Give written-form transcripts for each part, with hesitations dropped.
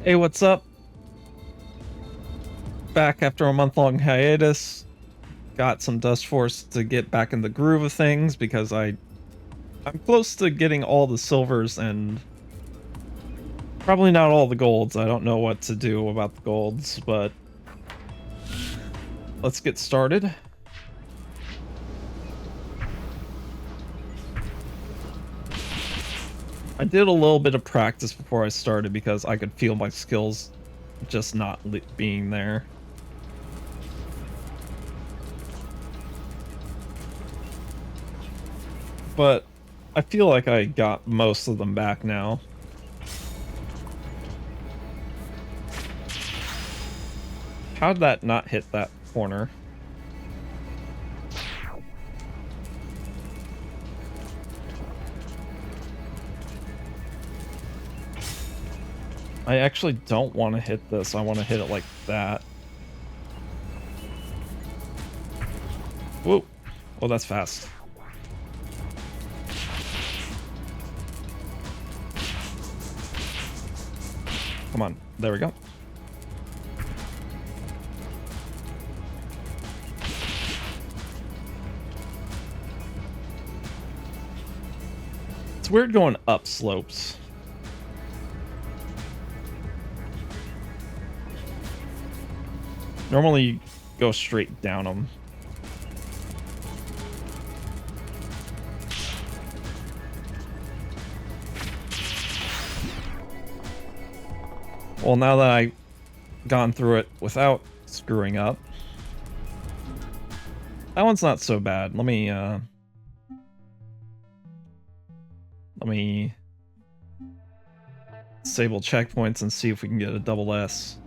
Hey, what's up? Back after a month-long hiatus. Got some Dustforce to get back in the groove of things because I'm close to getting all the silvers and probably not all the golds. I don't know what to do about the golds, but let's get started. I did a little bit of practice before I started because I could feel my skills just not being there. But I feel like I got most of them back now. How'd that not hit that corner? I actually don't want to hit this. I want to hit it like that. Whoa. Oh, that's fast. Come on. There we go. It's weird going up slopes. Normally you go straight down them. Well, now that I've gone through it without screwing up, that one's not so bad. Let me disable checkpoints and see if we can get a double S.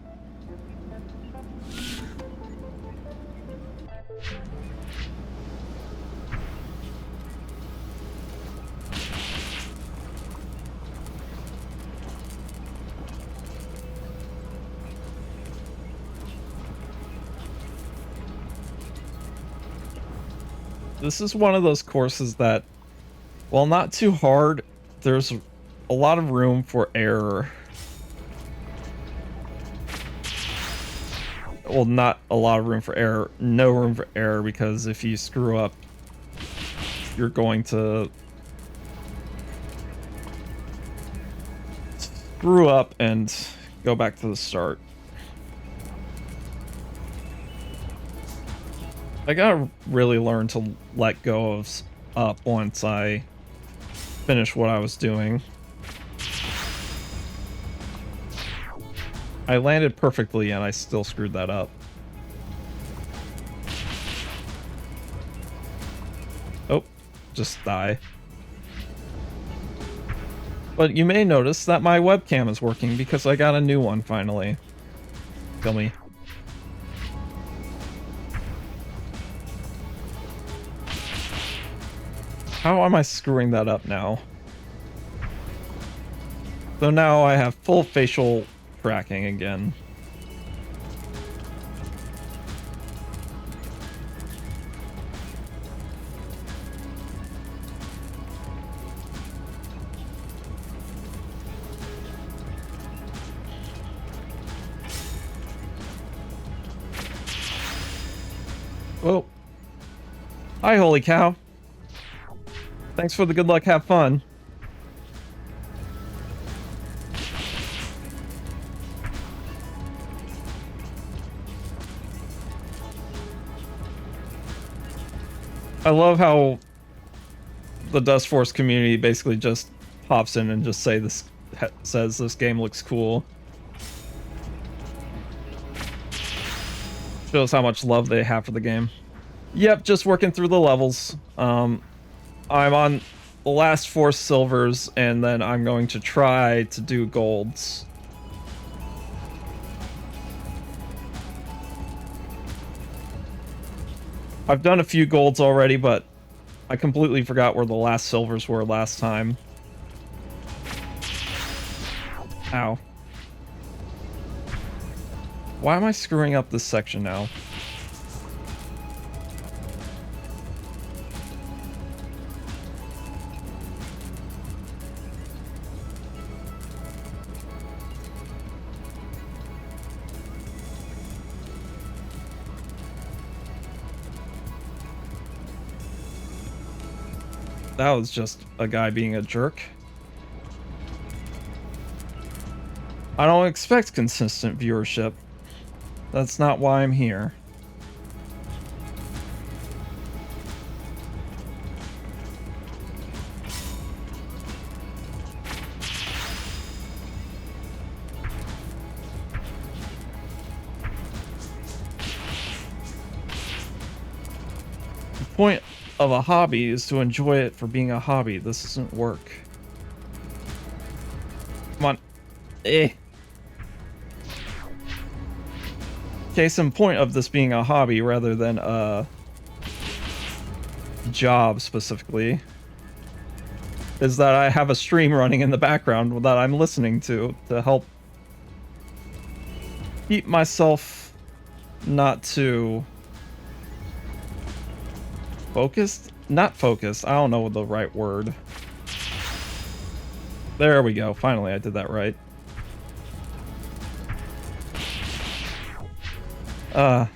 This is one of those courses that, while not too hard, there's a lot of room for error. Well, not a lot of room for error, no room for error, because if you screw up, you're going to screw up and go back to the start. I gotta really learn to let go of up once I finish what I was doing. I landed perfectly and I still screwed that up. Oh, just die. But you may notice that my webcam is working because I got a new one finally. Kill me. How am I screwing that up now? So now I have full facial tracking again. Whoa. Hi, holy cow. Thanks for the good luck, have fun. I love how the Dustforce community basically just pops in and just says this game looks cool. Shows how much love they have for the game. Yep, just working through the levels. I'm on the last 4 silvers, and then I'm going to try to do golds. I've done a few golds already, but I completely forgot where the last silvers were last time. Ow. Why am I screwing up this section now? That was just a guy being a jerk. I don't expect consistent viewership. That's not why I'm here. The point of a hobby is to enjoy it for being a hobby. This isn't work. Come on. Eh. Case in point of this being a hobby rather than a job specifically is that I have a stream running in the background that I'm listening to help keep myself not too focused? Not focused. I don't know the right word. There we go. Finally, I did that right. I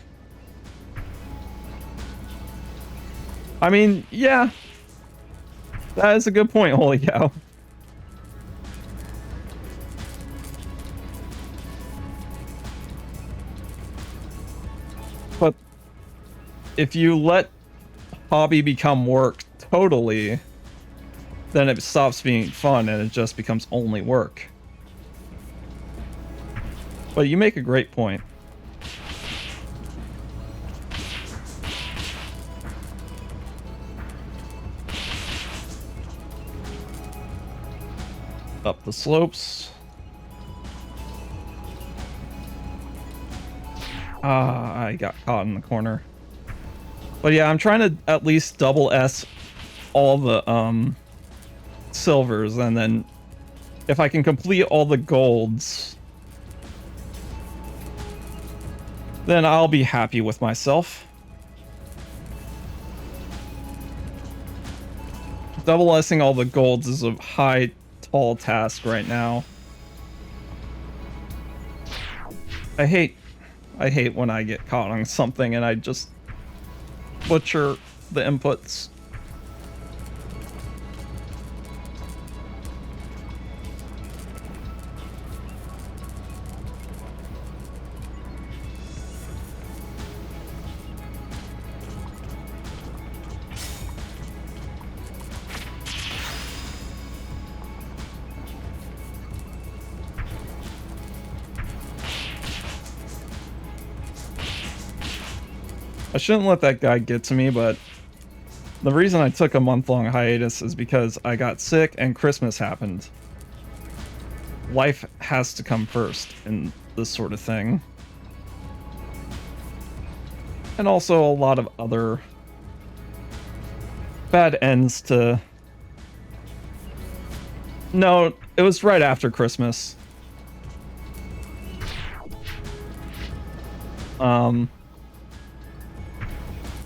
mean, yeah. That is a good point, holy cow. But if you let hobby become work totally, then it stops being fun and it just becomes only work. But you make a great point. Up the slopes. Ah, I got caught in the corner. But yeah, I'm trying to at least double S all the silvers, and then if I can complete all the golds, then I'll be happy with myself. Double S'ing all the golds is a high, tall task right now. I hate when I get caught on something and I just butcher the inputs. I shouldn't let that guy get to me, but the reason I took a month-long hiatus is because I got sick and Christmas happened. Life has to come first in this sort of thing. And also a lot of other bad ends to... No, it was right after Christmas.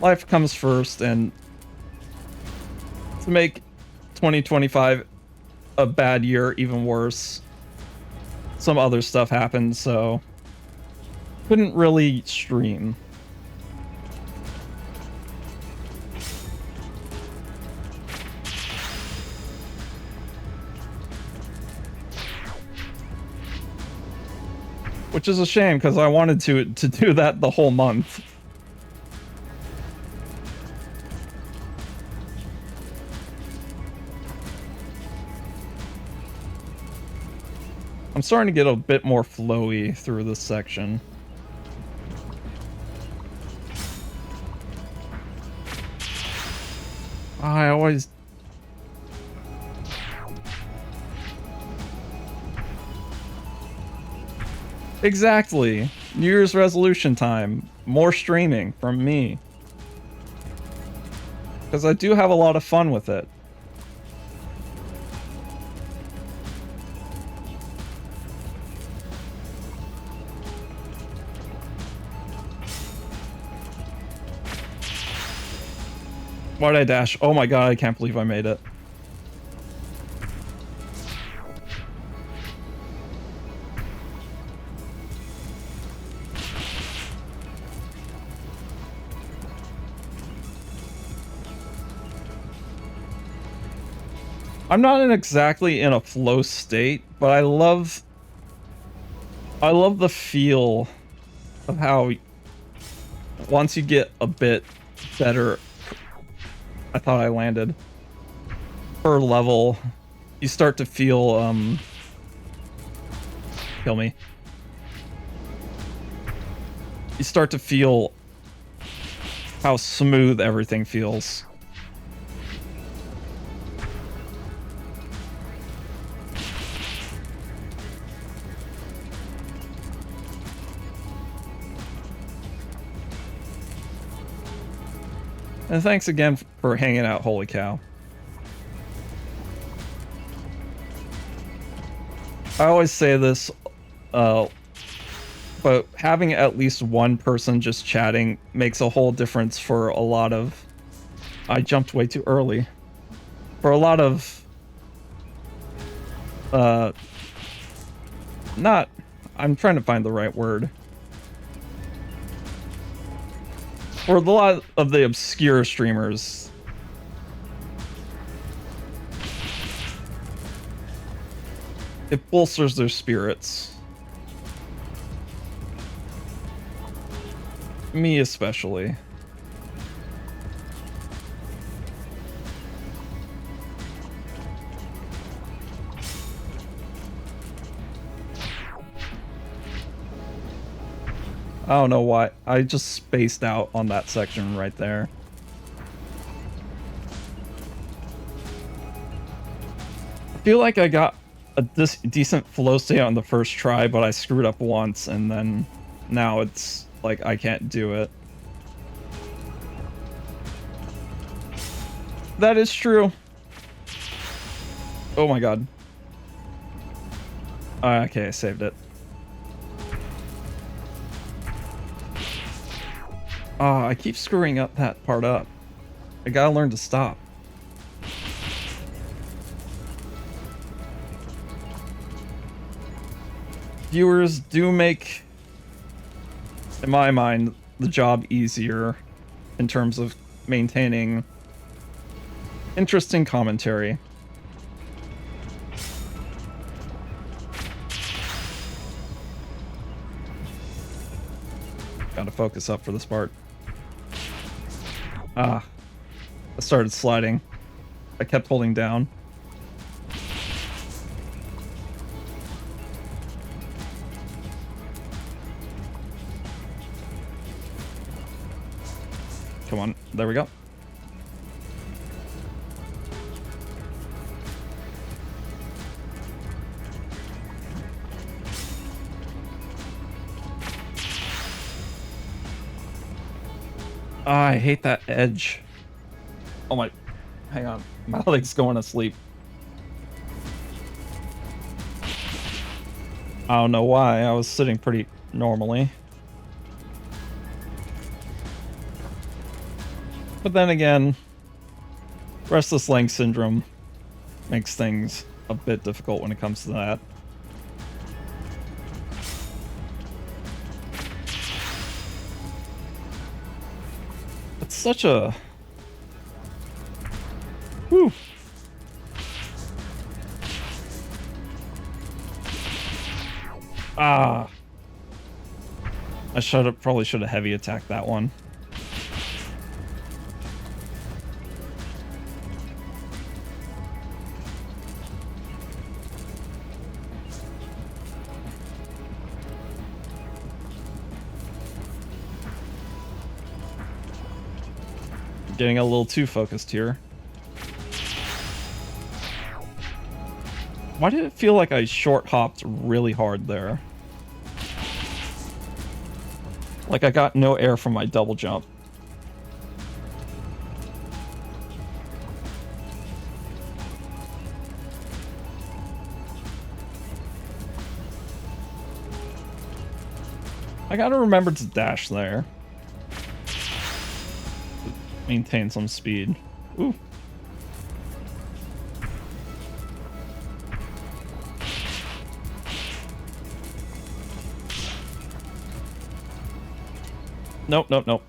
Life comes first, and to make 2025 a bad year even worse, some other stuff happened, so couldn't really stream. Which is a shame, because I wanted to do that the whole month. I'm starting to get a bit more flowy through this section. I always... Exactly. New Year's resolution time. More streaming from me. Because I do have a lot of fun with it. Why'd I dash? Oh my god, I can't believe I made it. I'm not exactly in a flow state, but I love the feel of how once you get a bit better, I thought I landed, per level, you start to feel, kill me. You start to feel how smooth everything feels. And thanks again for hanging out, holy cow. I always say this, but having at least one person just chatting makes a whole difference for a lot of... I jumped way too early. For a lot of... not... I'm trying to find the right word. For a lot of the obscure streamers, it bolsters their spirits. Me especially. I don't know why. I just spaced out on that section right there. I feel like I got a decent flow state on the first try, but I screwed up once, and then now it's like I can't do it. That is true. Oh my god. Okay, I saved it. I keep screwing up that part up. I gotta learn to stop. Viewers do make, in my mind, the job easier in terms of maintaining interesting commentary. Gotta focus up for this part. I started sliding. I kept holding down. Come on, there we go. I hate that edge. Oh my, hang on, my leg's going to sleep. I don't know why, I was sitting pretty normally. But then again, restless leg syndrome makes things a bit difficult when it comes to that. It's such a... Whew. I probably should have heavy attacked that one. Getting a little too focused here. Why did it feel like I short hopped really hard there? Like I got no air from my double jump. I gotta remember to dash there. Maintain some speed. Ooh. Nope, nope, nope.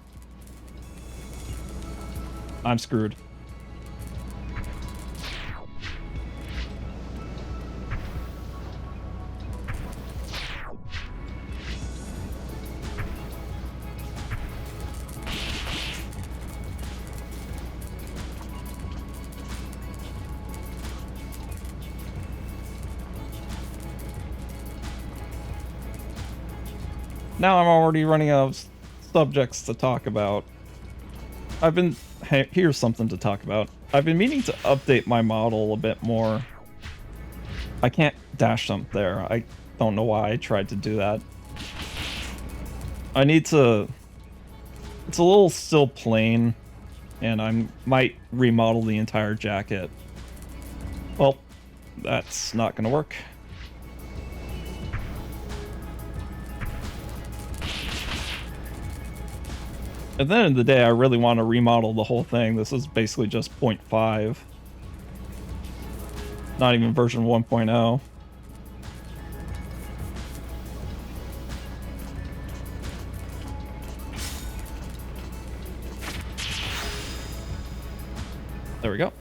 I'm screwed. Now I'm already running out of subjects to talk about. Hey, here's something to talk about. I've been meaning to update my model a bit more. I can't dash jump there. I don't know why I tried to do that. I need to... It's a little still plain, and I might remodel the entire jacket. Well, that's not gonna work. At the end of the day, I really want to remodel the whole thing. This is basically just 0.5. Not even version 1.0. There we go.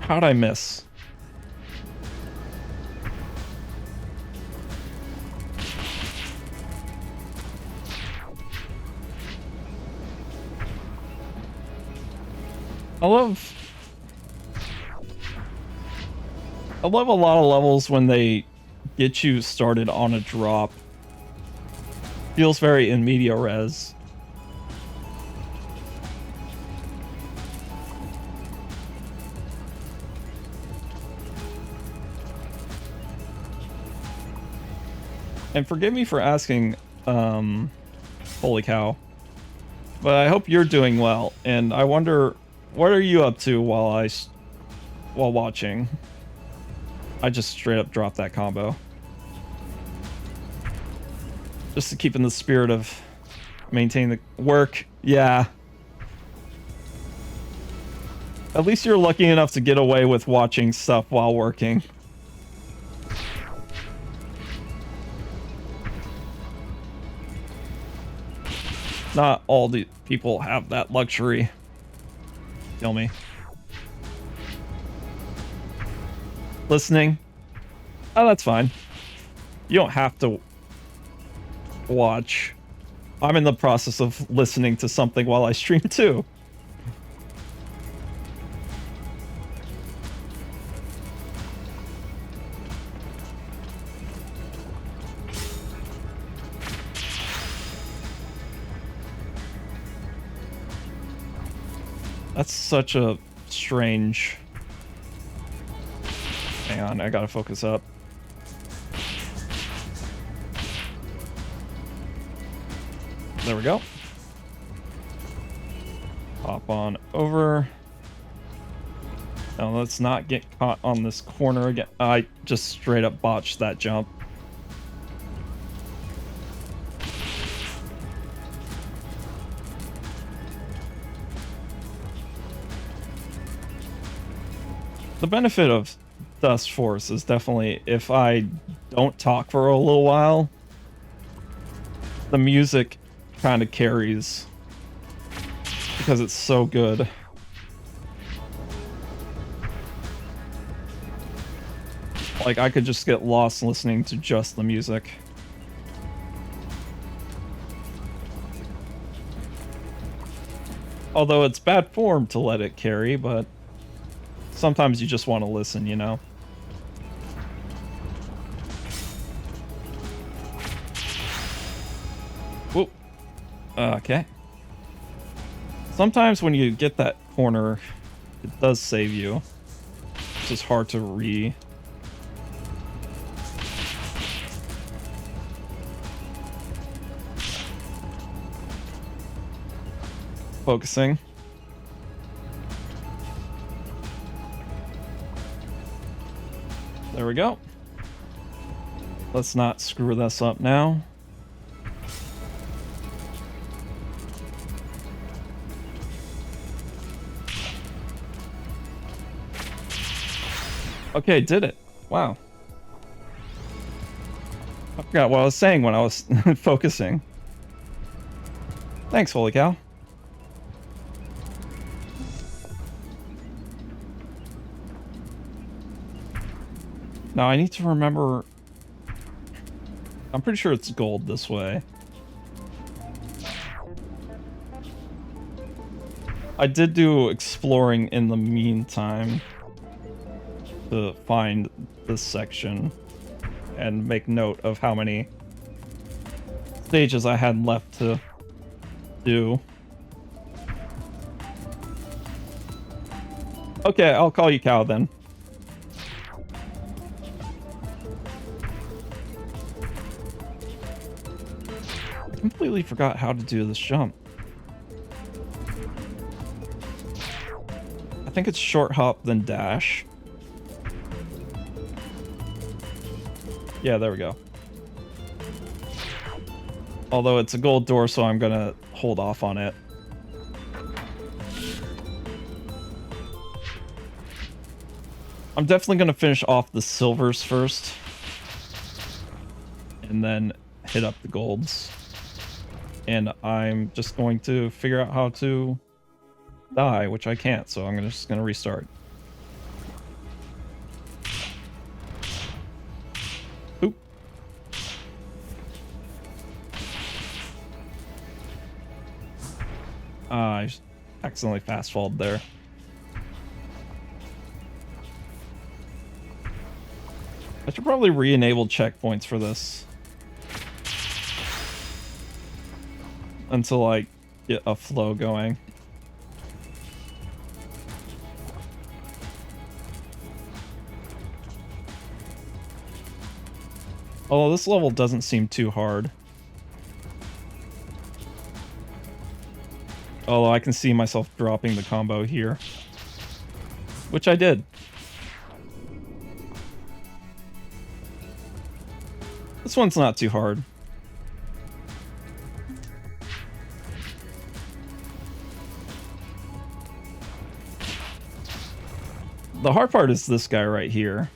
How'd I miss? I love a lot of levels when they get you started on a drop. Feels very in media res. And forgive me for asking, holy cow. But I hope you're doing well, and I wonder, what are you up to while watching? I just straight up dropped that combo. Just to keep in the spirit of maintain the work. Yeah. At least you're lucky enough to get away with watching stuff while working. Not all the people have that luxury. Kill me. Listening? Oh, that's fine. You don't have to watch. I'm in the process of listening to something while I stream too. That's such a strange... Hang on, I gotta focus up. There we go. Hop on over. Now let's not get caught on this corner again. I just straight up botched that jump. The benefit of Dustforce is definitely if I don't talk for a little while, the music kind of carries because it's so good. Like, I could just get lost listening to just the music. Although it's bad form to let it carry, but sometimes you just want to listen, you know? Whoop. Okay. Sometimes when you get that corner, it does save you. It's just hard to focusing. There we go. Let's not screw this up now. Okay, did it. Wow. I forgot what I was saying when I was focusing. Thanks, holy cow. Now I need to remember... I'm pretty sure it's gold this way. I did do exploring in the meantime to find this section and make note of how many stages I had left to do. Okay, I'll call you Cow then. I completely forgot how to do this jump. I think it's short hop, then dash. Yeah, there we go. Although it's a gold door, so I'm gonna hold off on it. I'm definitely gonna finish off the silvers first. And then hit up the golds. And I'm just going to figure out how to die, which I can't, so I'm just gonna restart. Oop. I accidentally fast-falled there. I should probably re-enable checkpoints for this. Until I get a flow going. Although this level doesn't seem too hard. Although I can see myself dropping the combo here. Which I did. This one's not too hard. The hard part is this guy right here.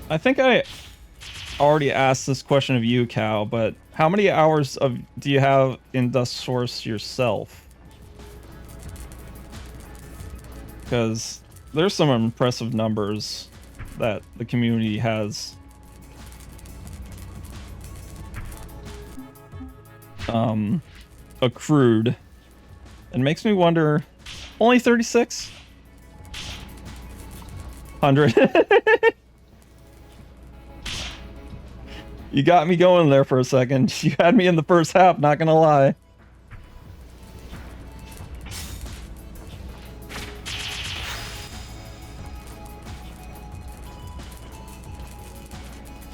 I think I already asked this question of you, Cal, but how many hours do you have in Dustforce yourself? Because there's some impressive numbers that the community has accrued. It makes me wonder, only 3,600. You got me going there for a second. You had me in the first half, not gonna lie.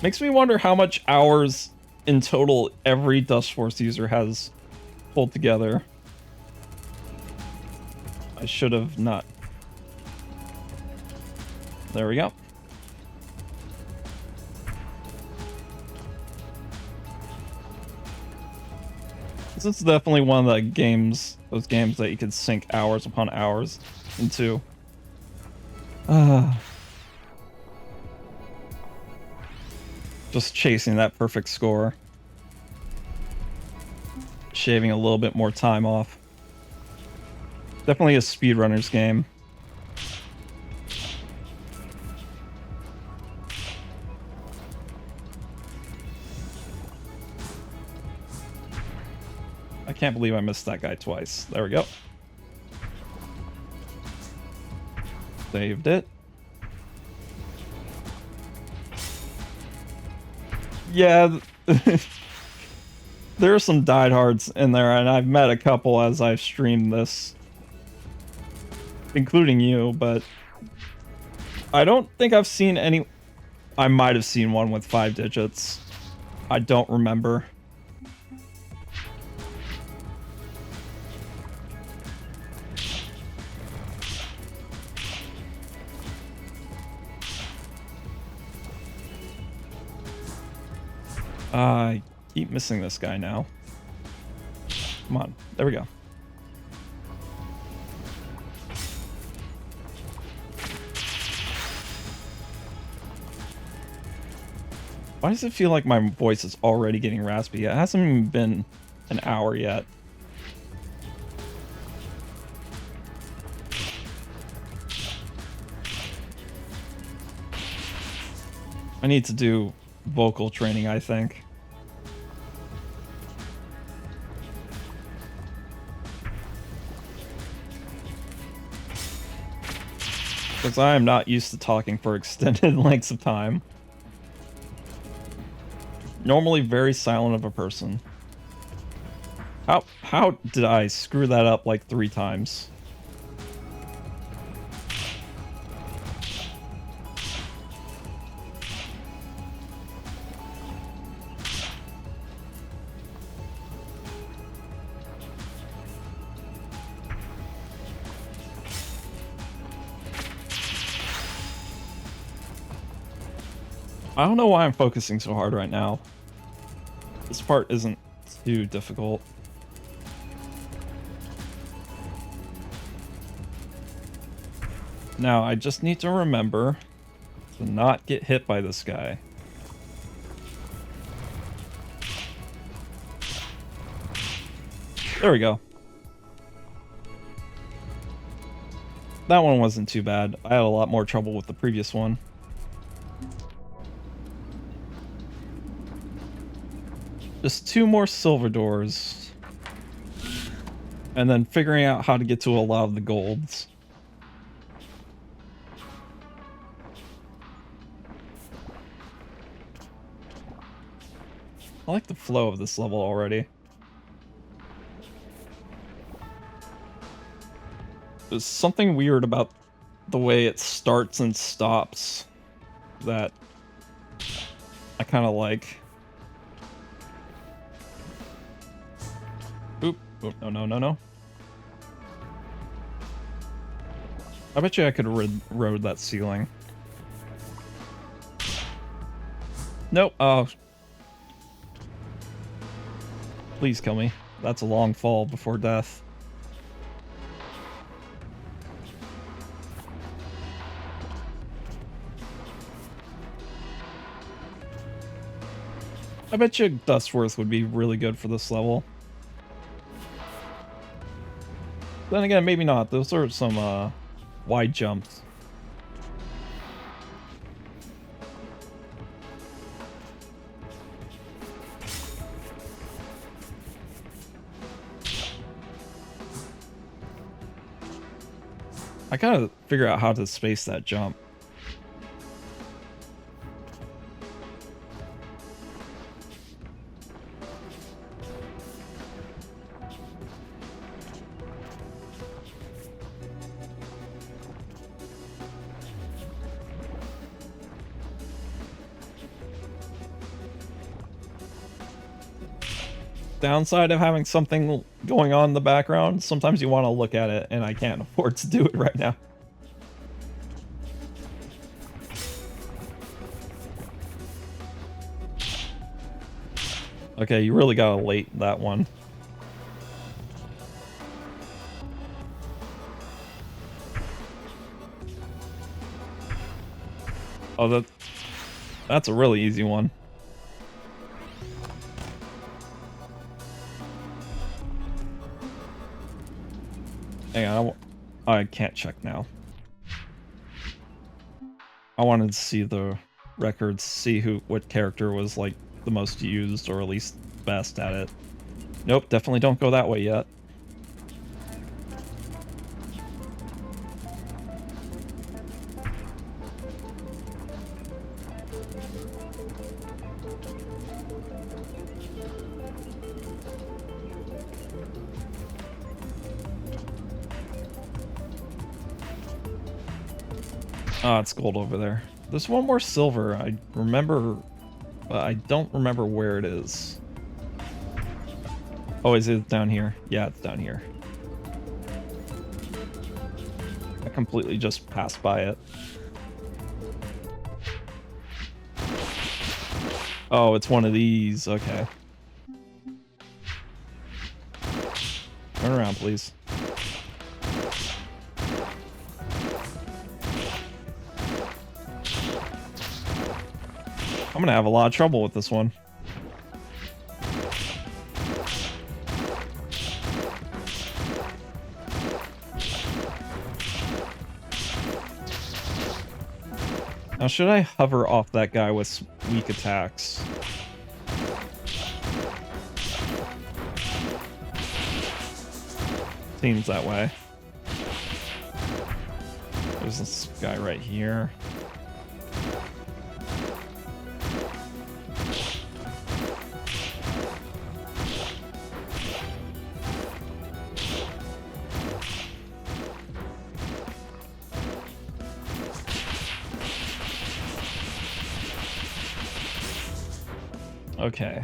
Makes me wonder how much hours in total every Dustforce user has pulled together. I should have not. There we go. This is definitely one of the games, those games that you could sink hours upon hours into. Just chasing that perfect score. Shaving a little bit more time off. Definitely a speedrunner's game. I can't believe I missed that guy twice. There we go. Saved it. Yeah, there are some diehards in there, and I've met a couple as I've streamed this. Including you, but I don't think I've seen any... I might have seen one with 5 digits. I don't remember. I keep missing this guy now. Come on. There we go. Why does it feel like my voice is already getting raspy? It hasn't even been an hour yet. I need to do vocal training, I think. Because I am not used to talking for extended lengths of time. Normally very silent of a person. How did I screw that up like 3 times? I don't know why I'm focusing so hard right now. This part isn't too difficult. Now, I just need to remember to not get hit by this guy. There we go. That one wasn't too bad. I had a lot more trouble with the previous one. Just 2 more silver doors. And then figuring out how to get to a lot of the golds. I like the flow of this level already. There's something weird about the way it starts and stops that I kind of like. Oop, oop, no. I bet you I could rode that ceiling. Nope, oh. Please kill me. That's a long fall before death. I bet you Dustforce would be really good for this level. Then again, maybe not. Those are some wide jumps. I gotta figure out how to space that jump. Downside of having something going on in the background, sometimes you want to look at it, and I can't afford to do it right now. Okay, you really gotta late that one. Oh, that's a really easy one. Hang on, I can't check now. I wanted to see the records, see what character was like the most used or at least best at it. Nope, definitely don't go that way yet. Ah, it's gold over there. There's one more silver. I remember, but I don't remember where it is. Oh, is it down here? Yeah, it's down here. I completely just passed by it. Oh, it's one of these. Okay. Turn around, please. I'm gonna have a lot of trouble with this one. Now, should I hover off that guy with weak attacks? Seems that way. There's this guy right here. Okay.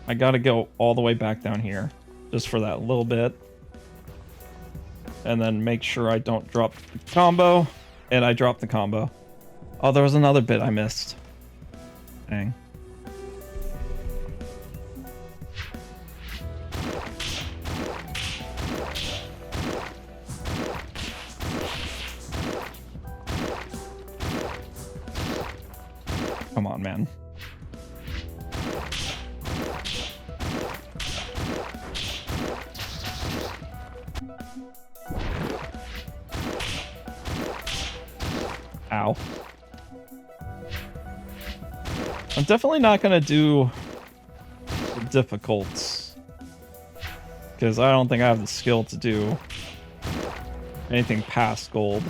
I gotta go all the way back down here, just for that little bit. And then make sure I don't drop the combo. And I dropped the combo. Oh, there was another bit I missed. Dang. Come on, man. Ow. I'm definitely not gonna do the difficults, because I don't think I have the skill to do anything past gold.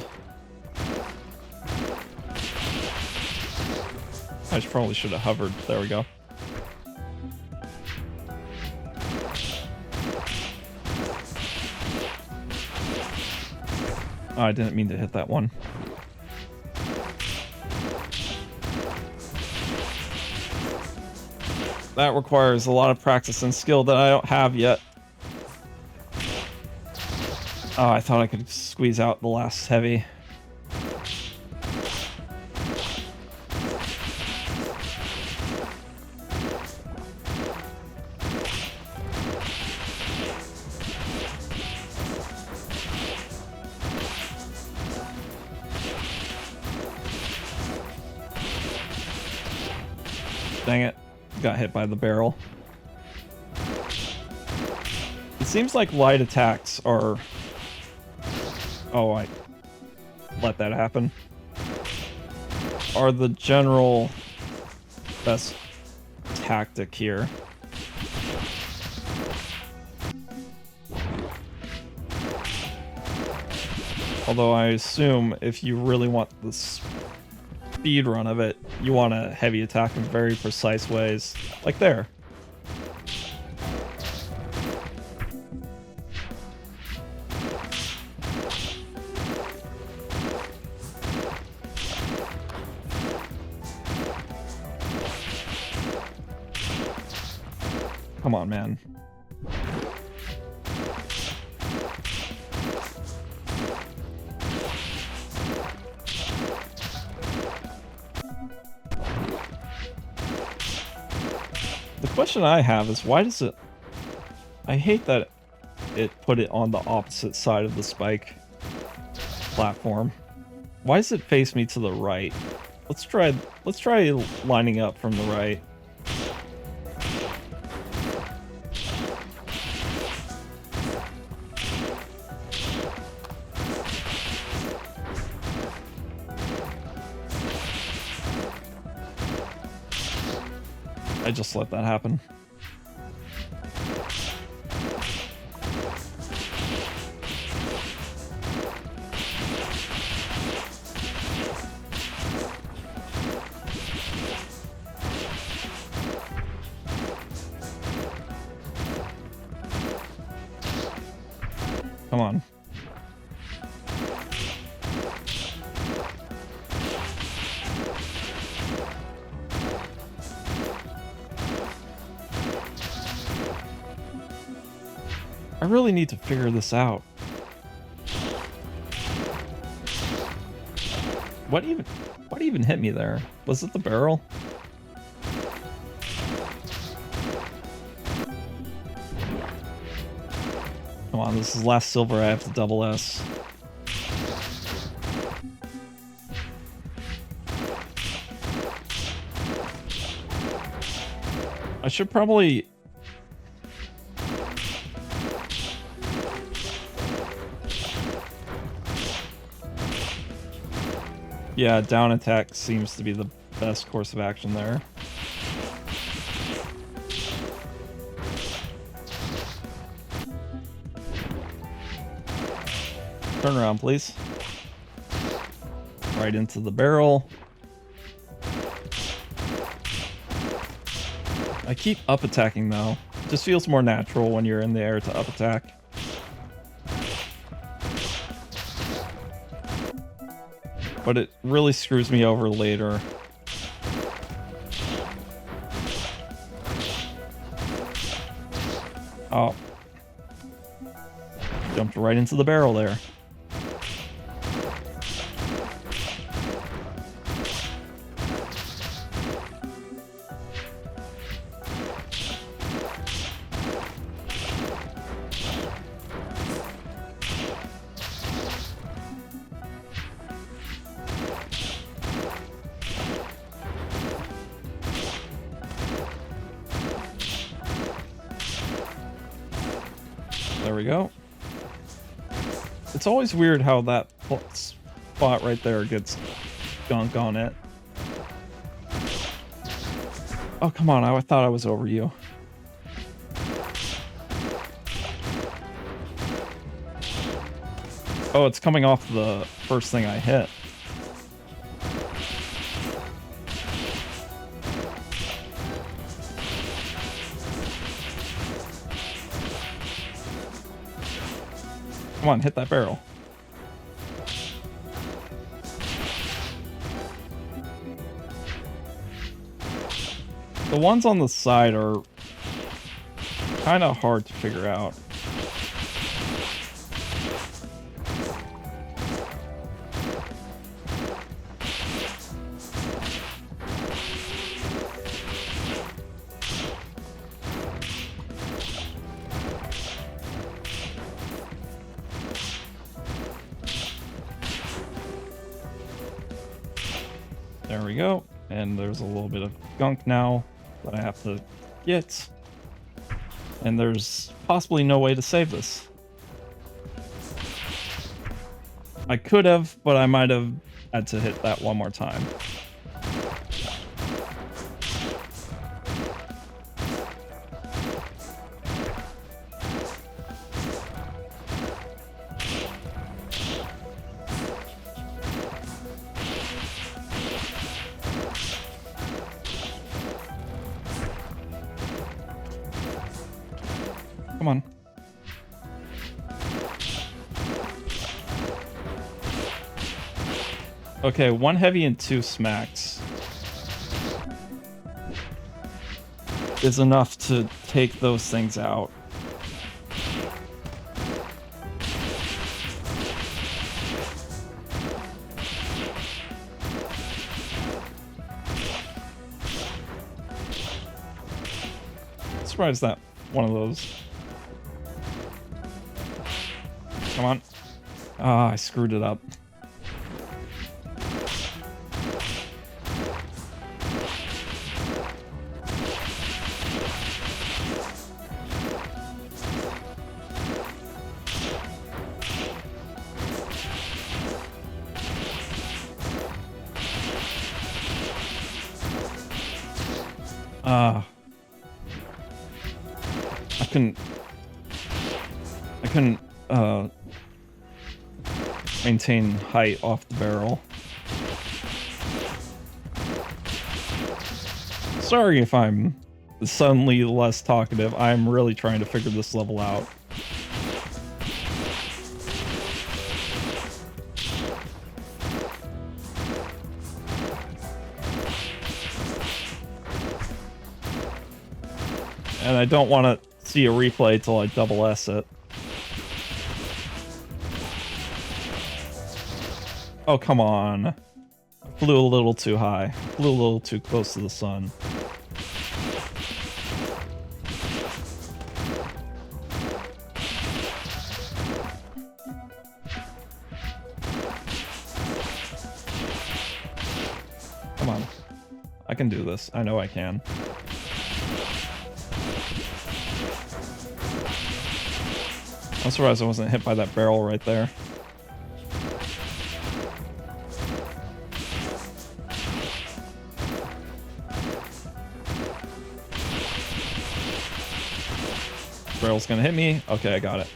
I probably should have hovered. There we go. Oh, I didn't mean to hit that one. That requires a lot of practice and skill that I don't have yet. Oh, I thought I could squeeze out the last heavy. Dang it. Got hit by the barrel. It seems like light attacks are... Oh, I let that happen. Are the general best tactic here. Although I assume if you really want the speed run of it, you want a heavy attack in very precise ways. Like there. Come on, man. The question I have is, why does it... I hate that it put it on the opposite side of the spike platform. Why does it face me to the right? Let's try lining up from the right. I just let that happen. Come on. I really need to figure this out. What even hit me there? Was it the barrel? Come on, this is last silver. I have to double S. I should probably... Yeah, down attack seems to be the best course of action there. Turn around, please. Right into the barrel. I keep up attacking though. It just feels more natural when you're in the air to up attack. But it really screws me over later. Oh. Jumped right into the barrel there. There we go. It's always weird how that spot right there gets gunk on it. Oh, come on. I thought I was over you. Oh, it's coming off the first thing I hit. Come on, hit that barrel. The ones on the side are kind of hard to figure out. There we go. And there's a little bit of gunk now that I have to get. And there's possibly no way to save this. I could have, but I might have had to hit that one more time. Come on. Okay, 1 heavy and 2 smacks is enough to take those things out. I'm surprised that one of those. Come on. Ah, I screwed it up. I couldn't maintain height off the barrel. Sorry if I'm suddenly less talkative. I'm really trying to figure this level out. And I don't want to see a replay till I double S it. Oh, come on. I flew a little too high. Flew a little too close to the sun. Come on. I can do this. I know I can. I'm surprised I wasn't hit by that barrel right there. Barrel's gonna hit me. Okay, I got it.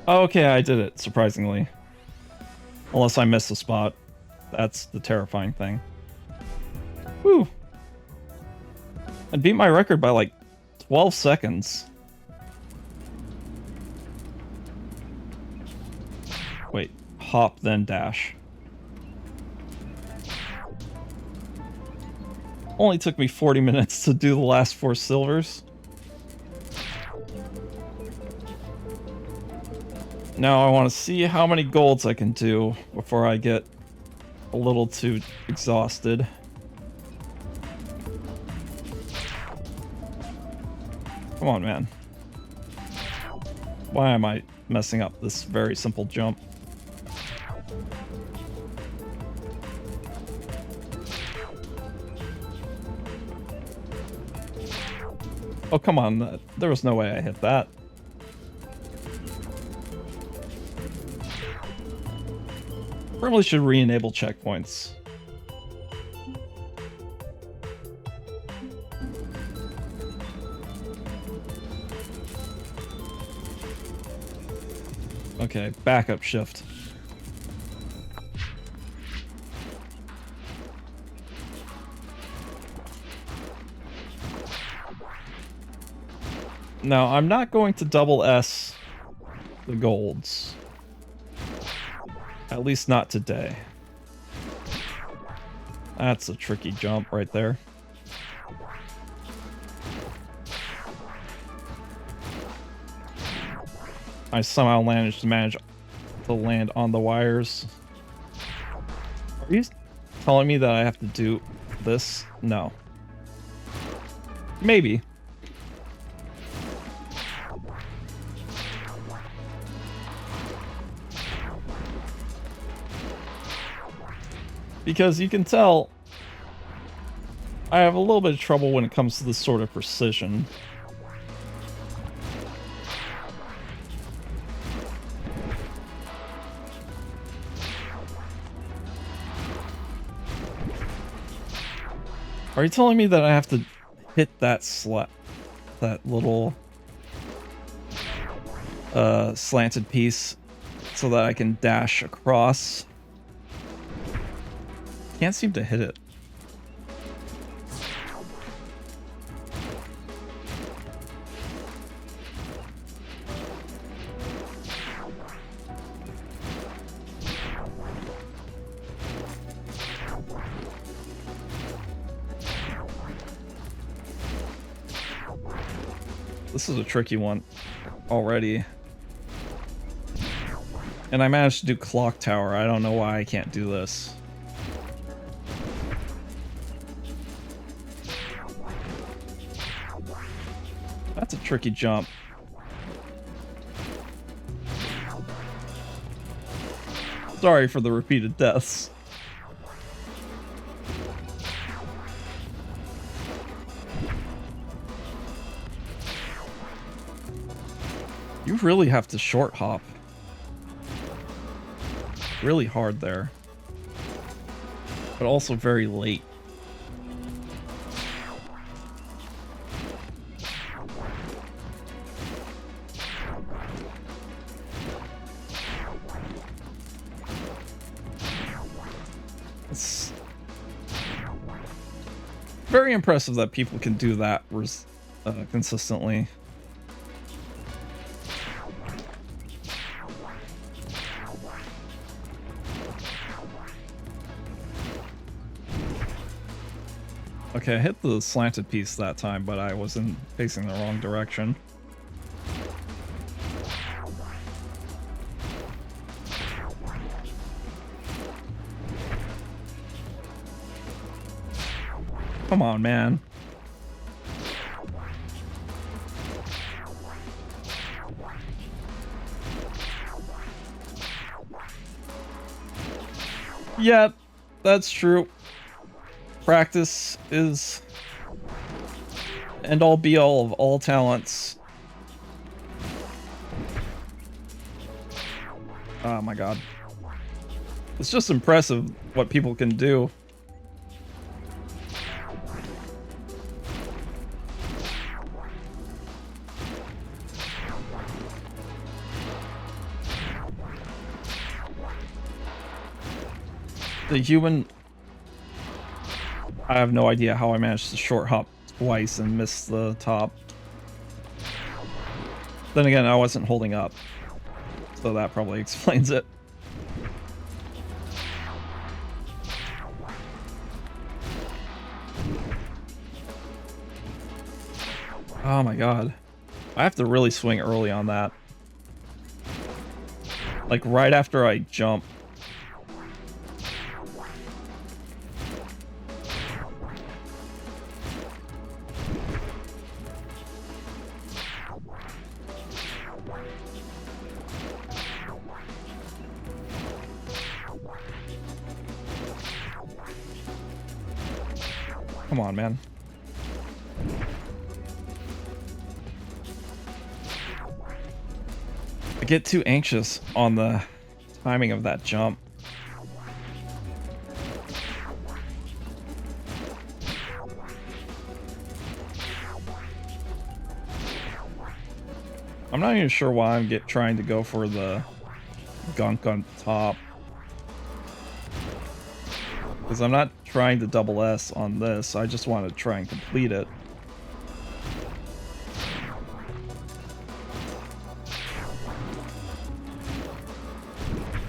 Okay, I did it, surprisingly. Unless I missed a spot. That's the terrifying thing. Whew. I beat my record by like 12 seconds. Wait, hop, then dash. Only took me 40 minutes to do the last 4 silvers. Now I want to see how many golds I can do before I get a little too exhausted. Come on, man. Why am I messing up this very simple jump? Oh, come on. There was no way I hit that. Probably should re-enable checkpoints. Okay, backup shift. Now, I'm not going to double S the golds. At least not today. That's a tricky jump right there. I somehow managed to land on the wires. Are you telling me that I have to do this? No. Maybe. Because you can tell I have a little bit of trouble when it comes to this sort of precision. Are you telling me that I have to hit that little slanted piece so that I can dash across? Can't seem to hit it. This is a tricky one already. And I managed to do Clock Tower. I don't know why I can't do this. That's a tricky jump. Sorry for the repeated deaths. You really have to short hop. Really hard there. But also very late. It's very impressive that people can do that consistently. Okay, I hit the slanted piece that time, but I wasn't facing the wrong direction. Come on, man. Yeah, that's true. Practice is end all be all of all talents. Oh my god. It's just impressive what people can do. The human... I have no idea how I managed to short hop twice and miss the top. Then again, I wasn't holding up, so that probably explains it. Oh my god. I have to really swing early on that. Like right after I jump. Come on, man. I get too anxious on the timing of that jump. I'm not even sure why I'm trying to go for the gunk on top. Because I'm not trying to double S on this, I just want to try and complete it.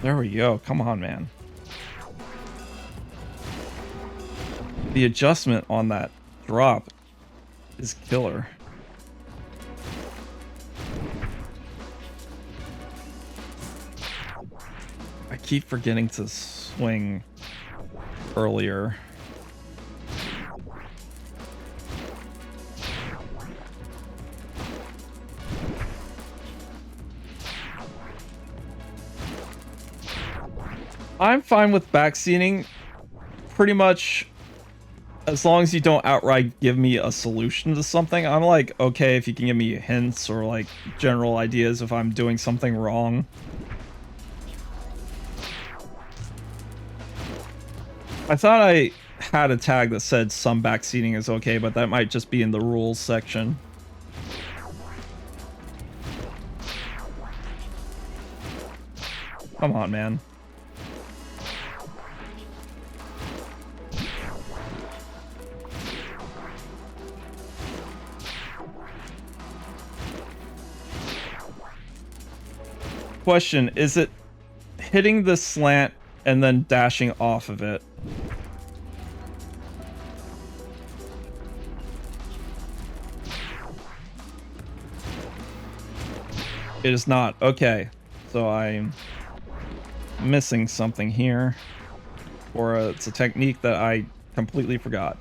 There we go, come on, man. The adjustment on that drop is killer. I keep forgetting to swing earlier. I'm fine with backseating pretty much as long as you don't outright give me a solution to something. I'm like, okay, if you can give me hints or like general ideas if I'm doing something wrong. I thought I had a tag that said some backseating is okay, but that might just be in the rules section. Come on, man. Question, is it hitting the slant and then dashing off of it? It is not. Okay. So I'm missing something here. Or it's a technique that I completely forgot.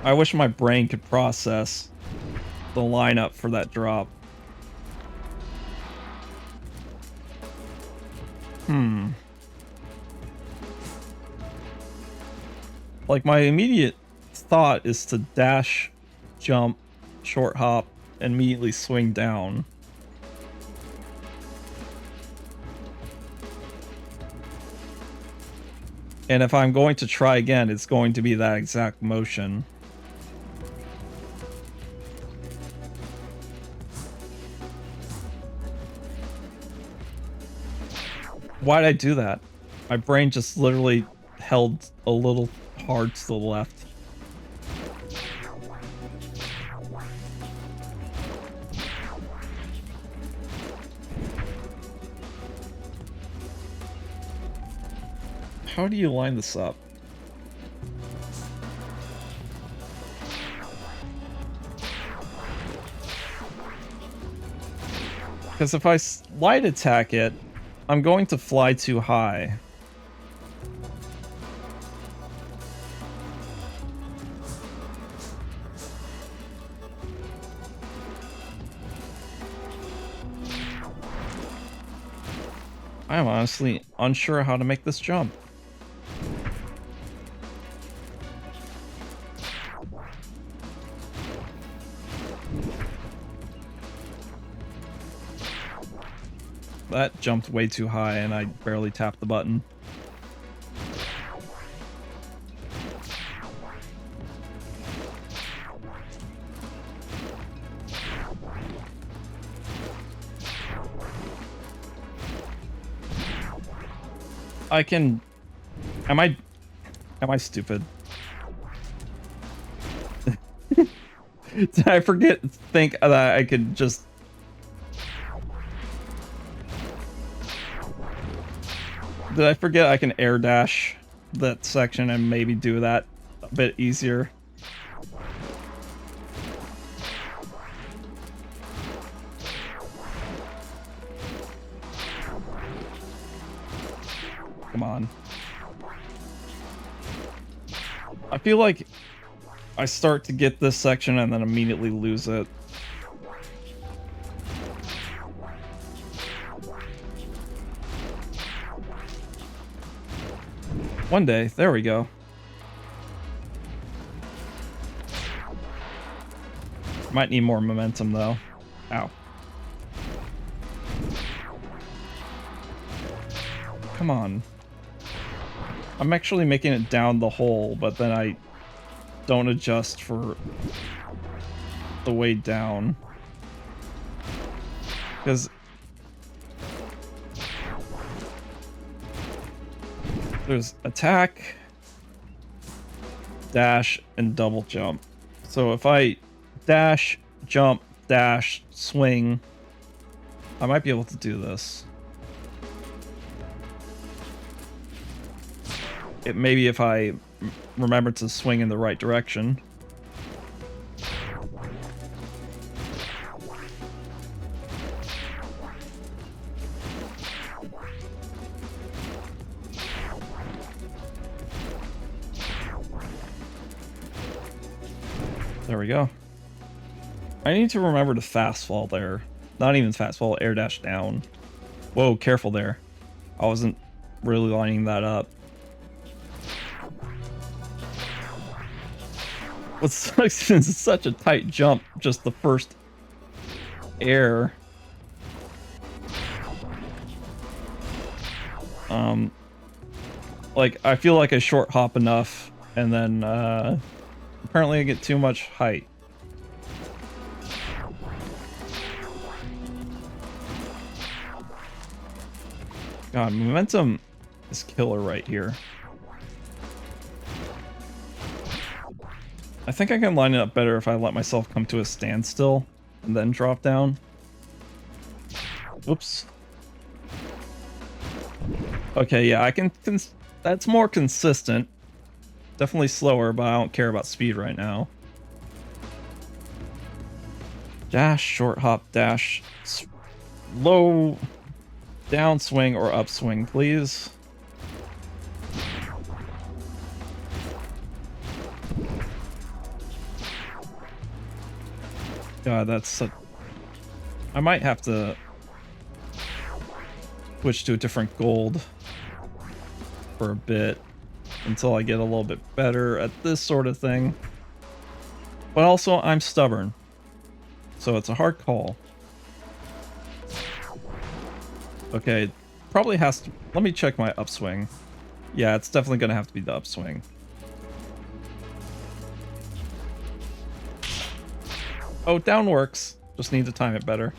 I wish my brain could process the lineup for that drop. Like, my immediate thought is to dash, jump, short hop, and immediately swing down. And if I'm going to try again, it's going to be that exact motion. Why'd I do that? My brain just literally held a little hard to the left. How do you line this up? Because if I slide attack it, I'm going to fly too high. I'm honestly unsure how to make this jump. That jumped way too high and I barely tapped the button. I can... Am I stupid? Did I think that I could just... Did I forget I can air dash that section and maybe do that a bit easier? Come on. I feel like I start to get this section and then immediately lose it. One day, there we go. Might need more momentum though. Ow. Come on. I'm actually making it down the hole, but then I don't adjust for the way down. Because there's attack, dash, and double jump. So if I dash, jump, dash, swing, I might be able to do this. It maybe if I remember to swing in the right direction. There we go. I need to remember to fast fall there. Not even fast fall, air dash down. Whoa, careful there. I wasn't really lining that up. What sucks is it's such a tight jump, just the first air. Like, I feel like I short hop enough, and then, apparently I get too much height. God, momentum is killer right here. I think I can line it up better if I let myself come to a standstill and then drop down. Oops. Okay, yeah, I can that's more consistent. Definitely slower, but I don't care about speed right now. Dash, short hop, dash, low downswing or upswing, please. God, that's I might have to switch to a different gold for a bit until I get a little bit better at this sort of thing. But also, I'm stubborn, so it's a hard call. Okay, probably has to... Let me check my upswing. Yeah, it's definitely going to have to be the upswing. Oh, down works. Just need to time it better.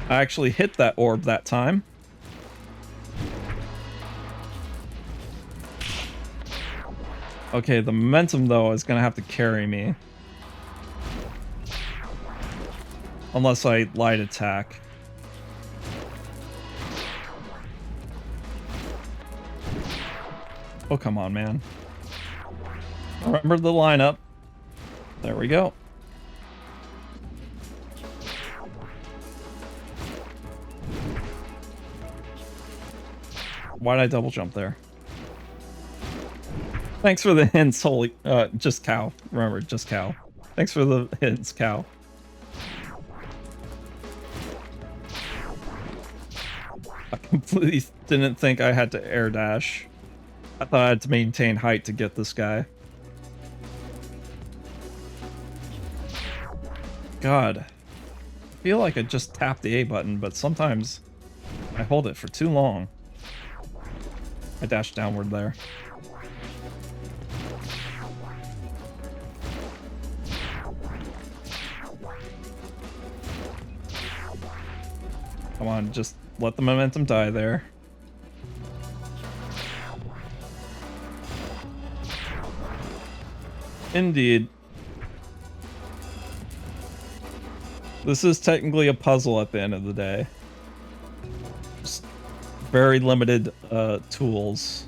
I actually hit that orb that time. Okay, the momentum, though, is going to have to carry me. Unless I light attack. Oh, come on, man. Remember the lineup. There we go. Why'd I double jump there? Thanks for the hints, holy... just cow. Remember, just cow. Thanks for the hints, cow. I completely didn't think I had to air dash. I thought I had to maintain height to get this guy. God. I feel like I just tapped the A button, but sometimes I hold it for too long. I dashed downward there. Come on, just let the momentum die there. Indeed. This is technically a puzzle at the end of the day. Just very limited tools.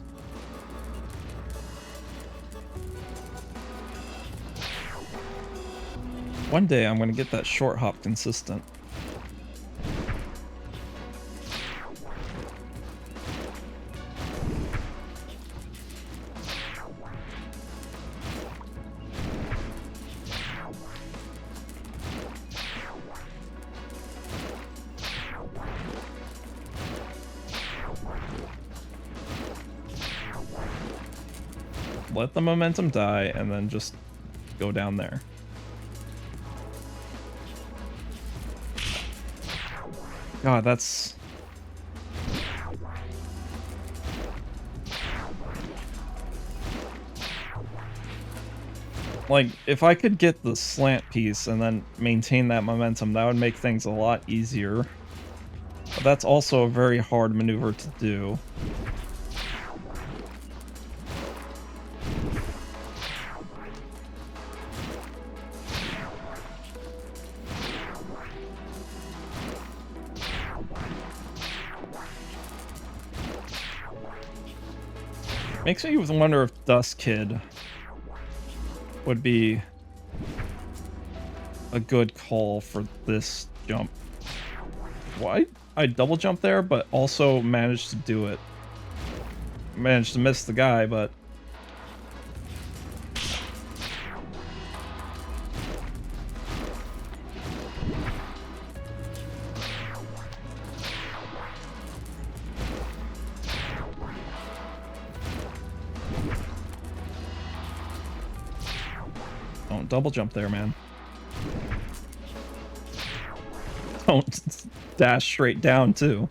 One day I'm gonna get that short hop consistent. Let the momentum die and then just go down there. God, that's... Like, if I could get the slant piece and then maintain that momentum, that would make things a lot easier. But that's also a very hard maneuver to do. Makes me wonder if Dust Kid would be a good call for this jump. Why? I double jump there, but also managed to do it. Managed to miss the guy, but... Don't double jump there, man. Don't dash straight down, too.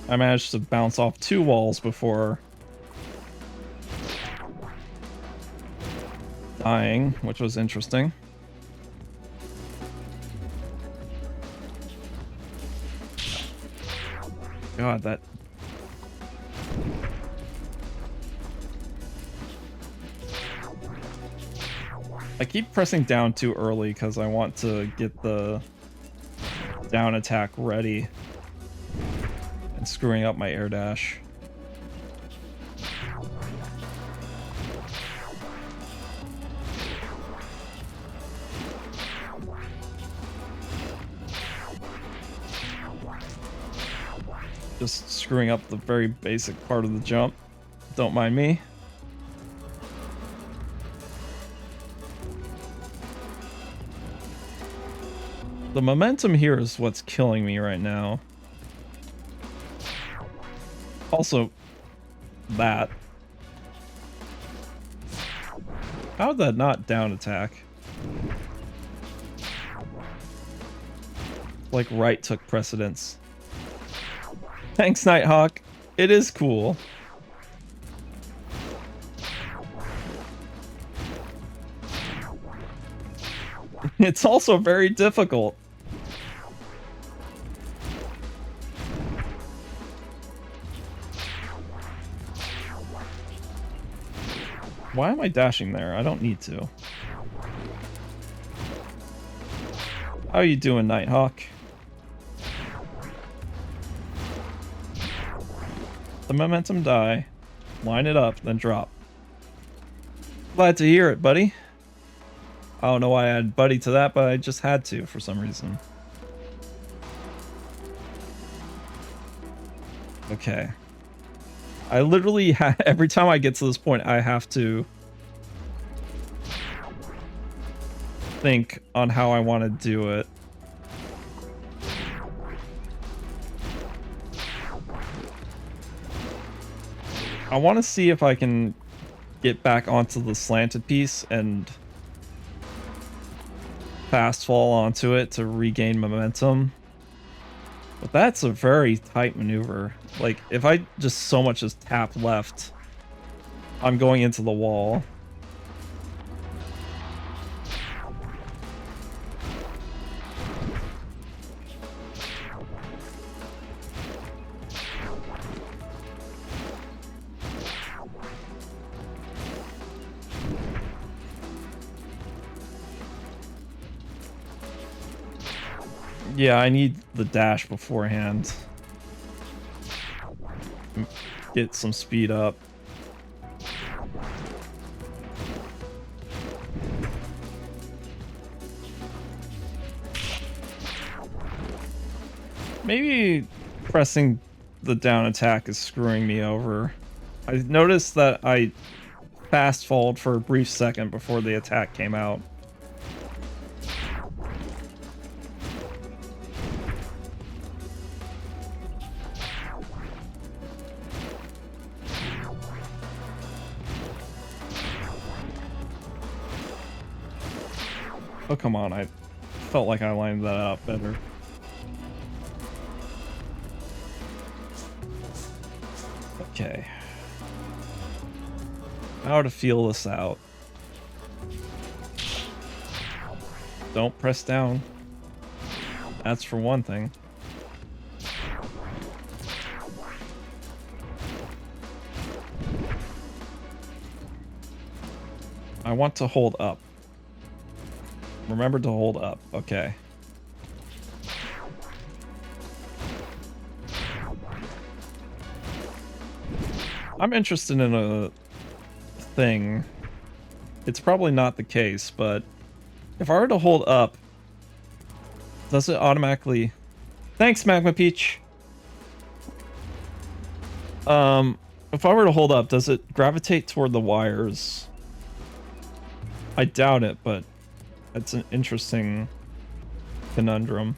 I managed to bounce off 2 walls before dying, which was interesting. God, that... I keep pressing down too early because I want to get the down attack ready and screwing up my air dash. Just screwing up the very basic part of the jump. Don't mind me. The momentum here is what's killing me right now. Also, that. How did that not down attack? Like right took precedence. Thanks, Nighthawk. It is cool. It's also very difficult. Why am I dashing there? I don't need to. How you doing, Nighthawk? The momentum die, line it up, then drop. Glad to hear it, buddy. I don't know why I added buddy to that, but I just had to for some reason. Okay. I literally every time I get to this point, I have to think on how I want to do it. I want to see if I can get back onto the slanted piece and fast fall onto it to regain momentum. But that's a very tight maneuver. Like, if I just so much as tap left, I'm going into the wall. Yeah, I need the dash beforehand. Get some speed up. Maybe pressing the down attack is screwing me over. I noticed that I fast-falled for a brief second before the attack came out. Oh, come on, I felt like I lined that up better. Okay. How to feel this out. Don't press down. That's for one thing. I want to hold up. Remember to hold up. Okay. I'm interested in a thing. It's probably not the case, but if I were to hold up, does it automatically... Thanks, Magma Peach! If I were to hold up, does it gravitate toward the wires? I doubt it, but it's an interesting conundrum.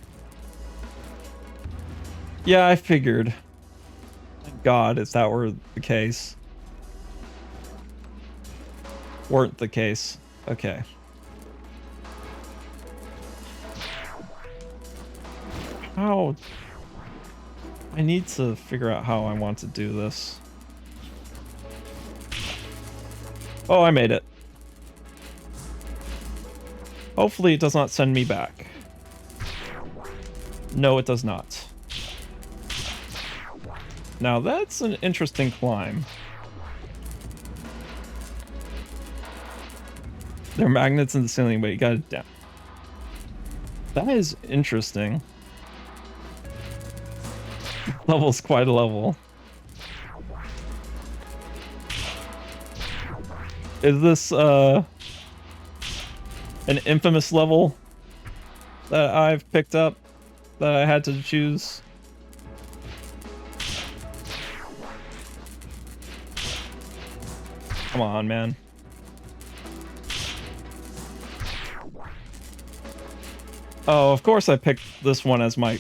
Yeah, I figured. Thank God, if that were the case. Weren't the case. Okay. How... I need to figure out how I want to do this. Oh, I made it. Hopefully it does not send me back. No, it does not. Now that's an interesting climb. There are magnets in the ceiling, but you got it down. That is interesting. Level's quite a level. Is this an infamous level that I've picked up that I had to choose? Come on, man. Oh, of course I picked this one as my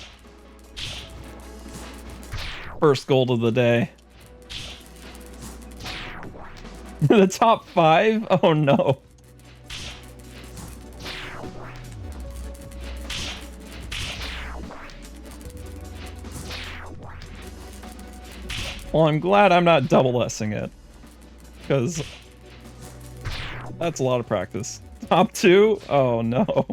first gold of the day. The top 5? Oh no. Well, I'm glad I'm not double S-ing it, because that's a lot of practice. Top 2? Oh no.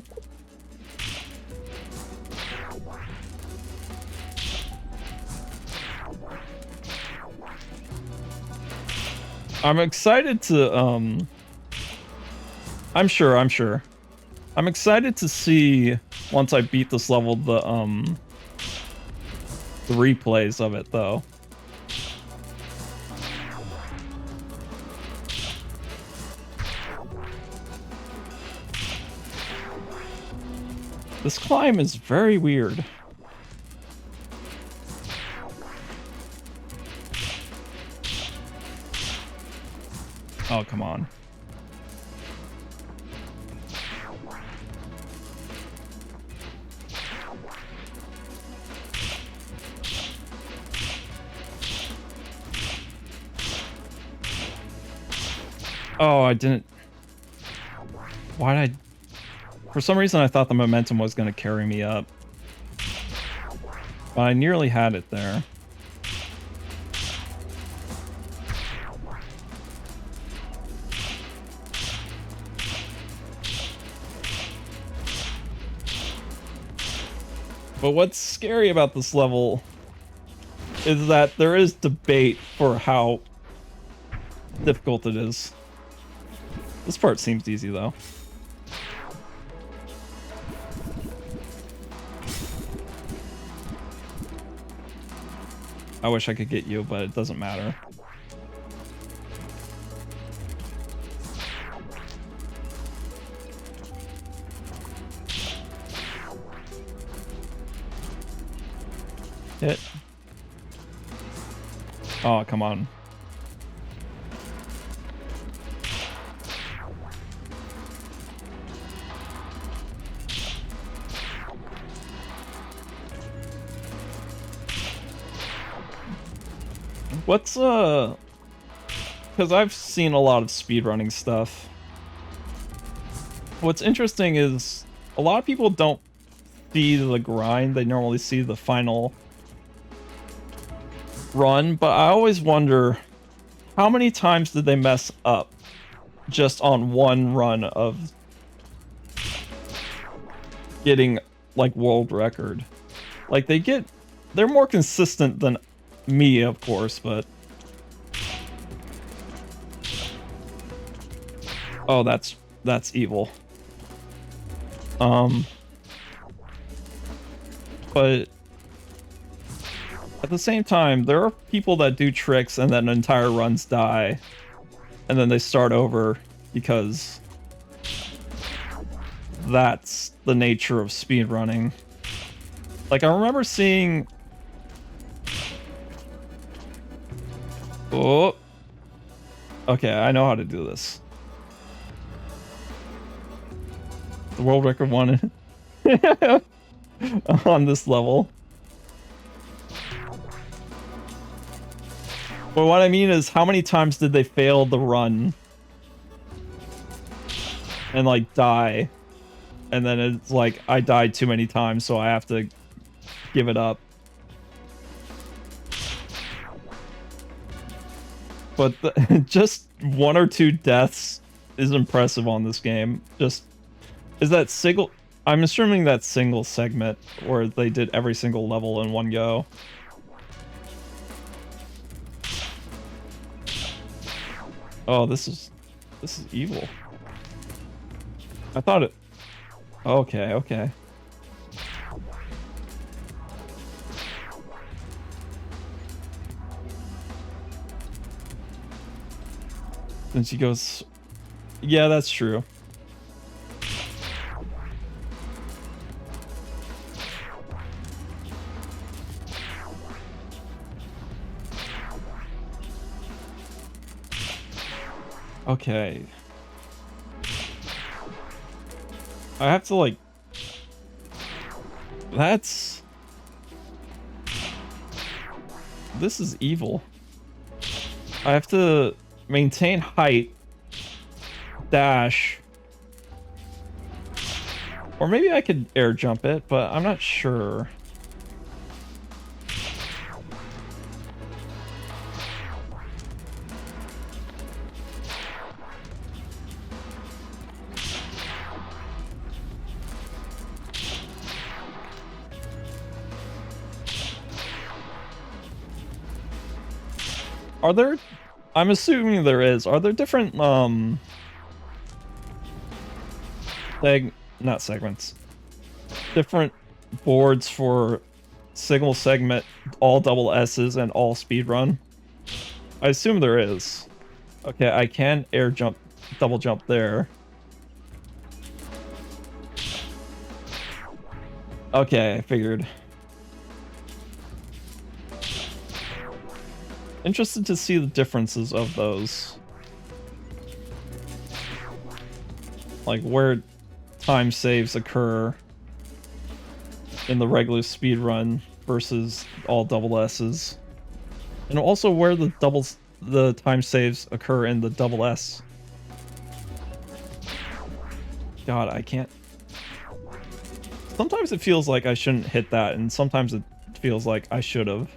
I'm excited to, I'm sure. I'm excited to see, once I beat this level, the replays of it, though. This climb is very weird. Oh, come on. Oh, I didn't... Why did I... For some reason, I thought the momentum was going to carry me up. But I nearly had it there. But what's scary about this level is that there is debate for how difficult it is. This part seems easy, though. I wish I could get you, but it doesn't matter. Hit. Oh, come on. What's, because I've seen a lot of speedrunning stuff. What's interesting is a lot of people don't see the grind, they normally see the final run, but I always wonder how many times did they mess up just on one run of getting like world record. Like they're more consistent than me, of course, but oh, that's evil. But at the same time, there are people that do tricks and then entire runs die, and then they start over because that's the nature of speedrunning. Like, I remember seeing... Oh. Okay, I know how to do this. The world record one on this level. But what I mean is, how many times did they fail the run and like die, and then it's like I died too many times, so I have to give it up. But just 1 or 2 deaths is impressive on this game. Just is that single? I'm assuming that single segment where they did every single level in one go. Oh, this is evil. I thought it... Okay, okay. Then she goes... Yeah, that's true. Okay. I have to, like... That's... This is evil. I have to maintain height, dash, or maybe I could air jump it, but I'm not sure. Are there... I'm assuming there is. Are there different, not segments. Different boards for single segment, all double S's, and all speedrun? I assume there is. Okay, I can air jump, double jump there. Okay, I figured. Interested to see the differences of those. like where time saves occur in the regular speed run versus all double S's. And also where the time saves occur in the double S. God, I can't. Sometimes it feels like I shouldn't hit that, and sometimes it feels like I should have.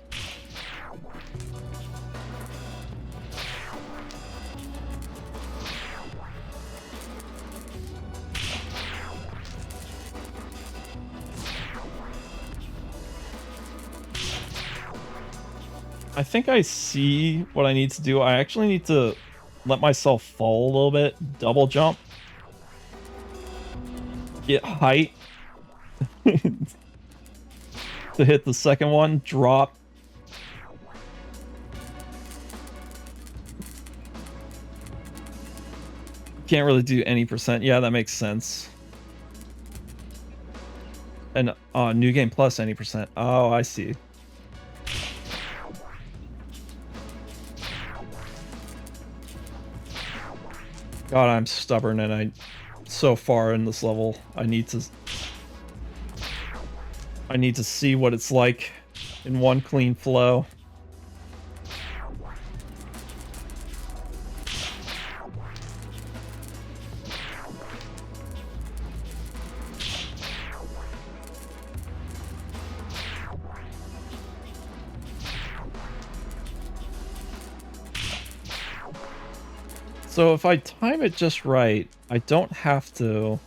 I think I see what I need to do. I actually need to let myself fall a little bit, double jump, get height to hit the second one, drop. Can't really do any percent. Yeah, that makes sense. And new game plus any percent. Oh, I see. God, I'm stubborn and I'm so far in this level. I need to see what it's like in one clean flow. So if I time it just right, I don't have to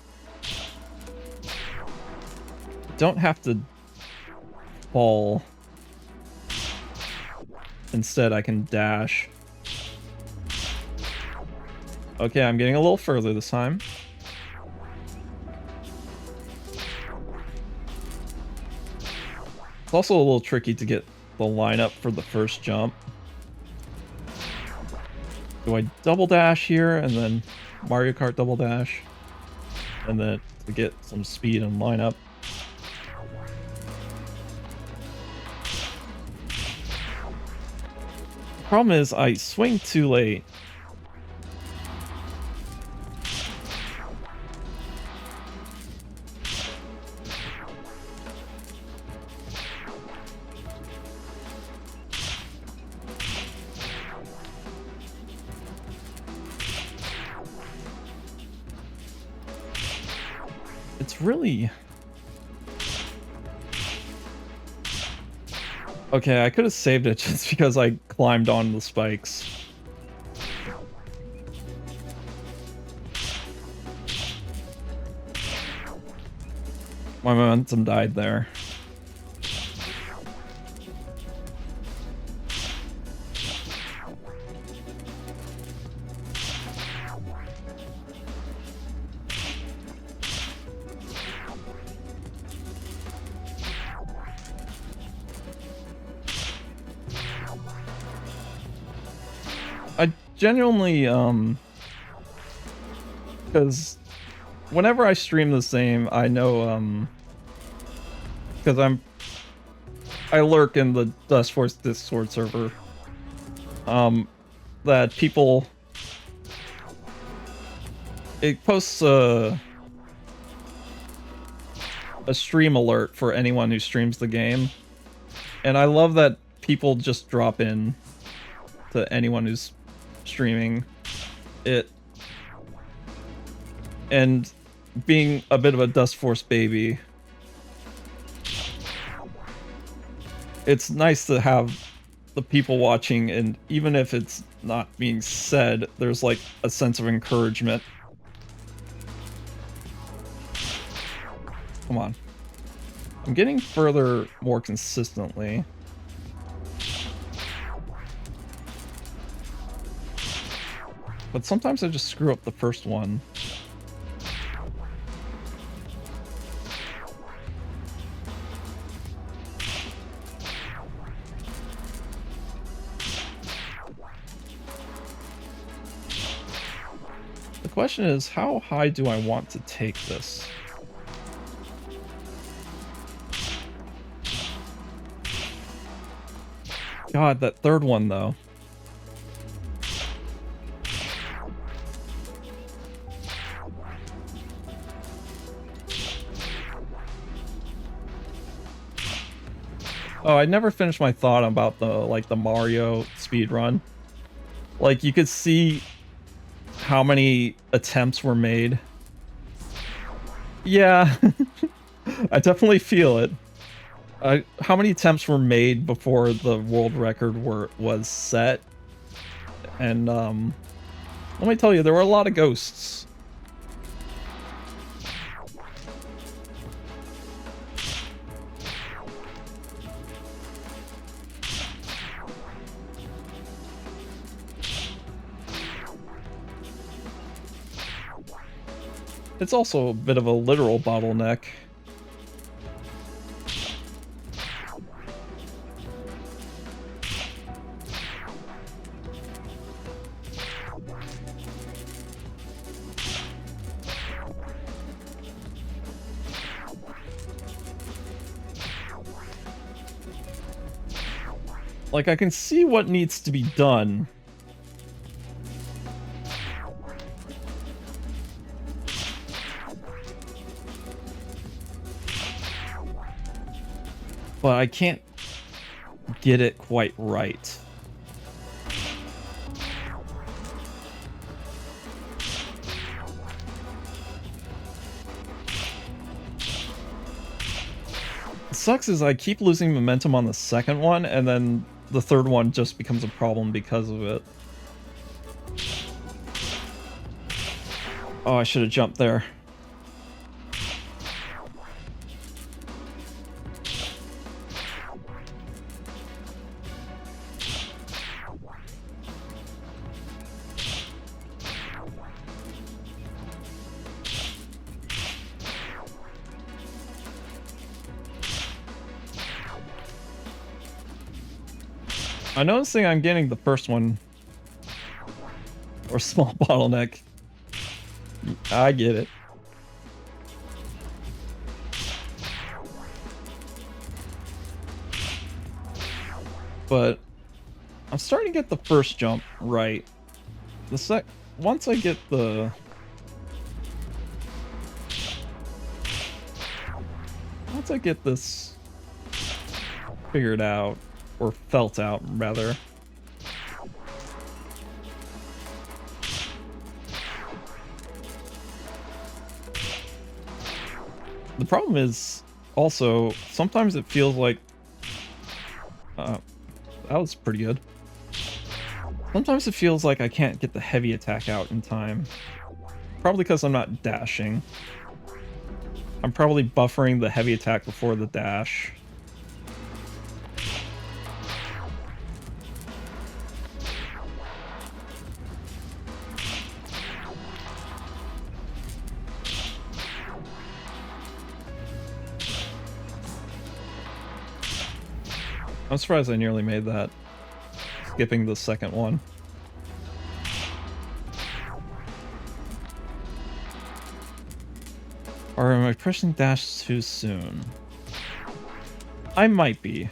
fall. Instead, I can dash. Okay, I'm getting a little further this time. It's also a little tricky to get the lineup for the first jump. Do I double dash here and then Mario Kart double dash? And then to get some speed and lineup. Problem is I swing too late. It's really... Okay, I could have saved it just because I climbed on the spikes. My momentum died there. I genuinely, because whenever I stream this game, I know, because I lurk in the Dustforce Discord server, that people, it posts a stream alert for anyone who streams the game, and I love that people just drop in to anyone who's streaming it. And being a bit of a Dustforce baby, it's nice to have the people watching, and even if it's not being said, there's like a sense of encouragement. Come on. I'm getting further more consistently. But sometimes I just screw up the first one. The question is, how high do I want to take this? God, that third one though. Oh, I never finished my thought about the Mario speed run. Like, you could see how many attempts were made. Yeah, I definitely feel it. How many attempts were made before the world record was set? And let me tell you, there were a lot of ghosts. It's also a bit of a literal bottleneck. Like, I can see what needs to be done. But I can't get it quite right. What sucks is I keep losing momentum on the second one, and then the third one just becomes a problem because of it. Oh, I should have jumped there. I'm noticing I'm getting the first one. Or small bottleneck. I get it. But I'm starting to get the first jump right. Once I get once I get this figured out, or felt out rather. The problem is also sometimes it feels like that was pretty good. Sometimes it feels like I can't get the heavy attack out in time. Probably because I'm not dashing. I'm probably buffering the heavy attack before the dash. I'm surprised I nearly made that. Skipping the second one. Or am I pressing dash too soon? I might be.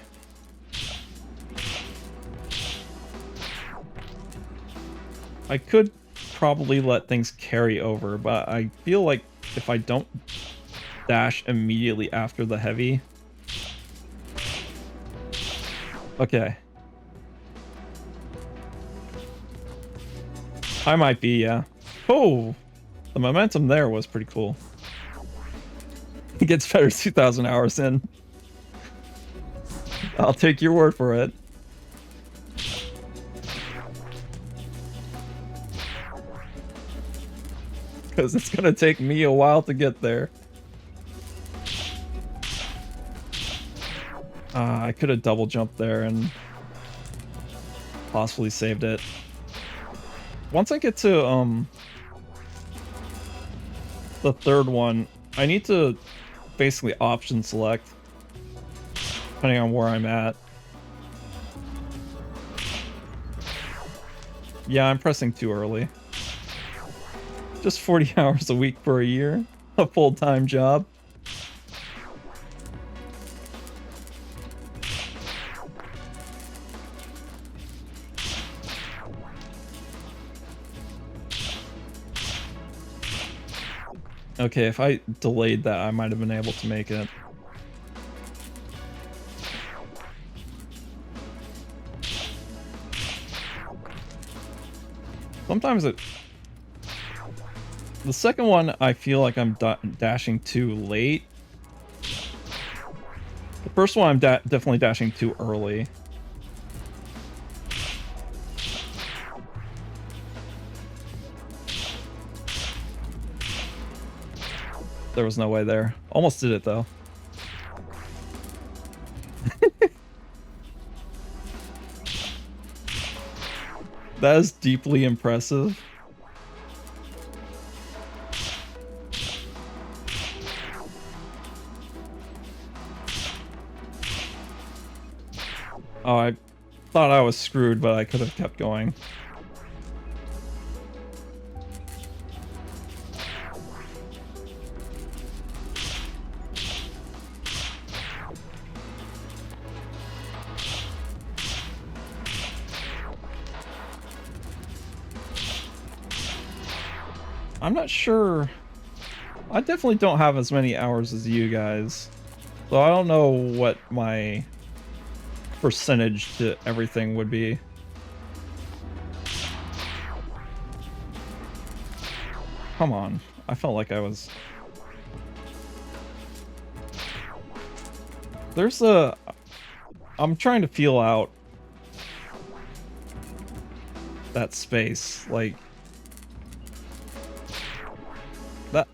I could probably let things carry over, but I feel like if I don't dash immediately after the heavy... Okay. I might be, yeah. Oh! The momentum there was pretty cool. It gets better 2,000 hours in. I'll take your word for it. Because it's gonna take me a while to get there. I could have double jumped there and possibly saved it. Once I get to the third one, I need to basically option select depending on where I'm at. Yeah, I'm pressing too early. Just 40 hours a week for a year. A full-time job. Okay, if I delayed that, I might have been able to make it. Sometimes it... The second one, I feel like I'm dashing too late. The first one, I'm definitely dashing too early. There was no way there. Almost did it, though. That is deeply impressive. Oh, I thought I was screwed, but I could have kept going. I'm not sure. I definitely don't have as many hours as you guys. So I don't know what my percentage to everything would be. Come on. I felt like I was... There's a... I'm trying to feel out that space. Like...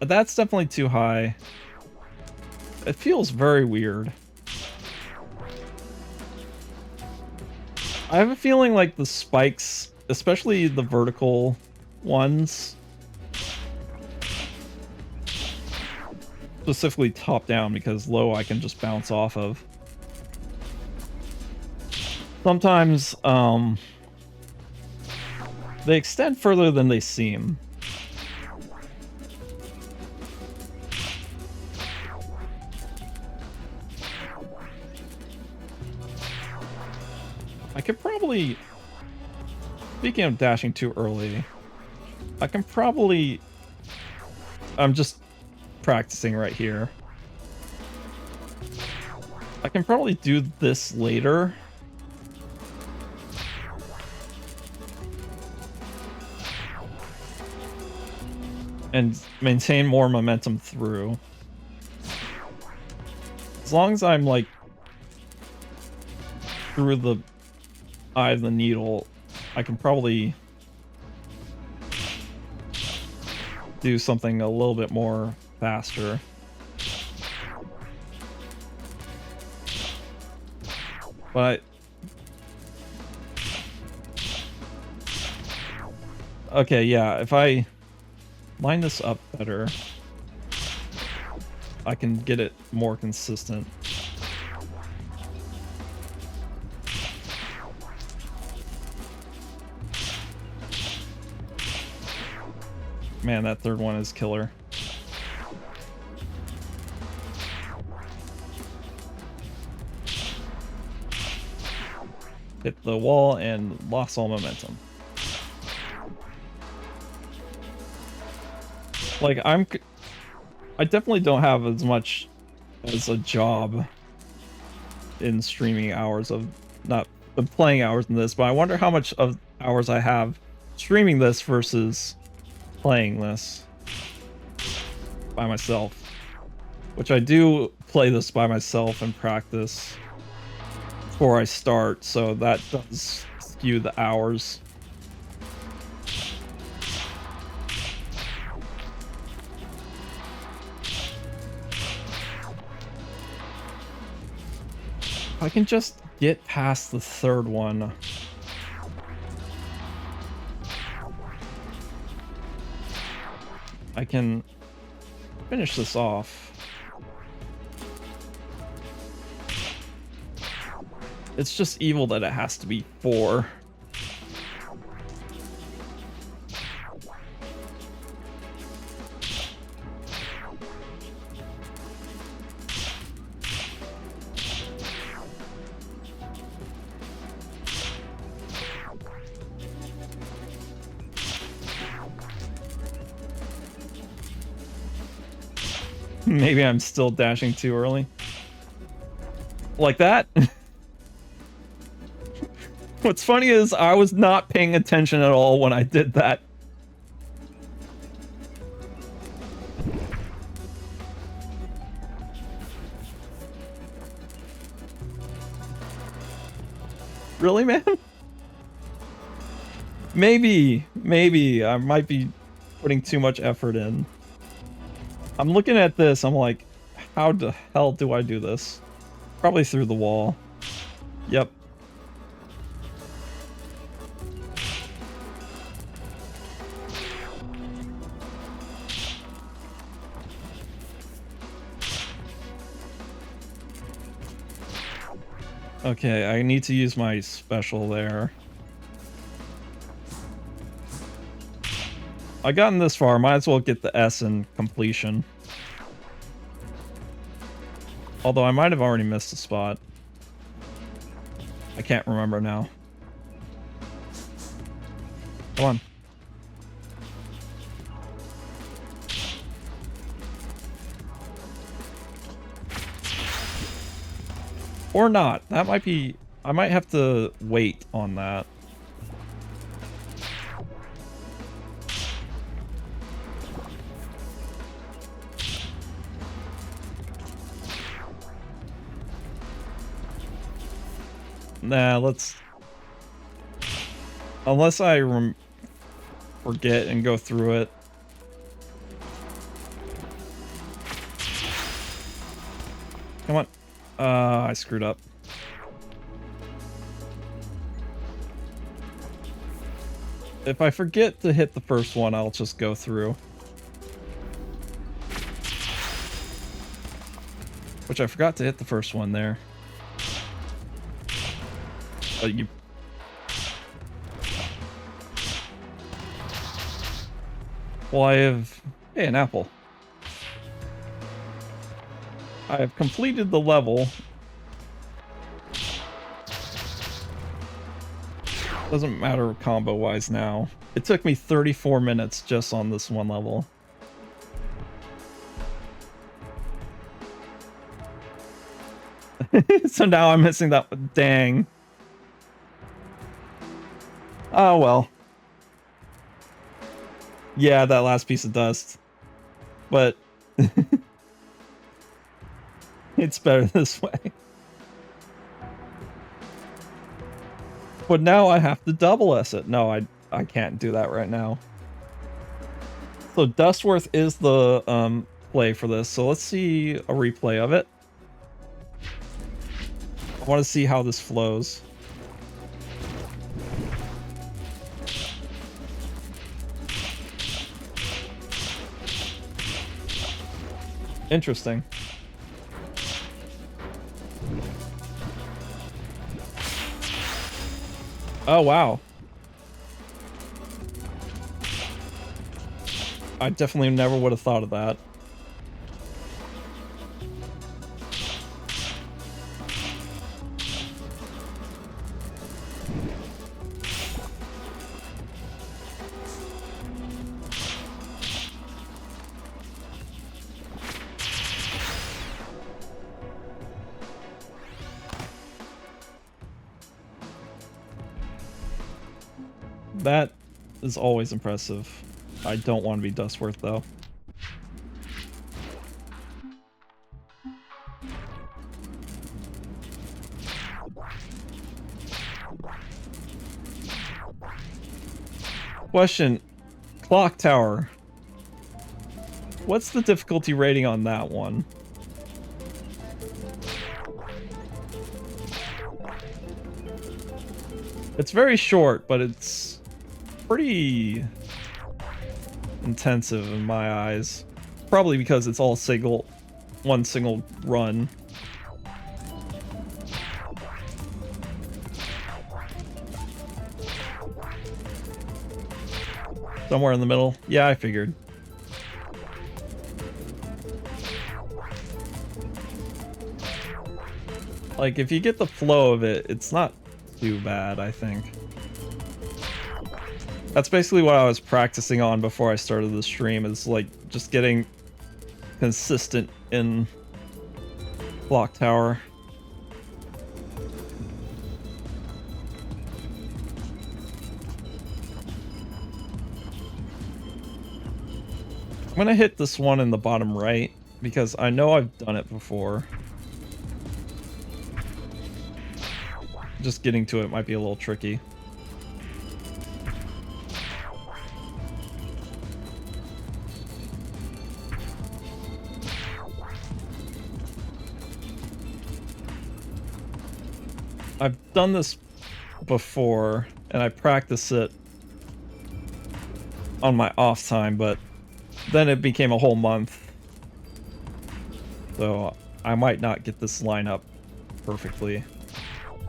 That's definitely too high. It feels very weird. I have a feeling like the spikes, especially the vertical ones, specifically top down, because low I can just bounce off of. Sometimes they extend further than they seem. I could probably, speaking of dashing too early, I can probably, I'm just practicing right here. I can probably do this later. And maintain more momentum through. As long as I'm like through the eye of the needle, I can probably do something a little bit more faster. But okay, yeah, if I line this up better, I can get it more consistent. Man, that third one is killer. Hit the wall and lost all momentum. Like, I definitely don't have as much as a job in streaming hours of, not playing hours in this, but I wonder how much of hours I have streaming this versus playing this by myself, which I do play this by myself and practice before I start, so that does skew the hours. I can just get past the third one. I can finish this off. It's just evil that it has to be 4. Maybe I'm still dashing too early. Like that? What's funny is I was not paying attention at all when I did that. Really, man? Maybe I might be putting too much effort in. I'm looking at this, I'm like, how the hell do I do this? Probably through the wall. Yep. Okay, I need to use my special there. I gotten this far, might as well get the S in completion. Although I might have already missed a spot. I can't remember now. Come on. Or not. That might be... I might have to wait on that. Nah, let's... Unless I forget and go through it. Come on. I screwed up. If I forget to hit the first one, I'll just go through. Which I forgot to hit the first one there. You... Well, I have... Hey, an apple. I have completed the level. Doesn't matter combo-wise now. It took me 34 minutes just on this one level. So now I'm missing that one. Dang. Oh, well. Yeah, that last piece of dust. But... it's better this way. But now I have to double S it. No, I can't do that right now. So Dustforce is the play for this. So let's see a replay of it. I want to see how this flows. Interesting. Oh, wow. I definitely never would have thought of that. That is always impressive. I don't want to be Dustworth, though. Question. Clock Tower. What's the difficulty rating on that one? It's very short, but it's pretty intensive in my eyes. Probably because it's all one single run. Somewhere in the middle. Yeah, I figured. Like, if you get the flow of it, it's not too bad, I think. That's basically what I was practicing on before I started the stream, is like just getting consistent in Clock Tower. I'm gonna hit this one in the bottom right because I know I've done it before. just getting to it might be a little tricky. I've done this before, and I practice it on my off time, but then it became a whole month. So I might not get this line up perfectly.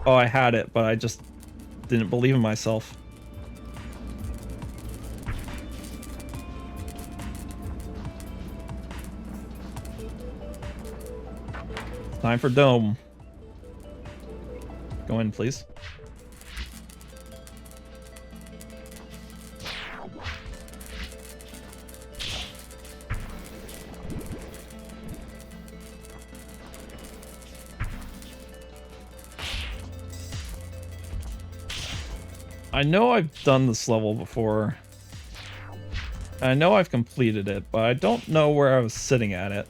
Oh, I had it, but I just didn't believe in myself. Time for dome. Go in, please. I know I've done this level before. I know I've completed it, but I don't know where I was sitting at it.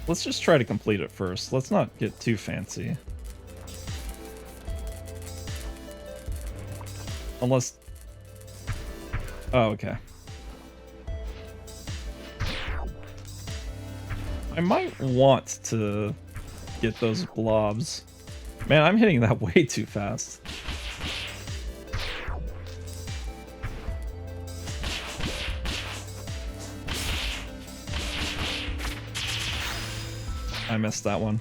Let's just try to complete it first. Let's not get too fancy. Unless... Oh, okay. I might want to get those blobs. Man, I'm hitting that way too fast. I missed that one.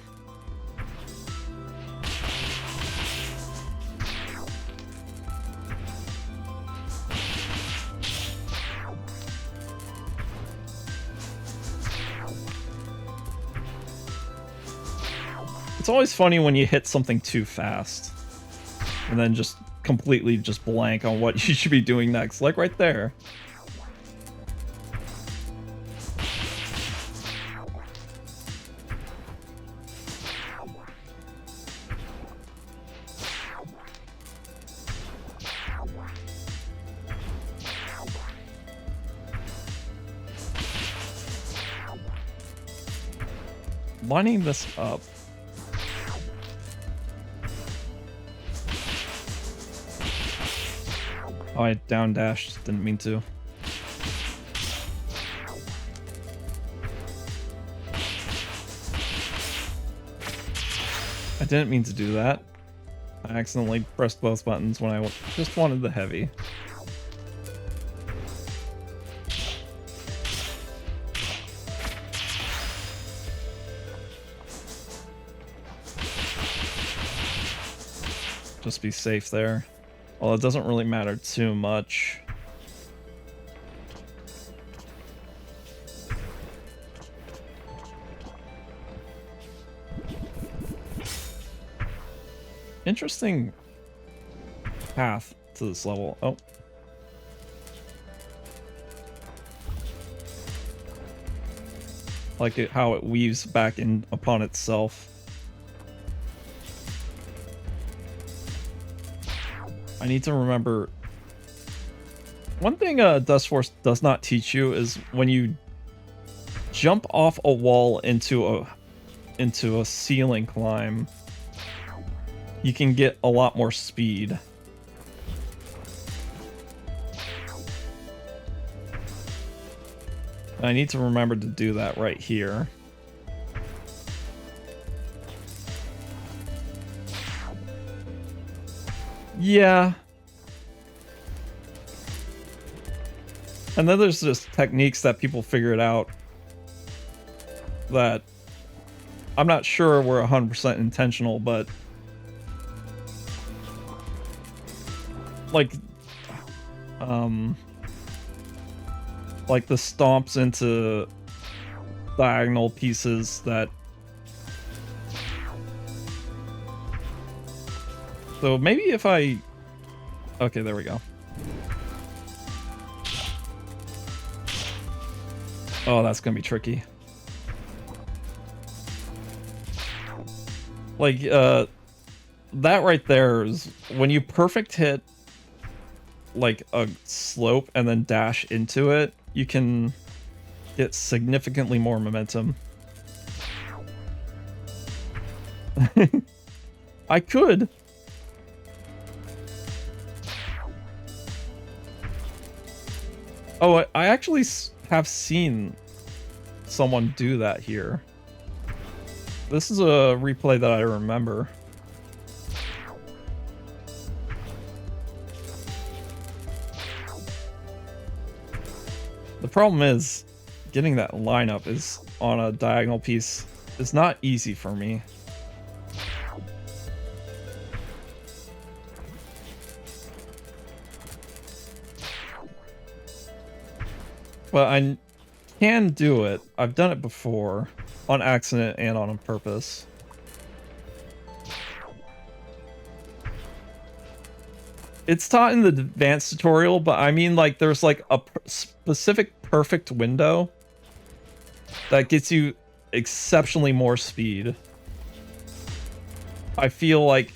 It's always funny when you hit something too fast and then just completely just blank on what you should be doing next, like right there. Lining this up. Oh, I down dashed. Didn't mean to. I didn't mean to do that. I accidentally pressed both buttons when I just wanted the heavy. Just be safe there. Well, it doesn't really matter too much. Interesting path to this level. Oh. Like it, how it weaves back in upon itself. I need to remember... One thing Dustforce does not teach you is when you jump off a wall into a ceiling climb, you can get a lot more speed. I need to remember to do that right here. Yeah. And then there's just techniques that people figured out that I'm not sure were 100% intentional, but like the stomps into diagonal pieces that... So maybe if I... Okay, there we go. Oh, that's gonna be tricky. Like, that right there is when you perfect hit like a slope and then dash into it, you can get significantly more momentum. I could. Oh, I actually have seen someone do that here. This is a replay that I remember. The problem is, getting that lineup is on a diagonal piece is not easy for me. But I can do it. I've done it before, on accident and on purpose. It's taught in the advanced tutorial, but I mean, like, there's like a specific perfect window that gets you exceptionally more speed. I feel like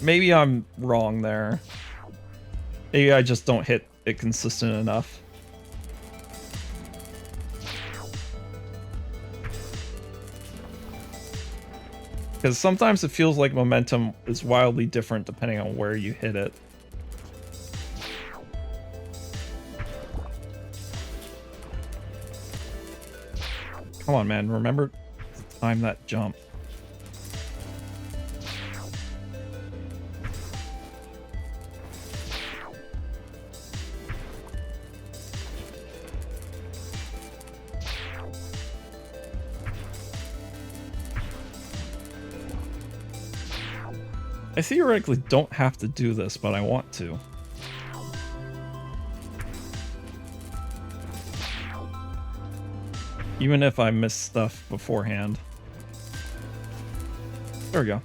maybe I'm wrong there. Maybe I just don't hit it consistent enough. Because sometimes it feels like momentum is wildly different depending on where you hit it. Come on, man. Remember to time that jump. I theoretically don't have to do this, but I want to. Even if I miss stuff beforehand. There we go.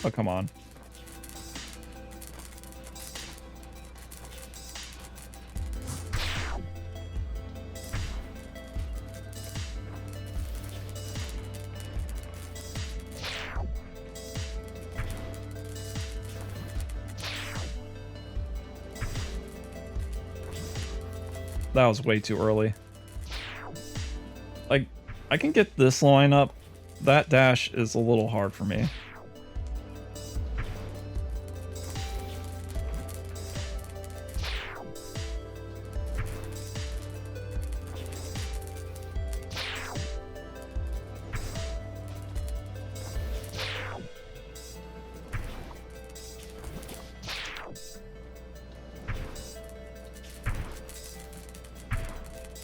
Oh, come on. That was way too early. Like, I can get this line up. That dash is a little hard for me.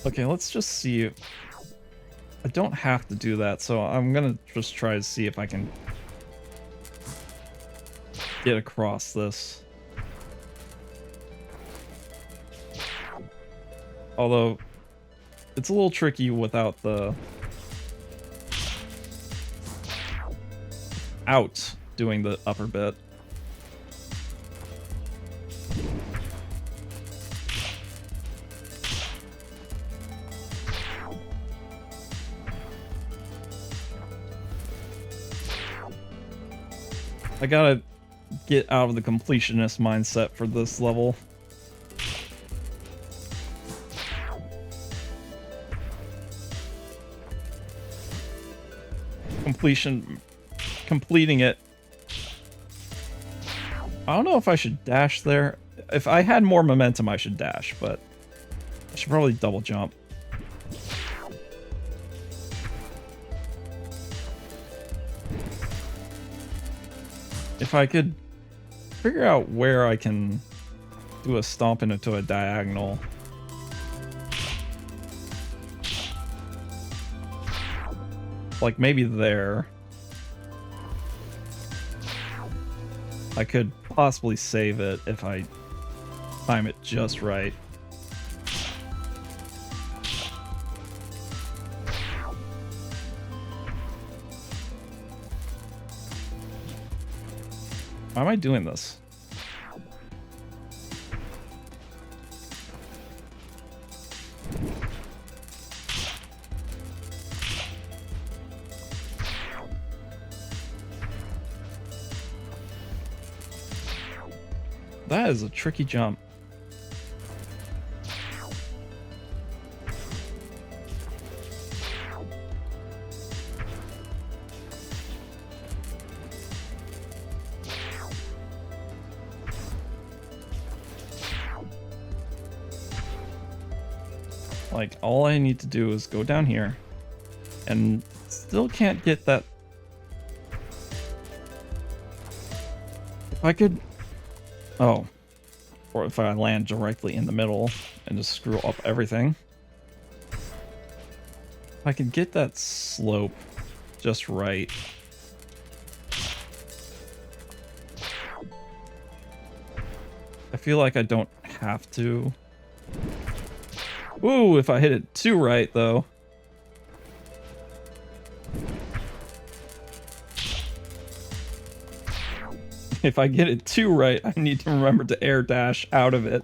Okay, let's just see. I don't have to do that, so I'm gonna just try to see if I can get across this. Although, it's a little tricky without the out doing the upper bit. I gotta get out of the completionist mindset for this level. Completing it. I don't know if I should dash there. If I had more momentum, I should dash, but I should probably double jump. If I could figure out where I can do a stomp into a diagonal. Like maybe there. I could possibly save it if I time it just right. Why am I doing this? That is a tricky jump. Like, all I need to do is go down here and still can't get that. If I could... Oh. Or if I land directly in the middle and just screw up everything. If I could get that slope just right. I feel like I don't have to. Ooh, if I hit it too right, though. If I get it too right, I need to remember to air dash out of it.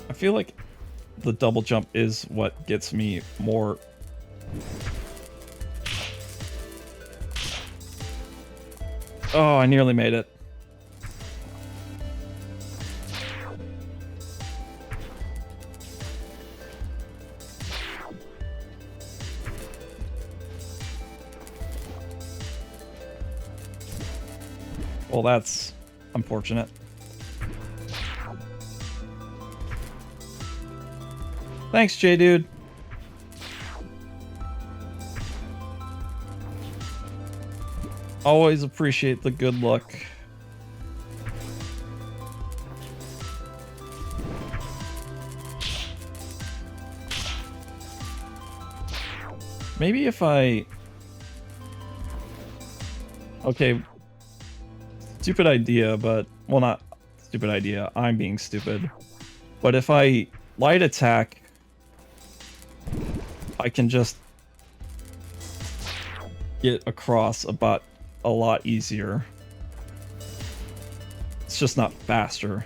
I feel like the double jump is what gets me more. Oh, I nearly made it. Well, that's unfortunate. Thanks, J-Dude. Always appreciate the good luck. Maybe if I... Okay. Stupid idea, but... Well, not stupid idea. I'm being stupid. But if I light attack, I can just get across about a lot easier. It's just not faster.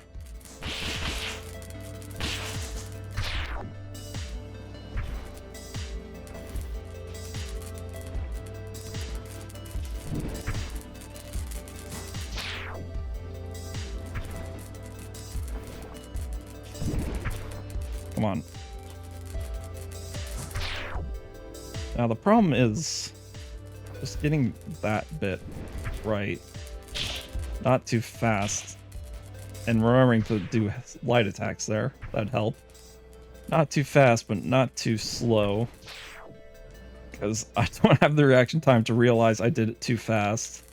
Come on. Now the problem is just getting that bit right, not too fast, and remembering to do light attacks there. That'd help. Not too fast, but not too slow, because I don't have the reaction time to realize I did it too fast.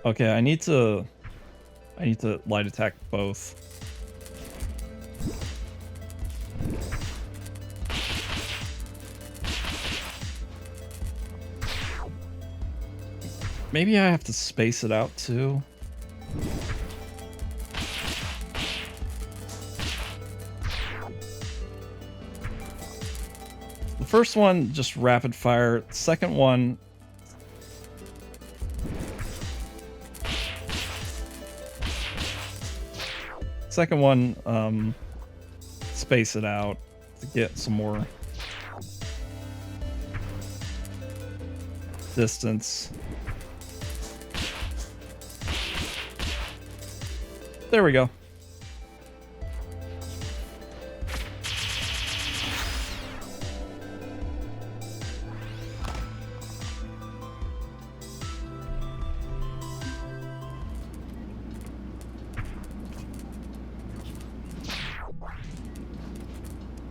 Okay, I need to light attack both. Maybe I have to space it out too. The first one, just rapid fire. Second one, space it out to get some more distance. There we go.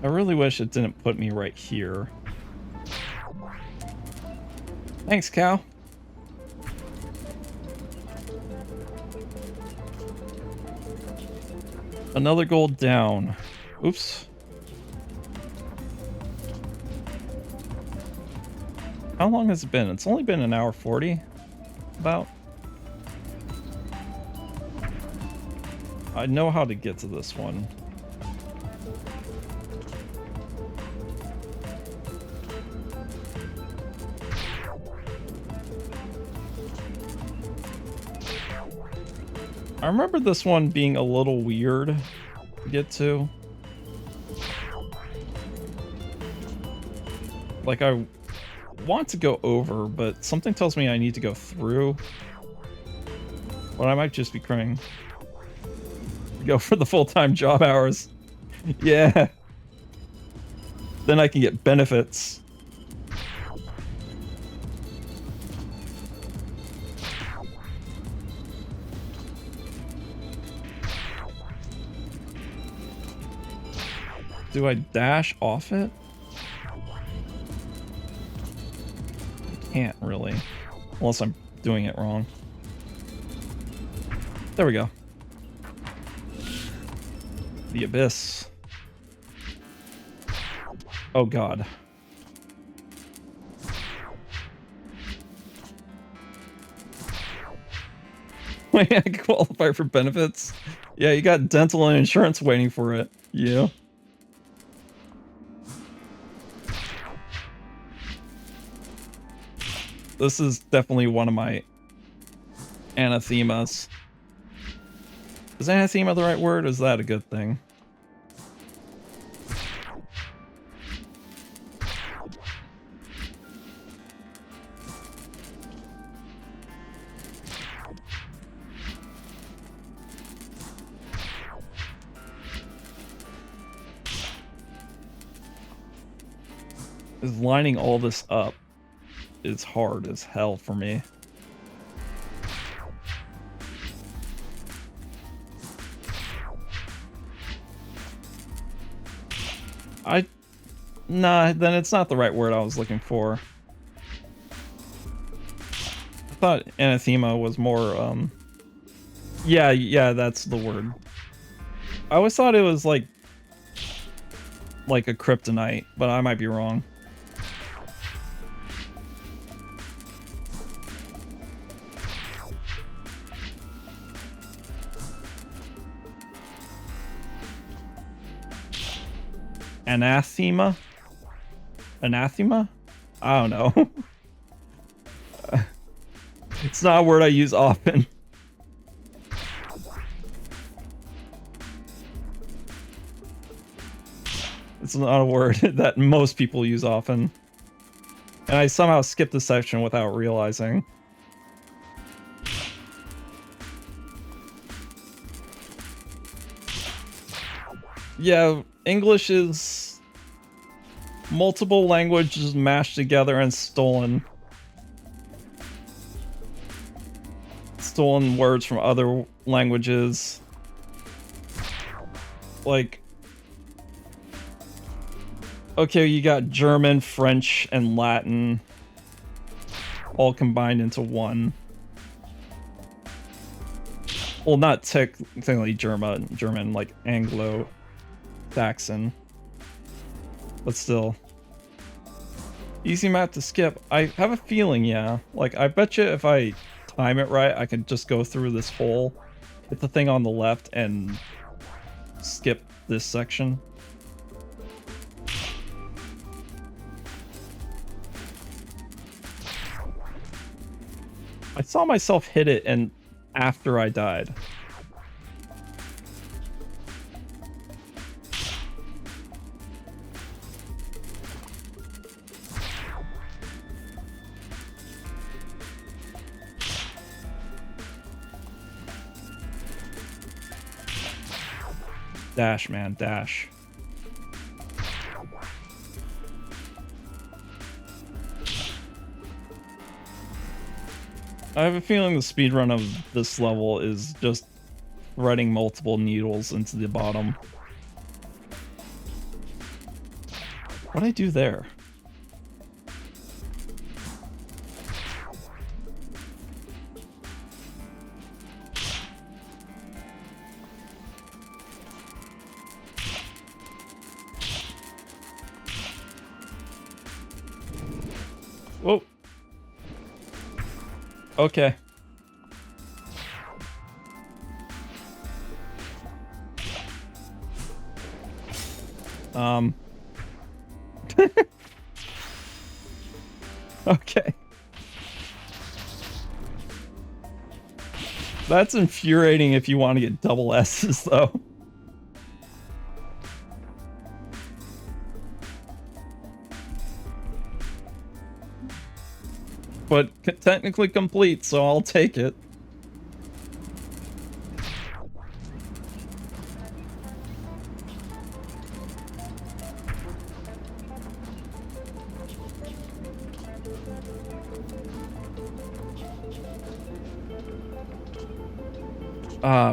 I really wish it didn't put me right here. Thanks, Cal. Another gold down. Oops. How long has it been? It's only been an hour 40, about. I know how to get to this one. I remember this one being a little weird to get to. Like, I want to go over, but something tells me I need to go through. But I might just be crying. Go for the full-time job hours. Yeah. Then I can get benefits. Do I dash off it? I can't really. Unless I'm doing it wrong. There we go. The abyss. Oh god. Wait, I can qualify for benefits? Yeah, you got dental and insurance waiting for it. Yeah. This is definitely one of my anathemas. Is anathema the right word? Or is that a good thing? Is lining all this up is hard as hell for me. Nah, then it's not the right word I was looking for. I thought anathema was more, yeah, that's the word. I always thought it was like a kryptonite, but I might be wrong. Anathema? Anathema? I don't know. It's not a word I use often. It's not a word that most people use often. And I somehow skipped the section without realizing. Yeah, English is multiple languages mashed together and stolen. Stolen words from other languages. Like, okay, you got German, French, and Latin all combined into one. Well, not technically German, like Anglo-Saxon. But still. Easy map to skip. I have a feeling, yeah. Like, I bet you if I time it right, I could just go through this hole, hit the thing on the left, and skip this section. I saw myself hit it and after I died. Dash, man, dash. I have a feeling the speedrun of this level is just threading multiple needles into the bottom. What'd I do there? Whoa. Okay. Okay. That's infuriating if you want to get double S's, though. But technically complete, so I'll take it.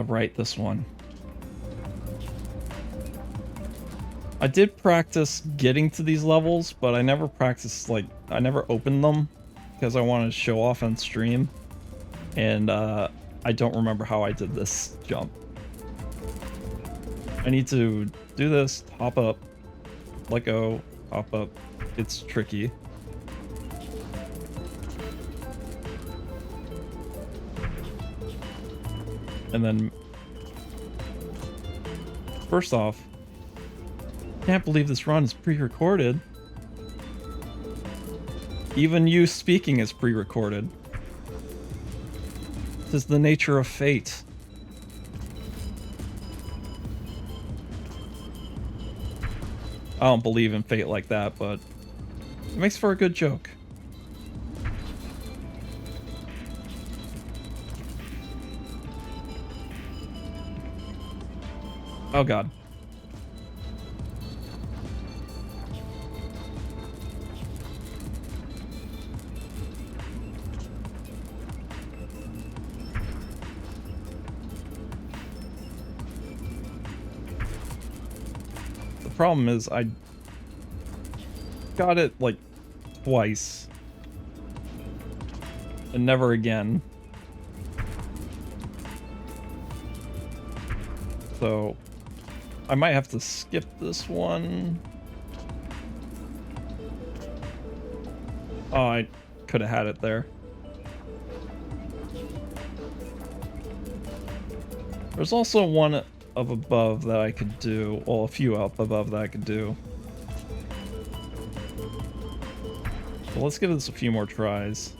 Right, this one. I did practice getting to these levels, but I never practiced, like, I never opened them because I wanted to show off on stream. And, I don't remember how I did this jump. I need to do this, hop up, let go, hop up. It's tricky. And then, first off, can't believe this run is pre-recorded. Even you speaking is pre-recorded. This is the nature of fate. I don't believe in fate like that, but it makes for a good joke. Oh god. The problem is I got it like twice and never again. So I might have to skip this one. Oh, I could have had it there. There's also one up above that I could do. Well, a few up above that I could do. So let's give this a few more tries.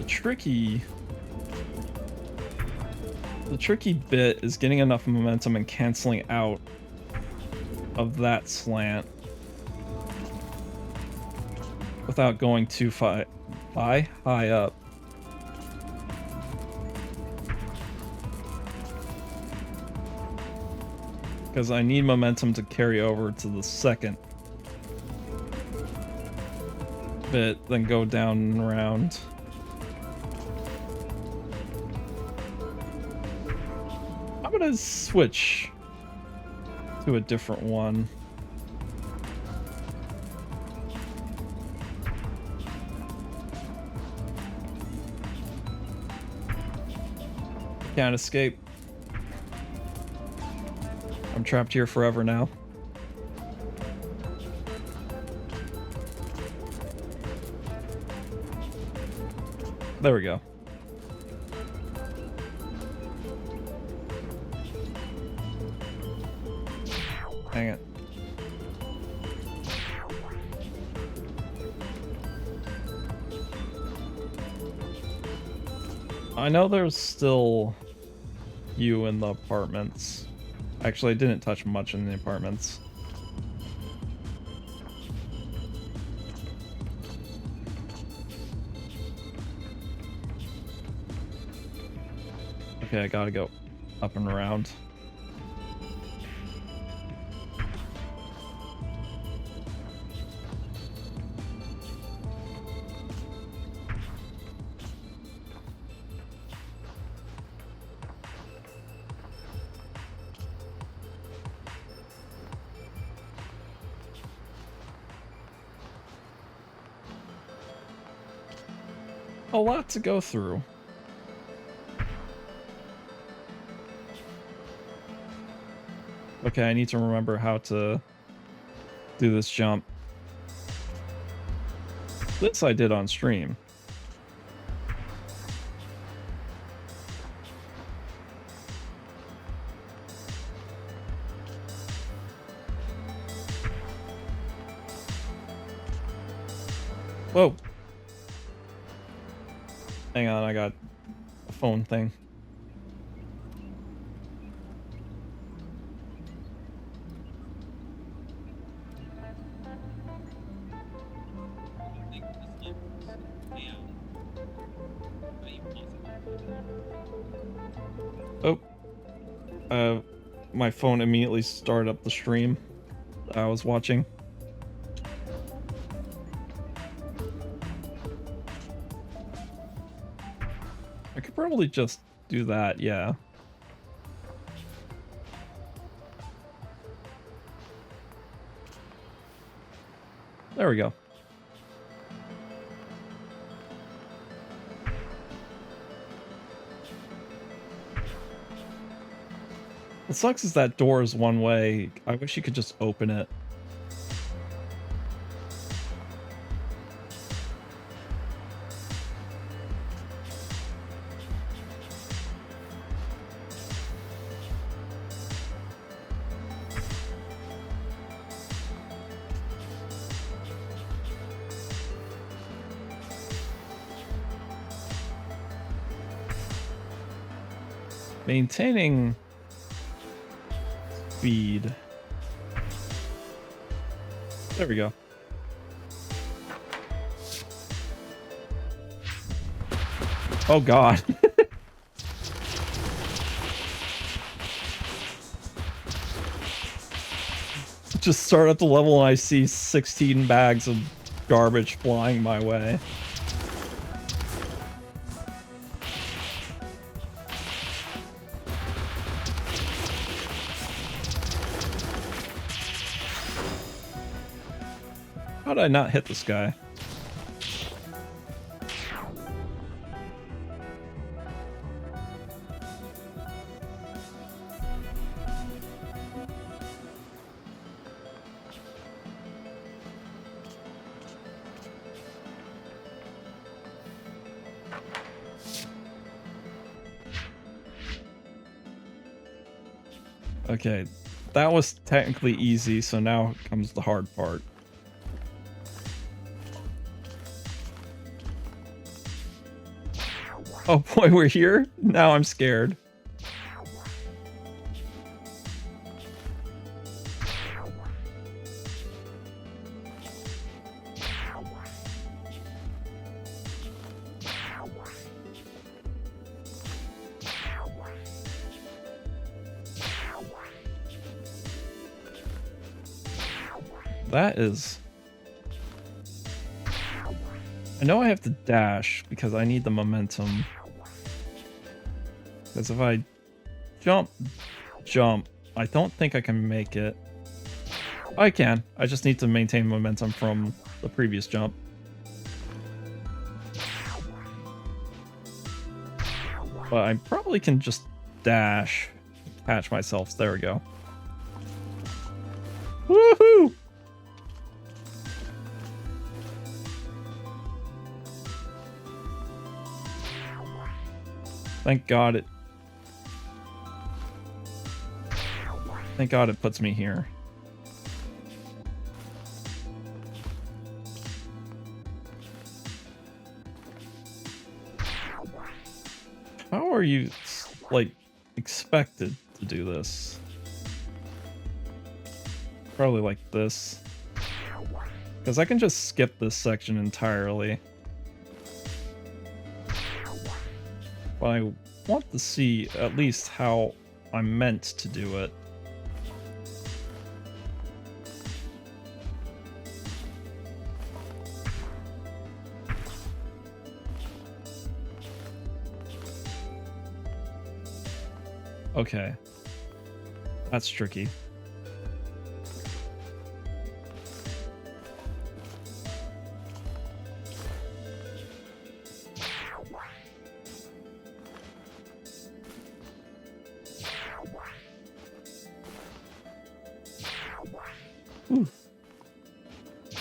The tricky bit is getting enough momentum and canceling out of that slant without going too high up. Because I need momentum to carry over to the second bit, then go down and around. I'm gonna switch to a different one. Can't escape. I'm trapped here forever now. There we go. Hang it. I know there's still you in the apartments. Actually, I didn't touch much in the apartments. Okay, I gotta go up and around. A lot to go through. Okay, I need to remember how to do this jump. This I did on stream. Whoa. Hang on, I got a phone thing. Oh. My phone immediately started up the stream I was watching. I could probably just do that, yeah. There we go. What sucks is that door is one way. I wish you could just open it. Maintaining speed. There we go. Oh god. Just start at the level and I see 16 bags of garbage flying my way. How did I not hit this guy? Okay, that was technically easy, so now comes the hard part. Oh boy, we're here? Now I'm scared. That is... I know I have to dash because I need the momentum. Because if I jump, I don't think I can make it. I can. I just need to maintain momentum from the previous jump. But I probably can just dash, catch myself. There we go. Woohoo! Thank God it... Thank God it puts me here. How are you, like, expected to do this? Probably like this. Because I can just skip this section entirely. But I want to see at least how I'm meant to do it. Okay. That's tricky.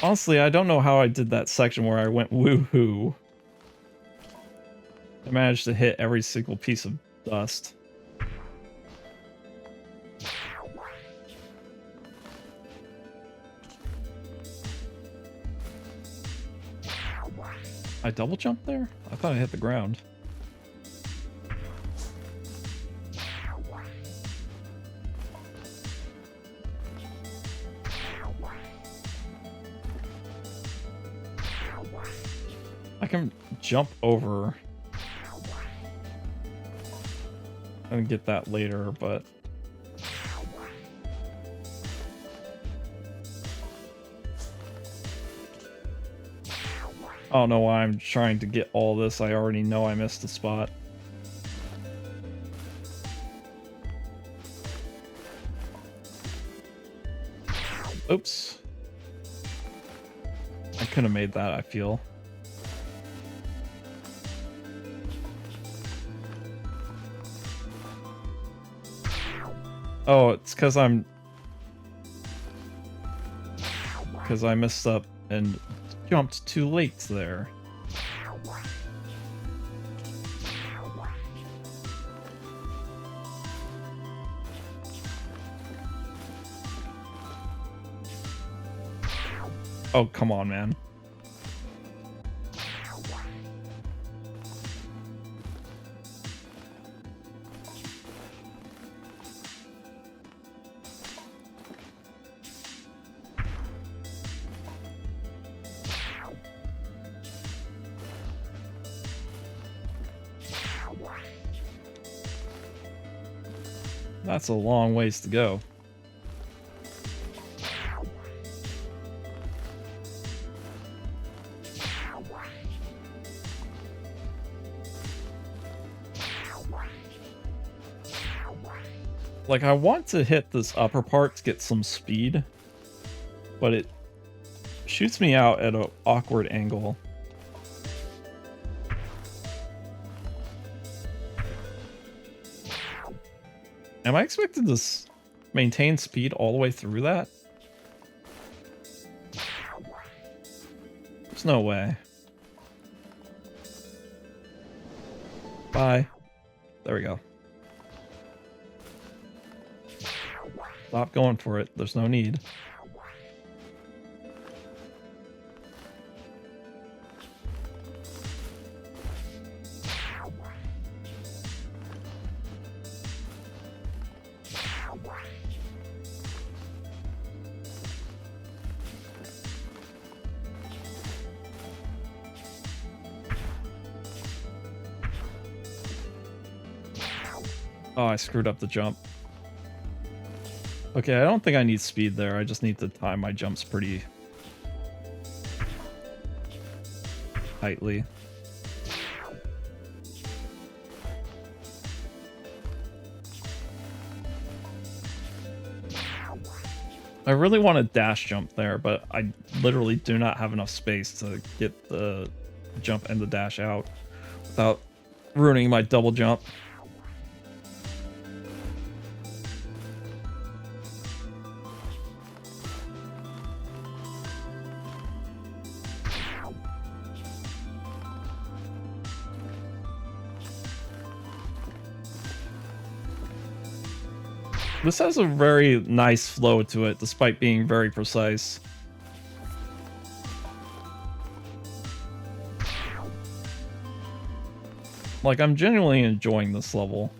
Honestly, I don't know how I did that section where I went woohoo. I managed to hit every single piece of dust. I double jumped there? I thought I hit the ground. I can jump over and get that later, but I don't know why I'm trying to get all this. I already know I missed a spot. Oops. I could have made that, I feel. Oh, it's because I messed up and jumped too late there. Oh, come on, man. That's a long ways to go. Like, I want to hit this upper part to get some speed, but it shoots me out at an awkward angle. Am I expected to maintain speed all the way through that? There's no way. Bye. There we go. Stop going for it. There's no need. Oh, I screwed up the jump. Okay, I don't think I need speed there. I just need to time my jumps pretty tightly. I really want to dash jump there, but I literally do not have enough space to get the jump and the dash out without ruining my double jump. This has a very nice flow to it, despite being very precise. Like, I'm genuinely enjoying this level.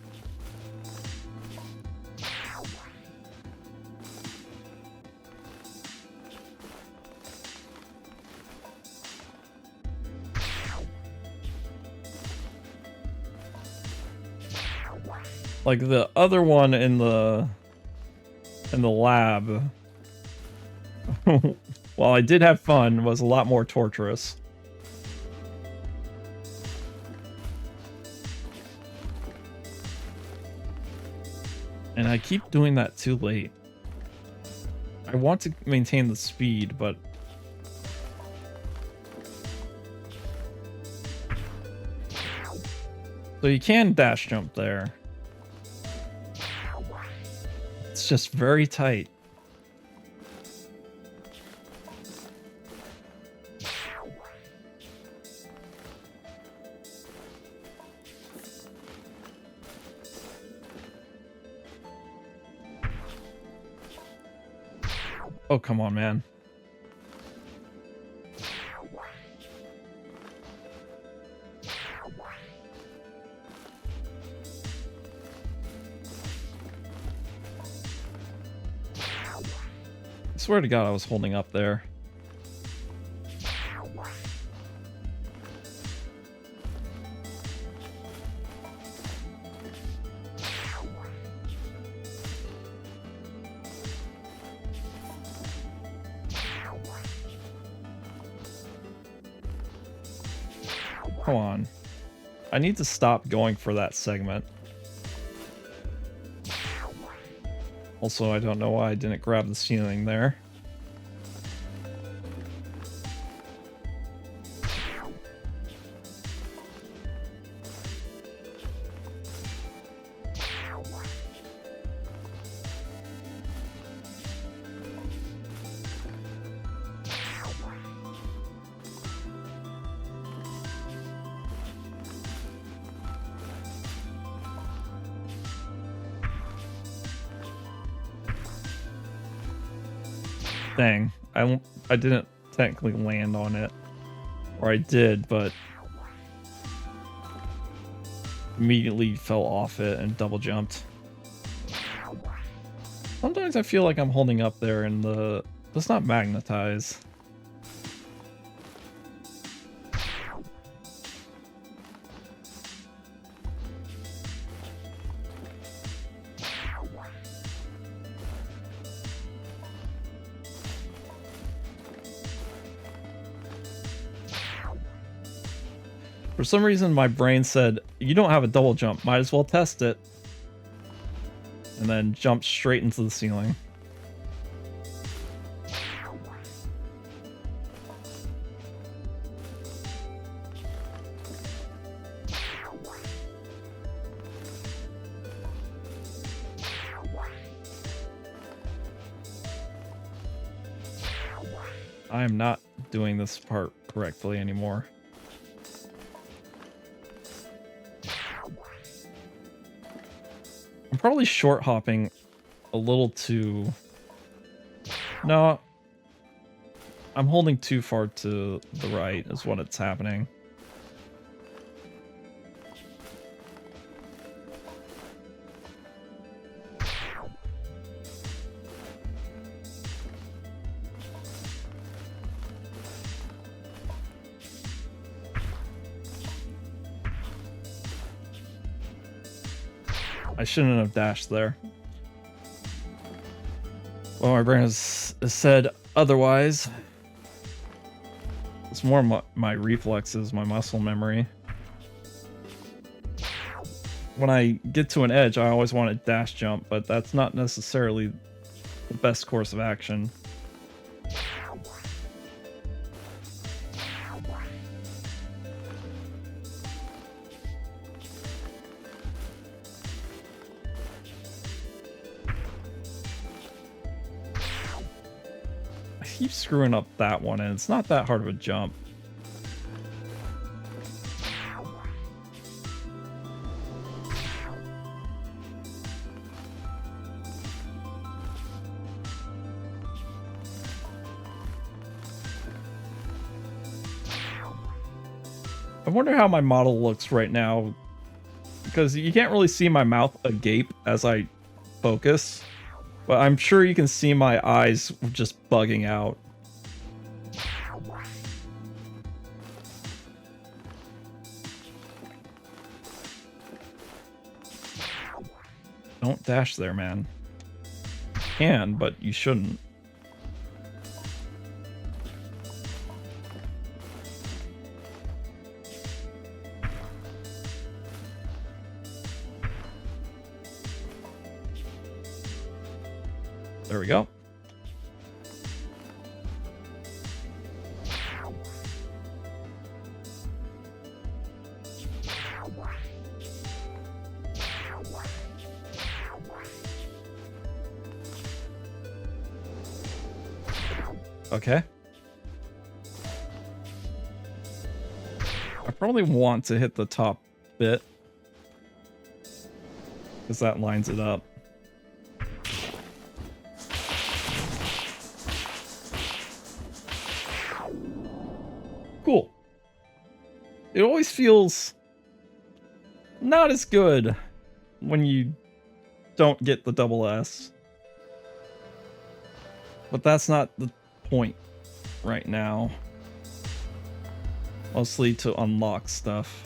Like the other one in the lab, while I did have fun, was a lot more torturous. And I keep doing that too late. I want to maintain the speed, but so you can dash jump there. It's just very tight. Oh, come on, man. I swear to God, I was holding up there. Come on. I need to stop going for that segment. Also, I don't know why I didn't grab the ceiling there. Dang, I didn't technically land on it. Or I did, but immediately fell off it and double jumped. Sometimes I feel like I'm holding up there and does not magnetize. For some reason, my brain said, you don't have a double jump, might as well test it. And then jumped straight into the ceiling. I am not doing this part correctly anymore. I'm probably short hopping a little too... No. I'm holding too far to the right is what it's happening. I shouldn't have dashed there. Well, my brain has said otherwise. It's more my reflexes, my muscle memory. When I get to an edge, I always want to dash jump, but that's not necessarily the best course of action. I keep screwing up that one, and it's not that hard of a jump. I wonder how my model looks right now, because you can't really see my mouth agape as I focus. But I'm sure you can see my eyes just bugging out. Don't dash there, man. You can, but you shouldn't. There we go. Okay. I probably want to hit the top bit, because that lines it up. It always feels not as good when you don't get the double S. But that's not the point right now. Mostly to unlock stuff.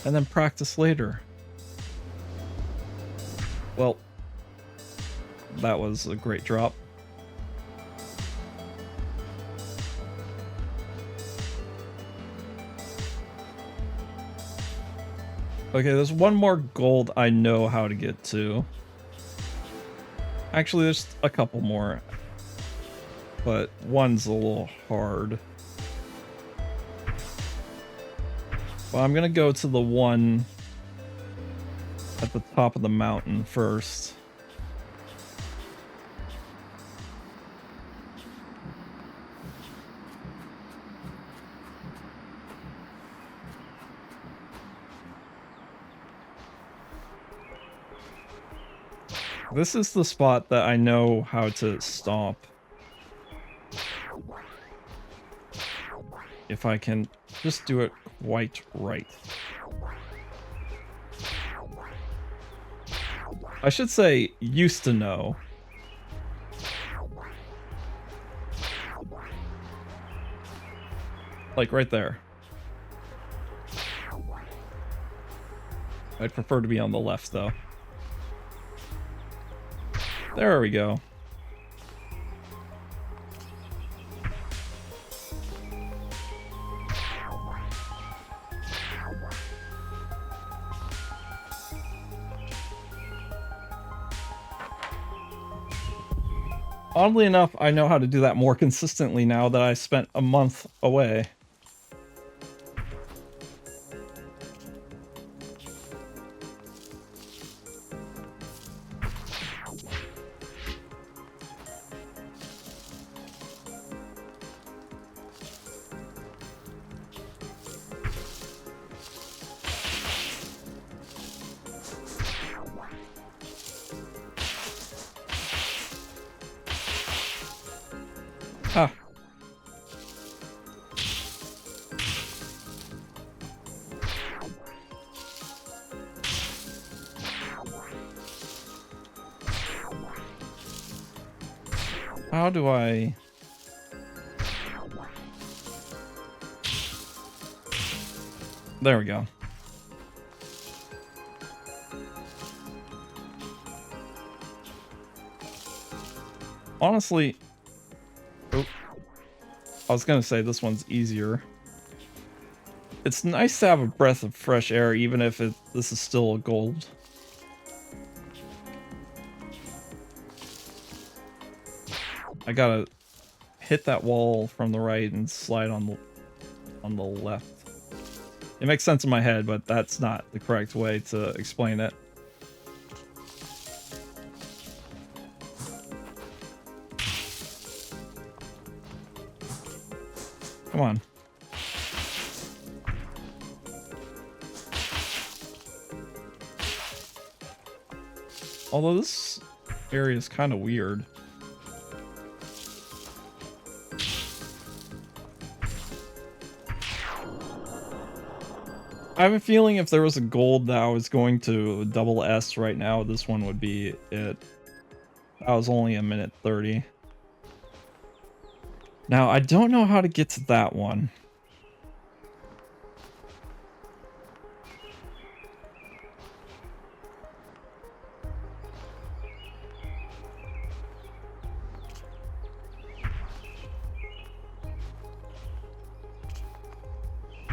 And then practice later. Well, that was a great drop. Okay, there's one more gold I know how to get to. Actually, there's a couple more. But one's a little hard. Well, I'm gonna go to the one at the top of the mountain first. This is the spot that I know how to stomp. If I can just do it quite right. I should say, used to know. Like right there. I'd prefer to be on the left though. There we go. Oddly enough, I know how to do that more consistently now that I spent a month away. Ah. How do I... There we go. Honestly... Oh. I was gonna say this one's easier. It's nice to have a breath of fresh air, even if this is still a gold. I gotta hit that wall from the right and slide on the left. It makes sense in my head, but that's not the correct way to explain it. Come on. Although this area is kind of weird. I have a feeling if there was a gold that I was going to double S right now, this one would be it. That was only 1:30. Now, I don't know how to get to that one.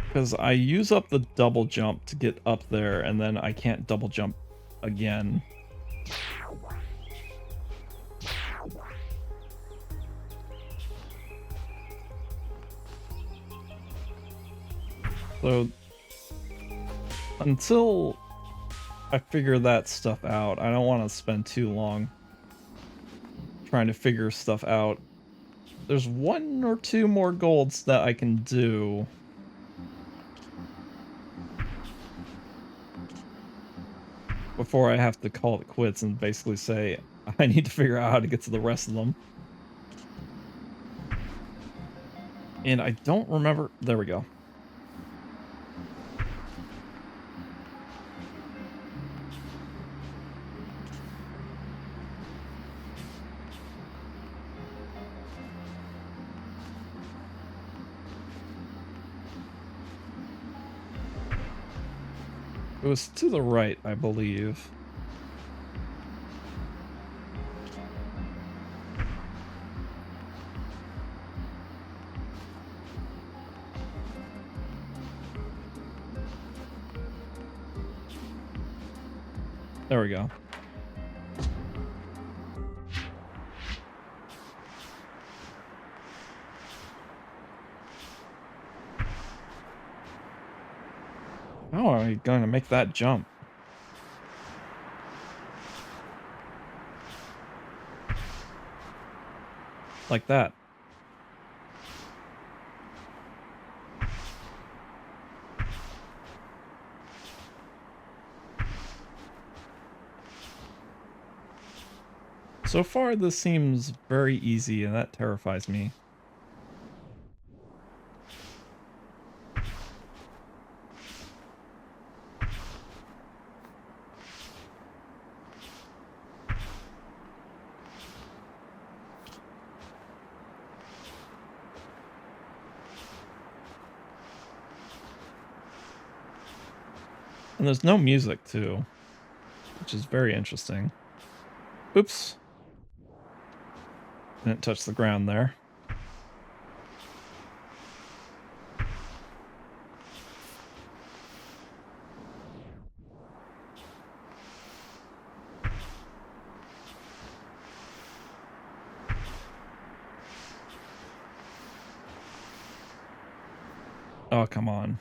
Because I use up the double jump to get up there, and then I can't double jump again. So, until I figure that stuff out, I don't want to spend too long trying to figure stuff out. There's 1 or 2 more golds that I can do. Before I have to call it quits and basically say, I need to figure out how to get to the rest of them. And I don't remember... There we go. It was to the right, I believe. There we go. How are we going to make that jump? Like that. So far, this seems very easy, and that terrifies me. And there's no music, too, which is very interesting. Oops. Didn't touch the ground there. Oh, come on.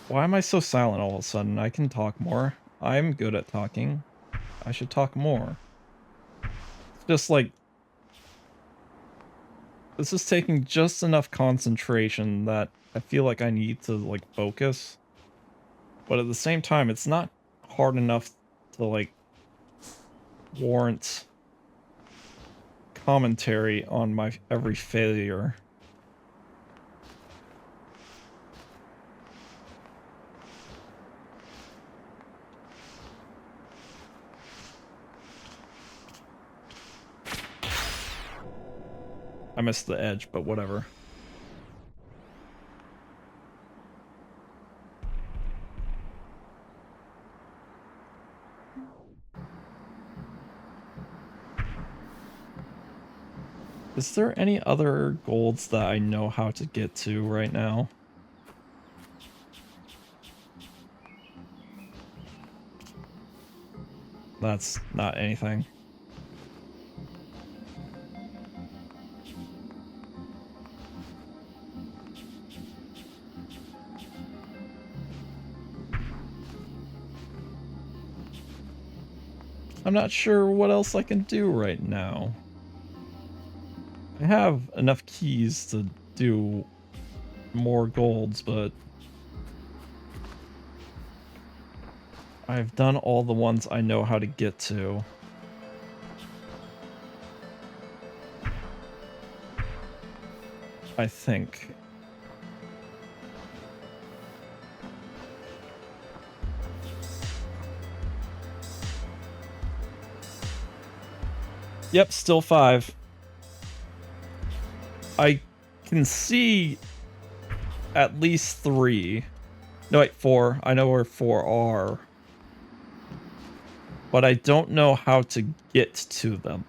Why am I so silent all of a sudden? I can talk more. I'm good at talking. I should talk more. It's just like, this is taking just enough concentration that I feel like I need to, like, focus. But at the same time, it's not hard enough to, like, warrant commentary on my every failure. I missed the edge, but whatever. Is there any other golds that I know how to get to right now? That's not anything. I'm not sure what else I can do right now. I have enough keys to do more golds, but I've done all the ones I know how to get to. I think. Yep, still 5. I can see at least 3. No, wait, 4. I know where 4 are. But I don't know how to get to them.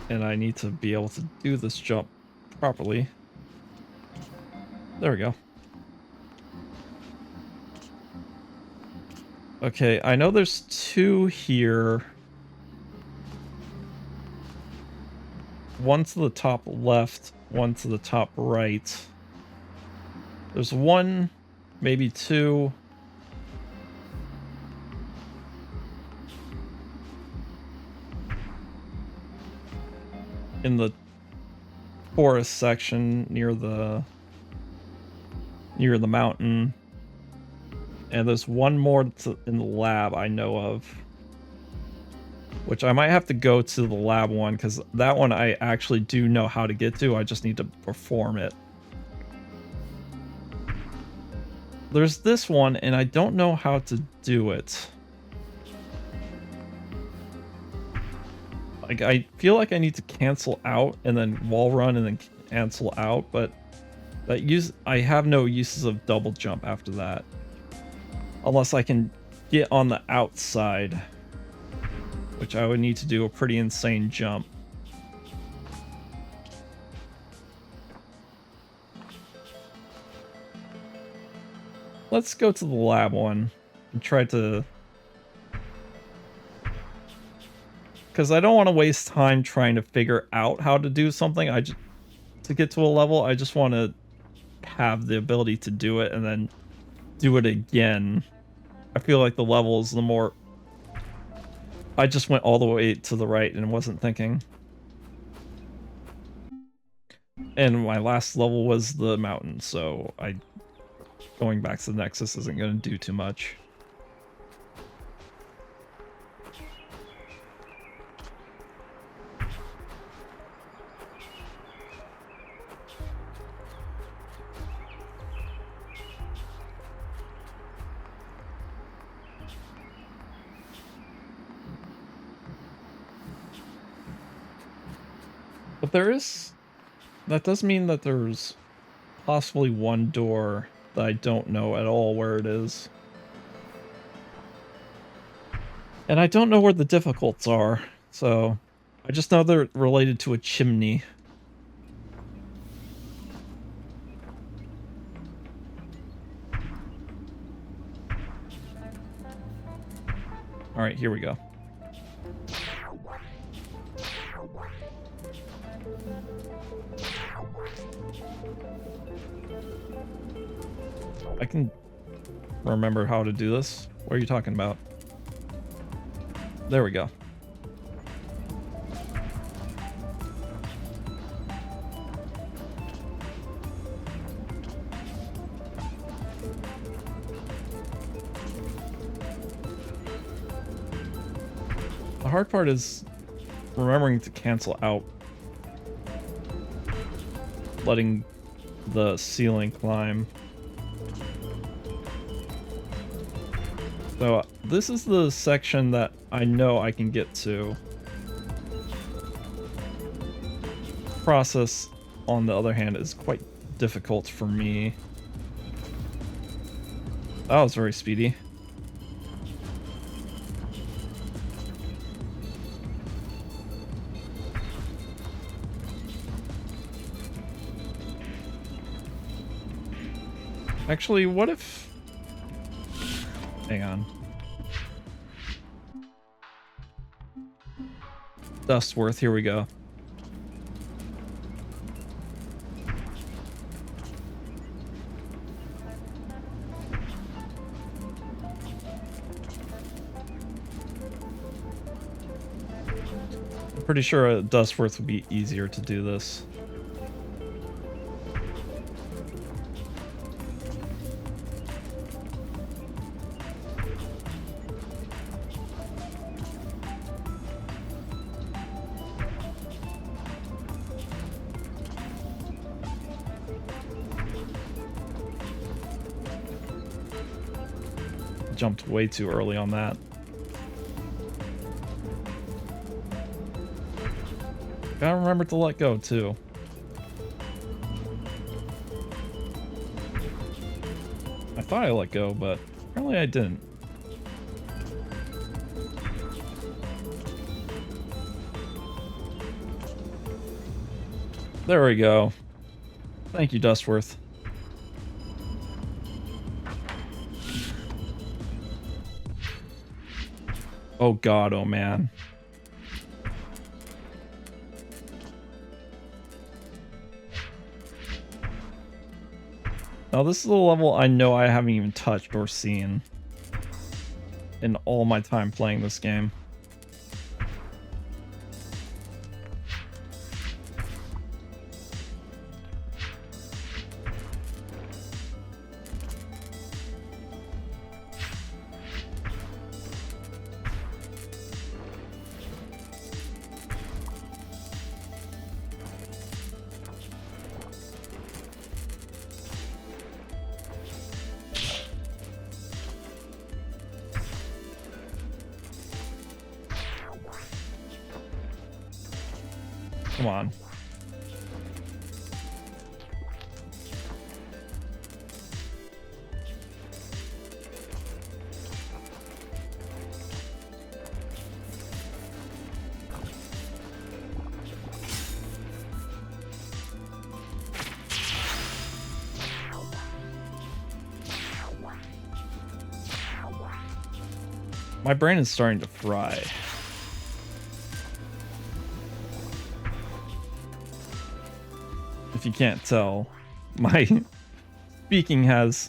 And I need to be able to do this jump properly. There we go. Okay, I know there's 2 here. One to the top left, one to the top right. There's 1, maybe 2. In the forest section near the mountain. And there's one more in the lab I know of. Which I might have to go to the lab one, because that one I actually do know how to get to, I just need to perform it. There's this one, and I don't know how to do it. Like, I feel like I need to cancel out, and then wall run, and then cancel out, but I have no uses of double jump after that. Unless I can get on the outside, which I would need to do a pretty insane jump. Let's go to the lab one and try to... Because I don't want to waste time trying to figure out how to do something. To get to a level, I just want to have the ability to do it and then do it again. I feel like the levels, the more... I just went all the way to the right and wasn't thinking. And my last level was the mountain, so going back to the Nexus isn't going to do too much. But that does mean that there's possibly one door that I don't know at all where it is. And I don't know where the difficulties are, so I just know they're related to a chimney. Alright, here we go. I can remember how to do this. What are you talking about? There we go. The hard part is remembering to cancel out. Letting the ceiling climb. So this is the section that I know I can get to. Process, on the other hand, is quite difficult for me. That was very speedy. Actually, what if... Hang on. Dustforce, here we go. I'm pretty sure a Dustforce would be easier to do this. Jumped way too early on that. Gotta remember to let go too. I thought I let go, but apparently I didn't. There we go. Thank you, Dustworth. Oh god, oh man. Now this is a level I know I haven't even touched or seen in all my time playing this game. Come on. My brain is starting to fry. If you can't tell, my speaking has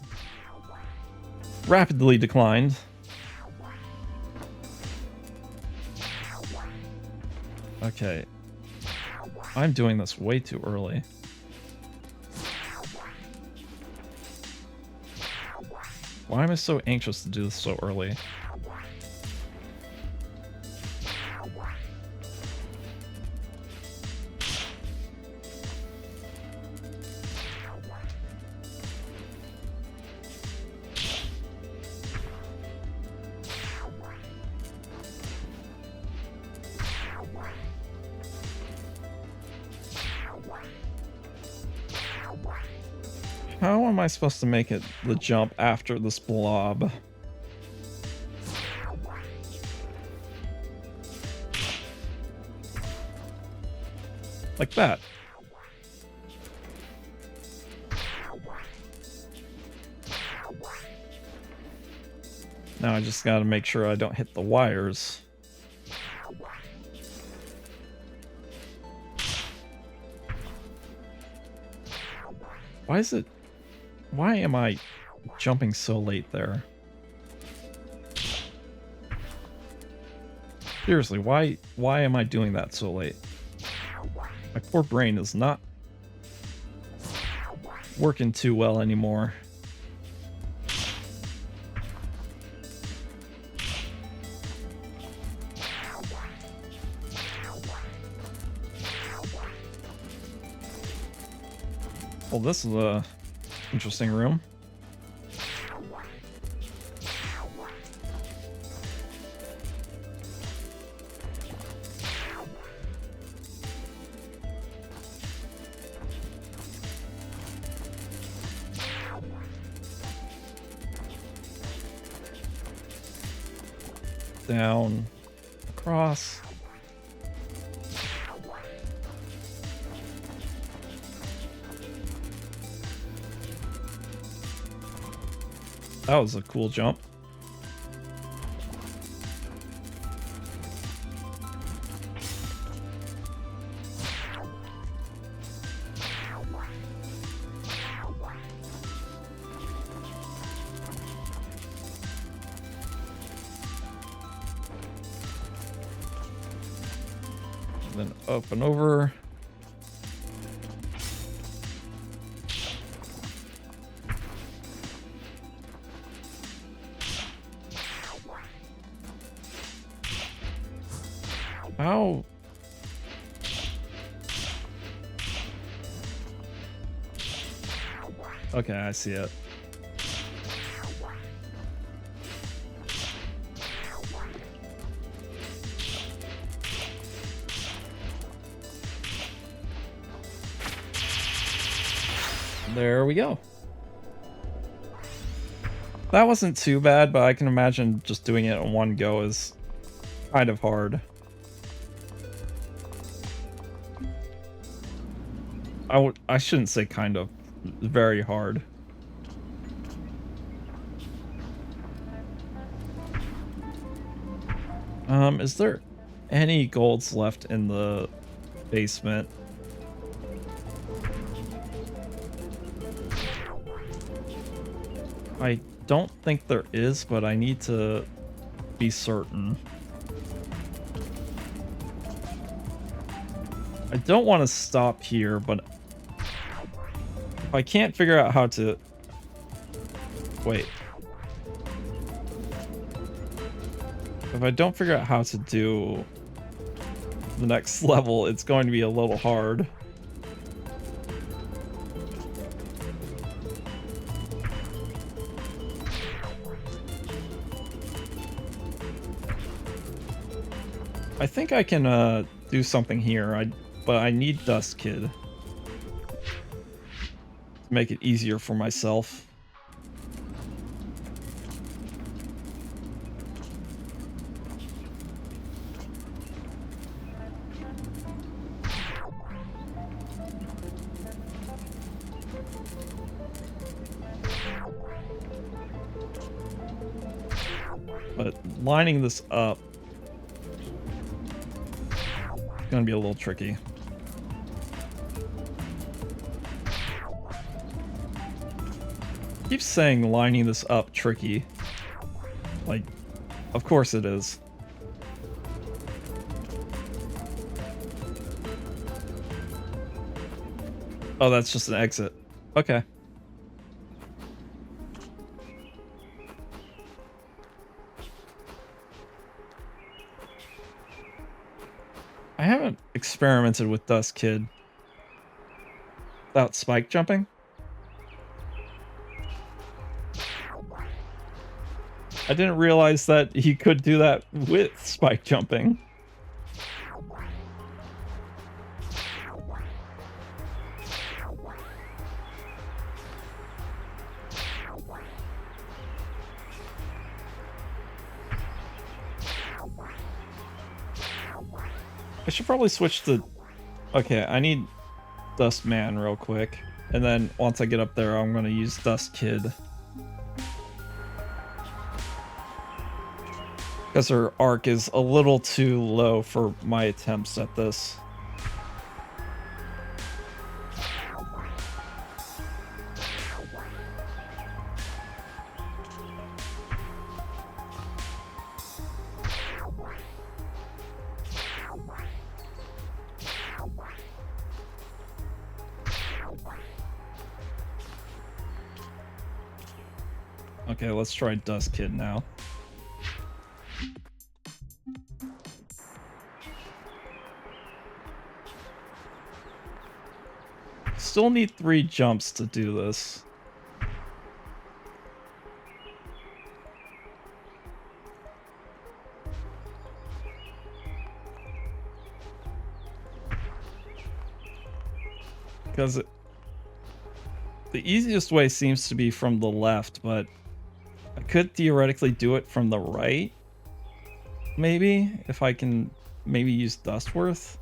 rapidly declined. Okay. I'm doing this way too early. Why am I so anxious to do this so early? How am I supposed to make it the jump after this blob? Like that. Now I just gotta make sure I don't hit the wires. Why am I jumping so late there? Seriously, why am I doing that so late? My poor brain is not working too well anymore. Well, this is a interesting room. Down, across. That was a cool jump. Then up and over. How? Okay, I see it. There we go. That wasn't too bad, but I can imagine just doing it in one go is kind of hard. I shouldn't say kind of. Very hard. Is there any golds left in the basement? I don't think there is, but I need to be certain. I don't want to stop here, but if I can't figure out how to... Wait. If I don't figure out how to do the next level, it's going to be a little hard. I think I can do something here. but I need Dust Kid to make it easier for myself. But lining this up is gonna be a little tricky. Keep saying lining this up tricky. Like, of course it is. Oh, that's just an exit. Okay. I haven't experimented with Dust Kid without spike jumping. I didn't realize that he could do that with spike jumping. I should probably switch to... Okay, I need Dust Man real quick. And then once I get up there, I'm going to use Dust Kid. Because her arc is a little too low for my attempts at this. Okay, let's try Dust Kid now. Still need 3 jumps to do this. Because the easiest way seems to be from the left, but I could theoretically do it from the right. Maybe, if I can maybe use Dustworth.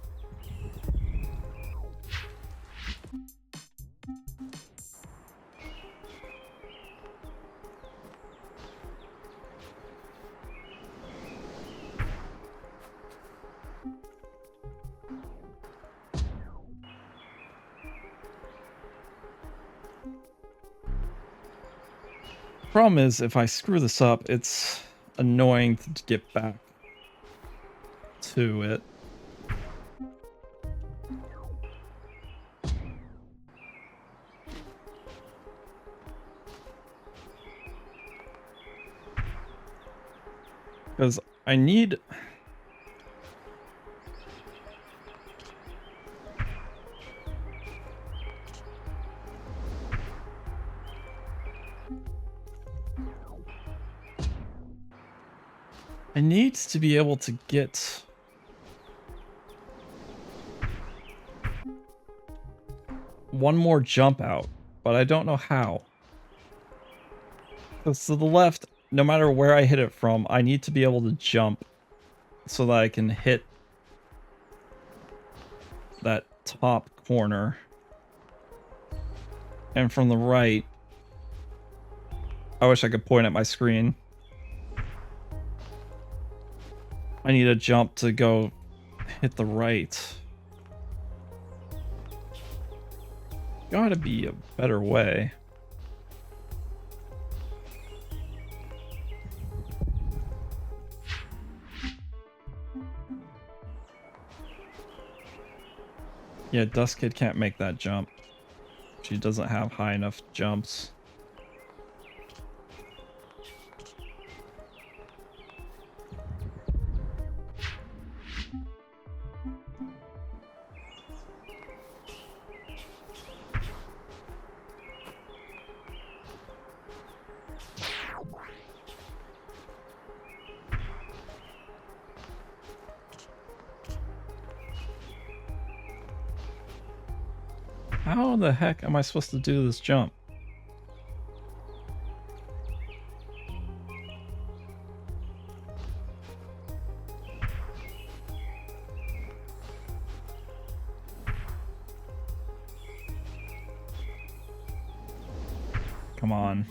Problem is, if I screw this up, it's annoying to get back to it. Because I need... I need to be able to get one more jump out, but I don't know how. Because to the left, no matter where I hit it from, I need to be able to jump so that I can hit that top corner. And from the right, I wish I could point at my screen. I need a jump to go hit the right. Gotta be a better way. Yeah, Dust Kid can't make that jump. She doesn't have high enough jumps. How the heck am I supposed to do this jump? Come on.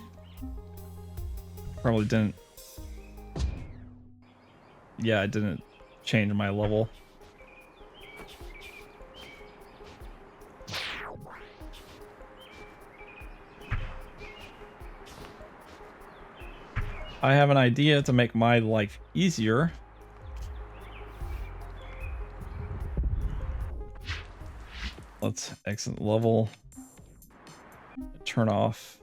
Probably didn't. Yeah, I didn't change my level. I have an idea to make my life easier. Let's exit level. Turn off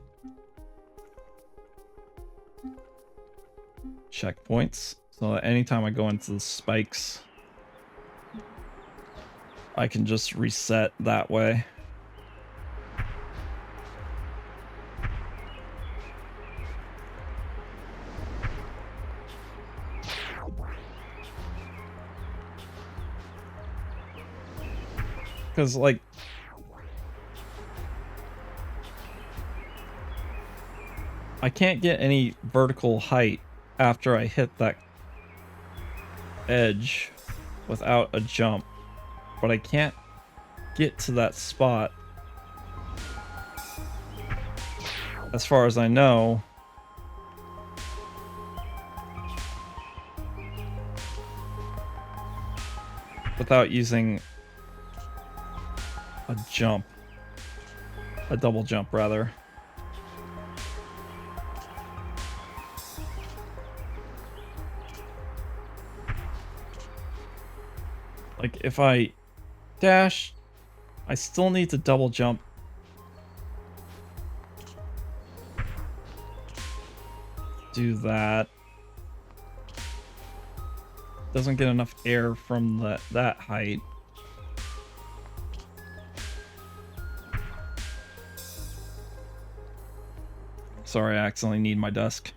checkpoints. So that anytime I go into the spikes, I can just reset that way. Because, like, I can't get any vertical height after I hit that edge without a jump, but I can't get to that spot, as far as I know, without using a jump. A double jump, rather. Like, if I dash, I still need to double jump. Do that. Doesn't get enough air from that height. Sorry, I accidentally need my desk.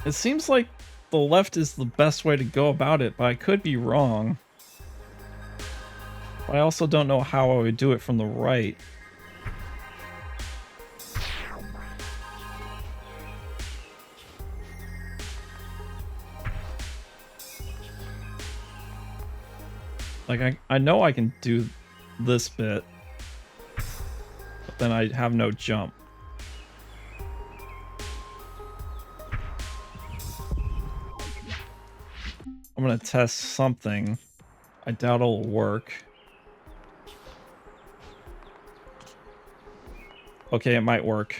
It seems like the left is the best way to go about it, but I could be wrong. But I also don't know how I would do it from the right. Like, I know I can do this bit, but then I have no jump. I'm gonna test something. I doubt it'll work. Okay, it might work.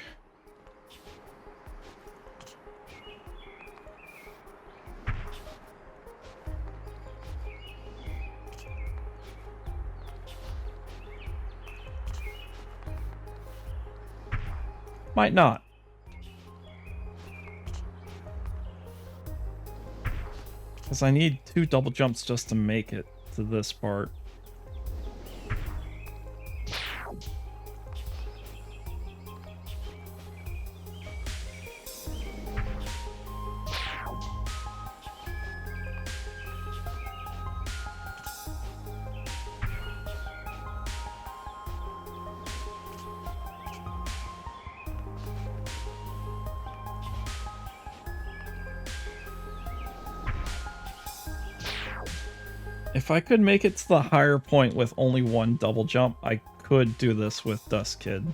Might not. Because I need 2 double jumps just to make it to this part. If I could make it to the higher point with only 1 double jump, I could do this with Dust Kid.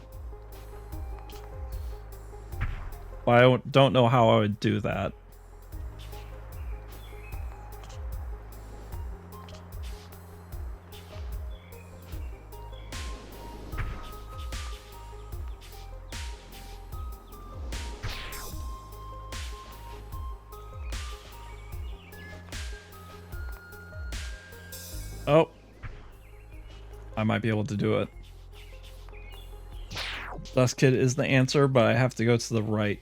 But I don't know how I would do that. Oh. I might be able to do it. Dust Kid is the answer, but I have to go to the right.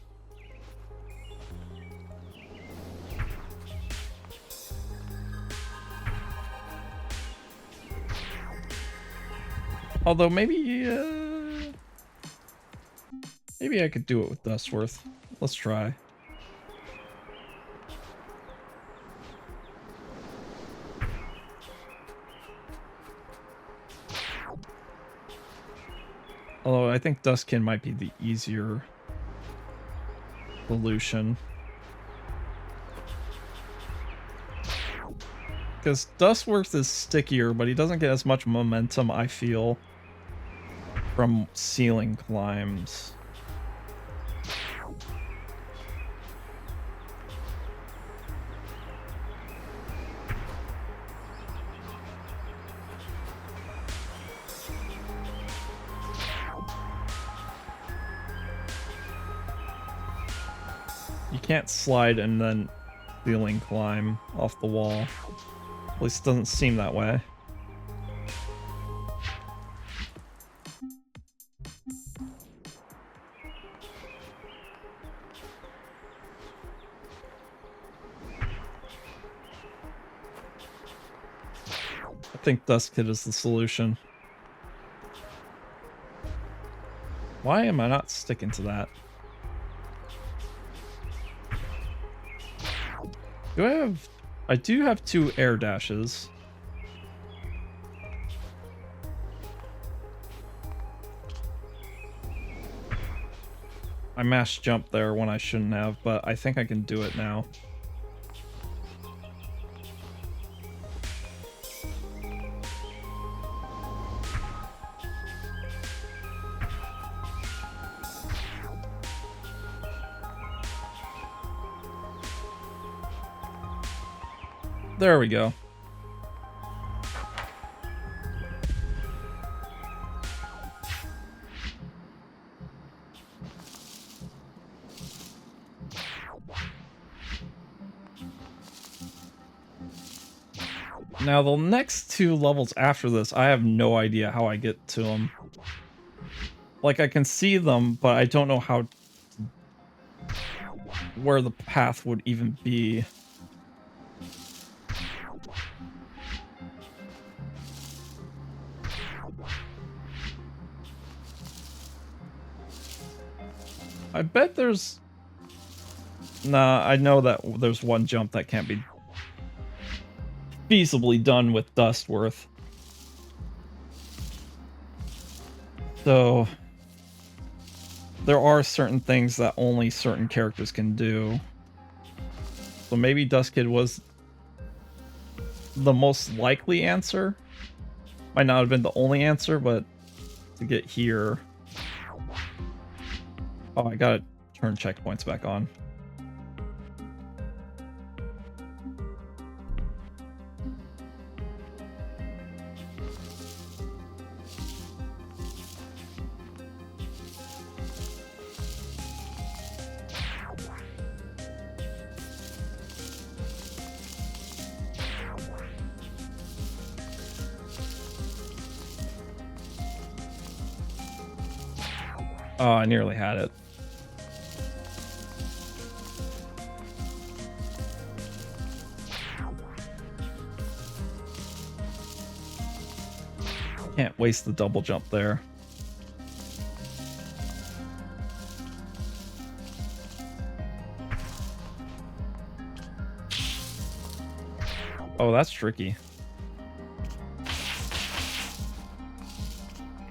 Although maybe I could do it with Dustworth. Let's try. Although I think Dustkin might be the easier solution. Because Dustworth is stickier, but he doesn't get as much momentum, I feel, from ceiling climbs. You can't slide and then ceiling climb off the wall. At least it doesn't seem that way. I think Dust Kid is the solution. Why am I not sticking to that? I do have 2 air dashes. I mashed jump there when I shouldn't have, but I think I can do it now. There we go. Now, the next 2 levels after this, I have no idea how I get to them. Like, I can see them, but I don't know where the path would even be. I bet there's... Nah, I know that there's one jump that can't be feasibly done with Dustworth. So... there are certain things that only certain characters can do. So maybe Dust Kid was the most likely answer. Might not have been the only answer, but to get here... Oh, I gotta turn checkpoints back on. Oh, I nearly had it. Can't waste the double jump there. Oh, that's tricky.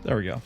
There we go.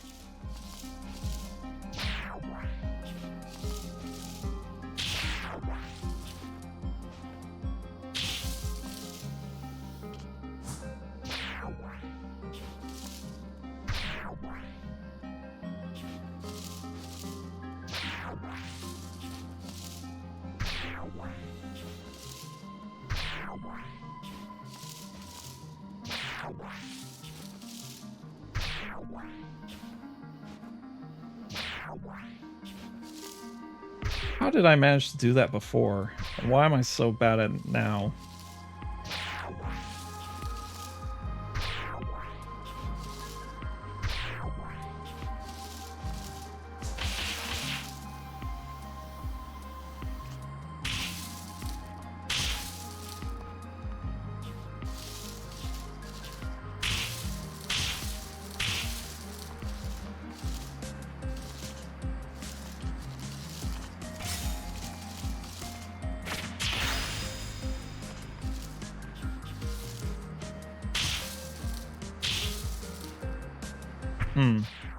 How did I manage to do that before? And why am I so bad at it now?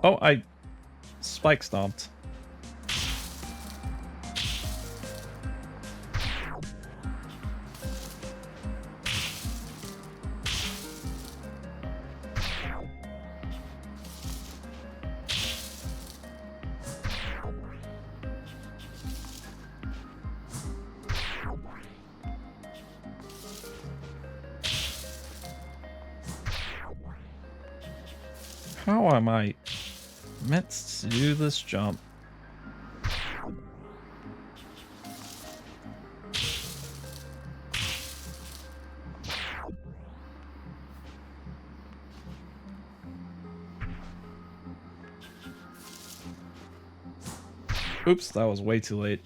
Oh, spike stomped. How am I meant to do this jump? Oops, that was way too late.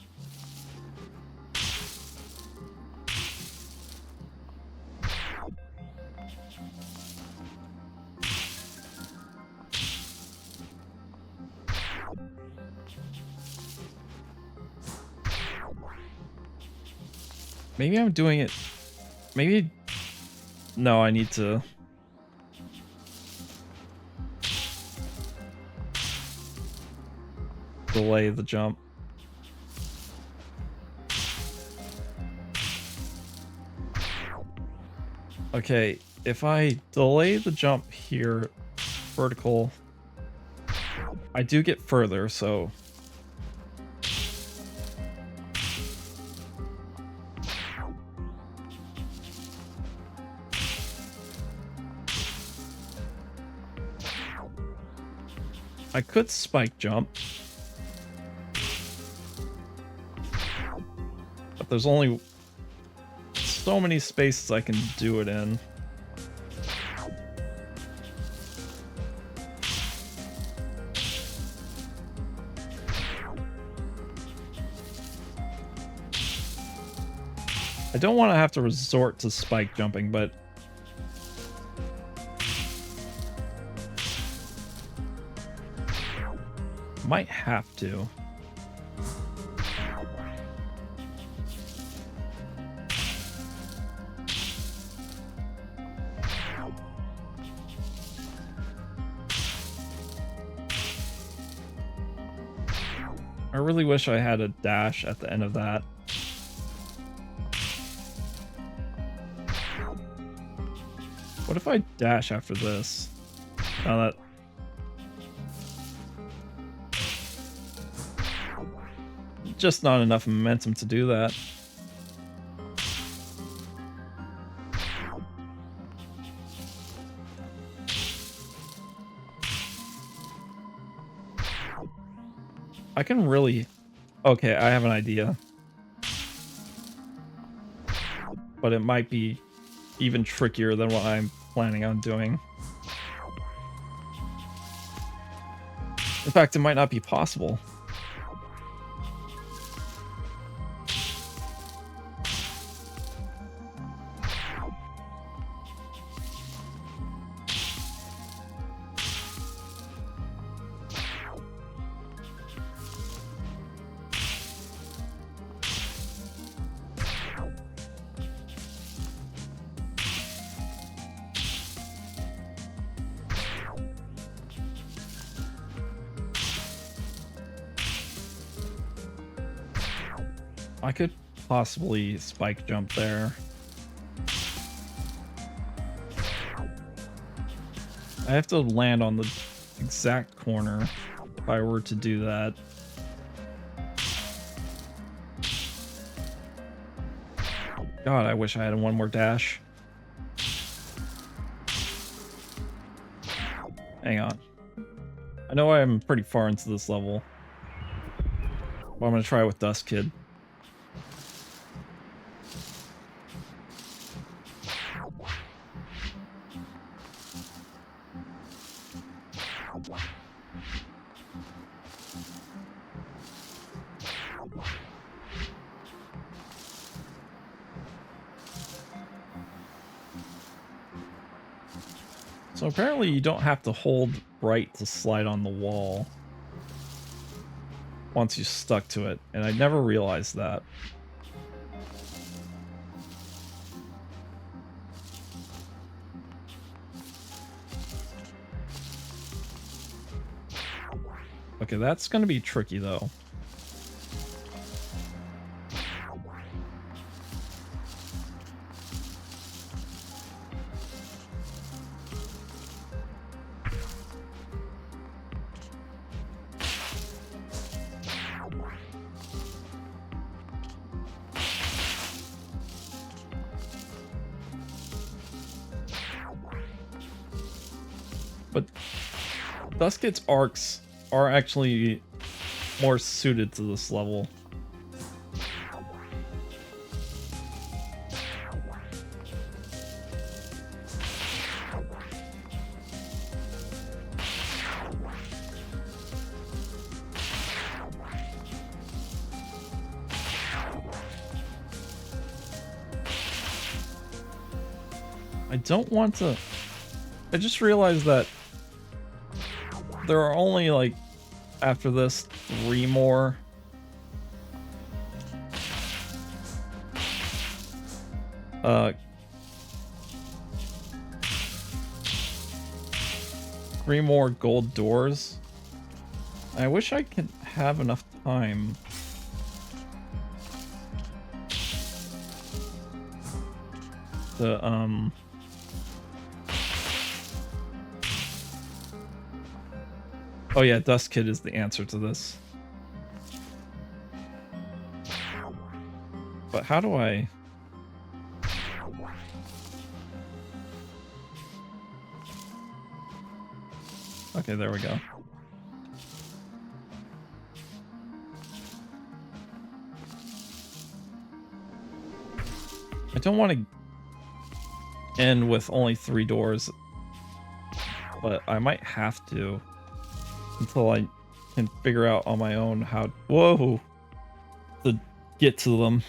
Maybe I'm doing it... Maybe... No, I need to... delay the jump. Okay, if I delay the jump here, vertical, I do get further, so... I could spike jump. But there's only so many spaces I can do it in. I don't want to have to resort to spike jumping, but might have to. I really wish I had a dash at the end of that. What if I dash after this? Oh, that... Just not enough momentum to do that. I can really... Okay, I have an idea. But it might be even trickier than what I'm planning on doing. In fact, it might not be possible. I could possibly spike jump there. I have to land on the exact corner if I were to do that. God, I wish I had one more dash. Hang on. I know I'm pretty far into this level, but I'm gonna try with Dust Kid. So apparently you don't have to hold right to slide on the wall once you're stuck to it, and I never realized that. Okay, that's gonna be tricky though. But Duskit's arcs are actually more suited to this level. I don't want to... I just realized that there are only, like, after this, 3 more. Three more gold doors. I wish I could have enough time to, oh yeah, Dust Kid is the answer to this. But how do I... Okay, there we go. I don't want to end with only 3 doors, but I might have to until I can figure out on my own how, whoa, to get to them.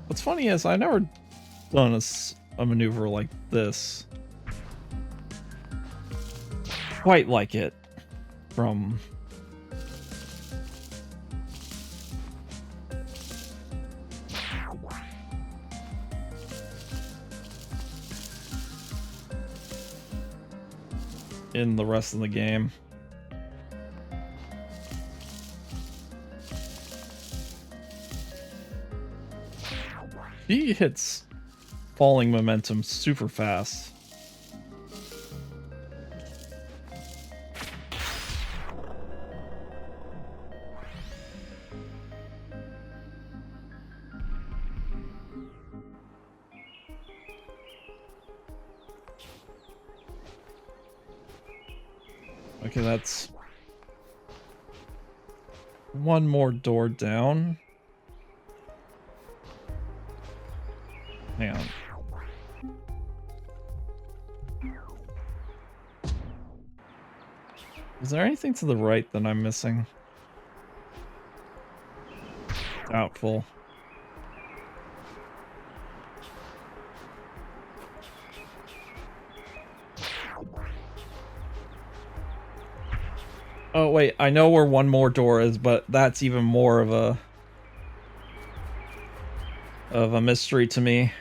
What's funny is I never done a maneuver like this. Quite like it from in the rest of the game. He hits falling momentum super fast. Okay, that's 1 more door down. Hang on. Is there anything to the right that I'm missing? Doubtful. Oh wait, I know where 1 more door is, but that's even more of a mystery to me.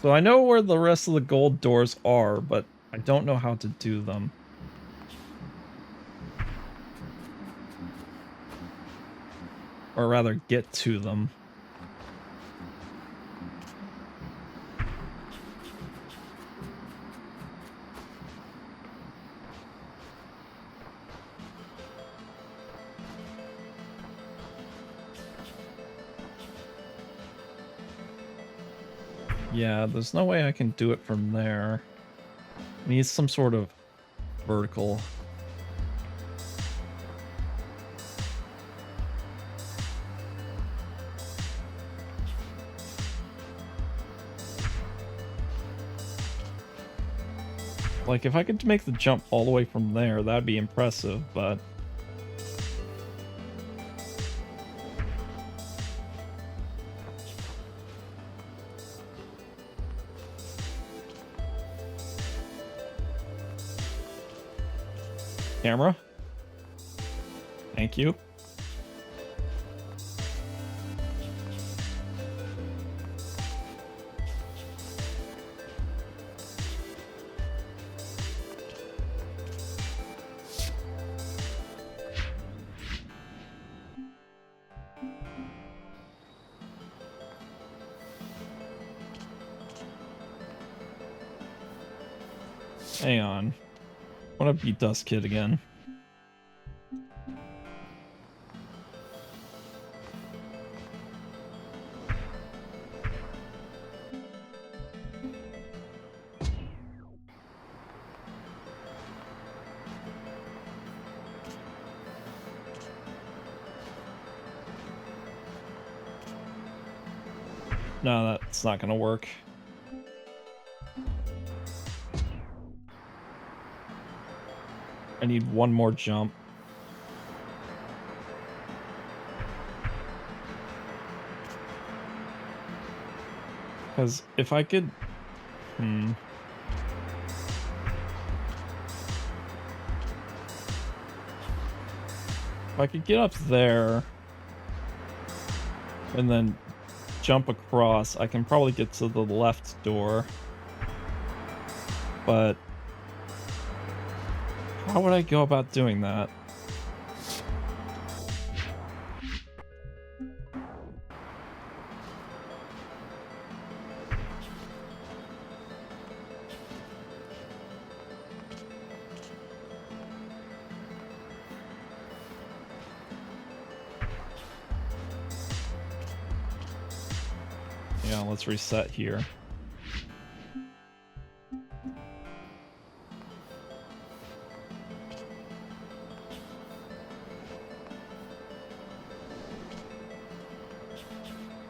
So I know where the rest of the gold doors are, but I don't know how to do them. Or rather, get to them. Yeah, there's no way I can do it from there. It needs some sort of vertical. Like, if I could make the jump all the way from there, that'd be impressive, but... Camera? Thank you. Hang on. I want to beat Dust Kid again. No, that's not gonna work. I need one more jump. Because if I could... If I could get up there and then jump across, I can probably get to the left door. But how would I go about doing that? Yeah, let's reset here.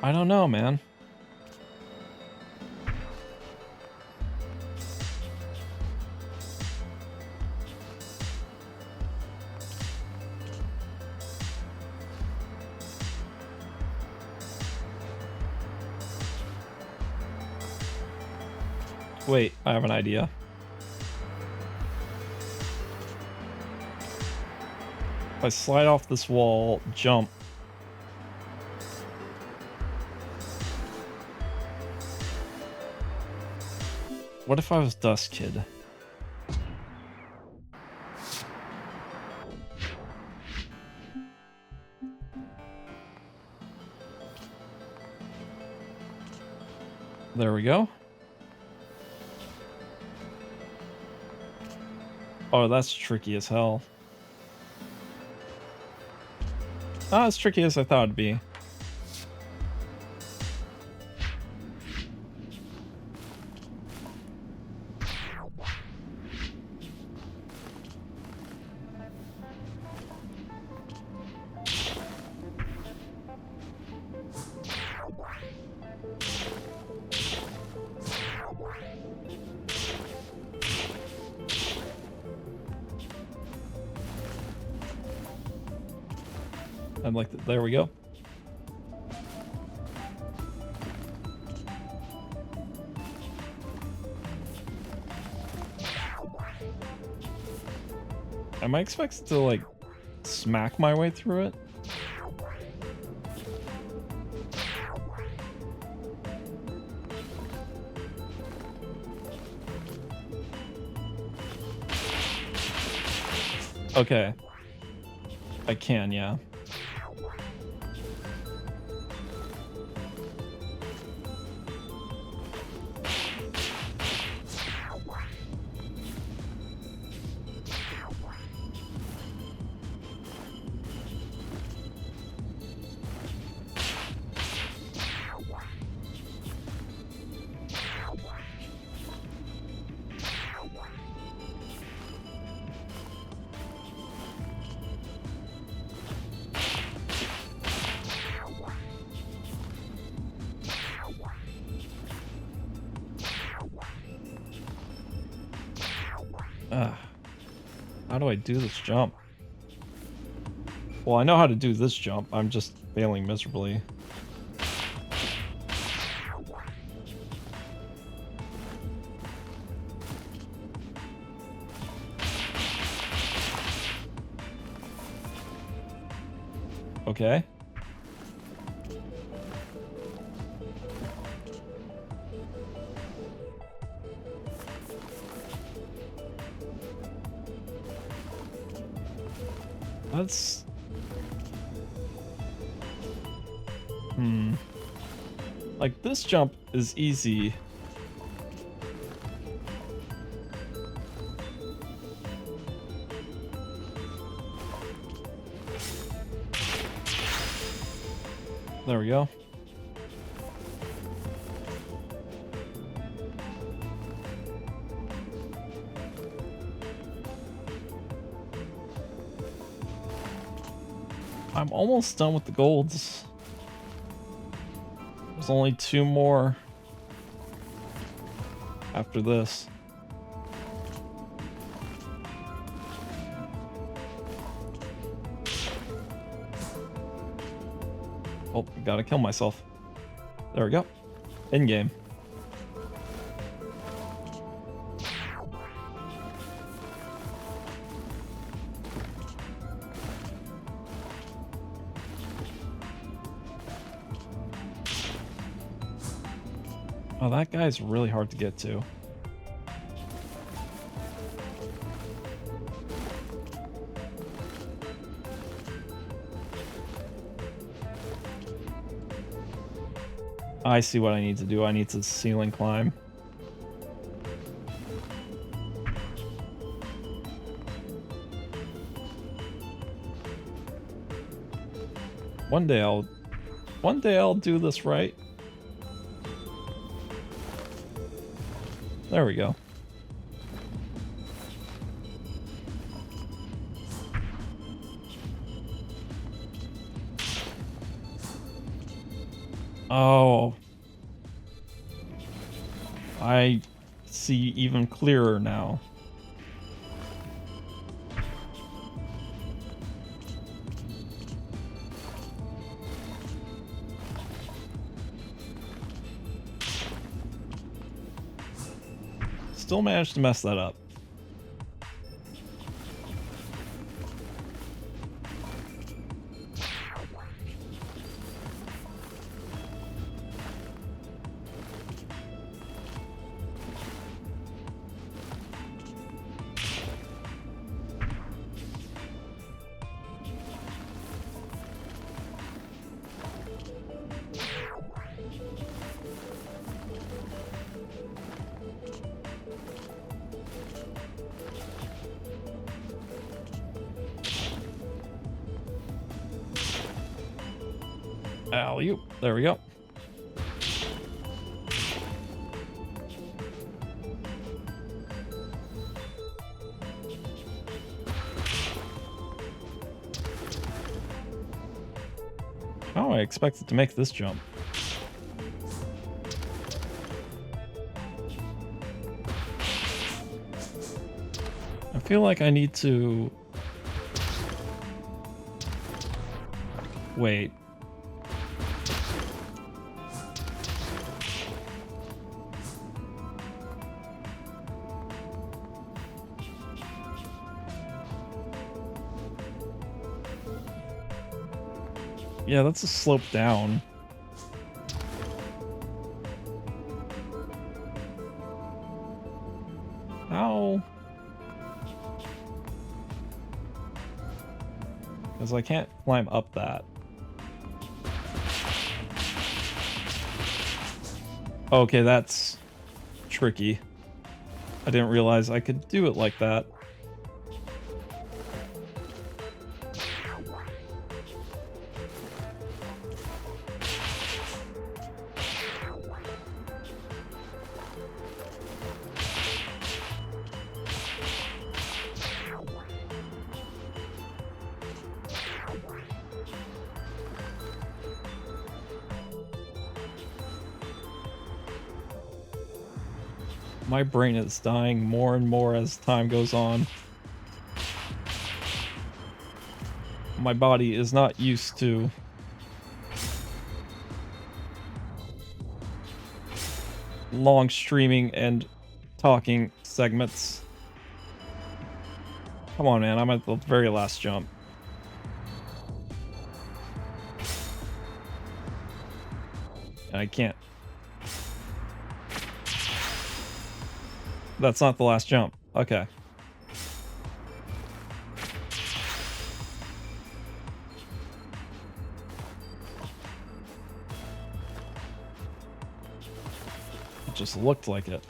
I don't know, man. Wait, I have an idea. If I slide off this wall, jump. What if I was Dust Kid? There we go. Oh, that's tricky as hell. Not as tricky as I thought it'd be. I'm like, there we go. Am I expected to, like, smack my way through it? Okay. I can, yeah. How do I do this jump? Well, I know how to do this jump. I'm just failing miserably. Okay. That's... Like, this jump is easy. There we go. I'm almost done with the golds. There's only 2 more after this. Oh, gotta kill myself. There we go. In game. Oh, that guy's really hard to get to. I see what I need to do. I need to ceiling climb. One day I'll do this right. There we go. Oh. I see even clearer now. Still managed to mess that up. Alley-oop. There we go. How I expected to make this jump. I feel like I need to... Wait. Yeah, that's a slope down. How? Because I can't climb up that. Okay, that's tricky. I didn't realize I could do it like that. My brain is dying more and more as time goes on. My body is not used to long streaming and talking segments. Come on, man, I'm at the very last jump. I can't. That's not the last jump. Okay. It just looked like it.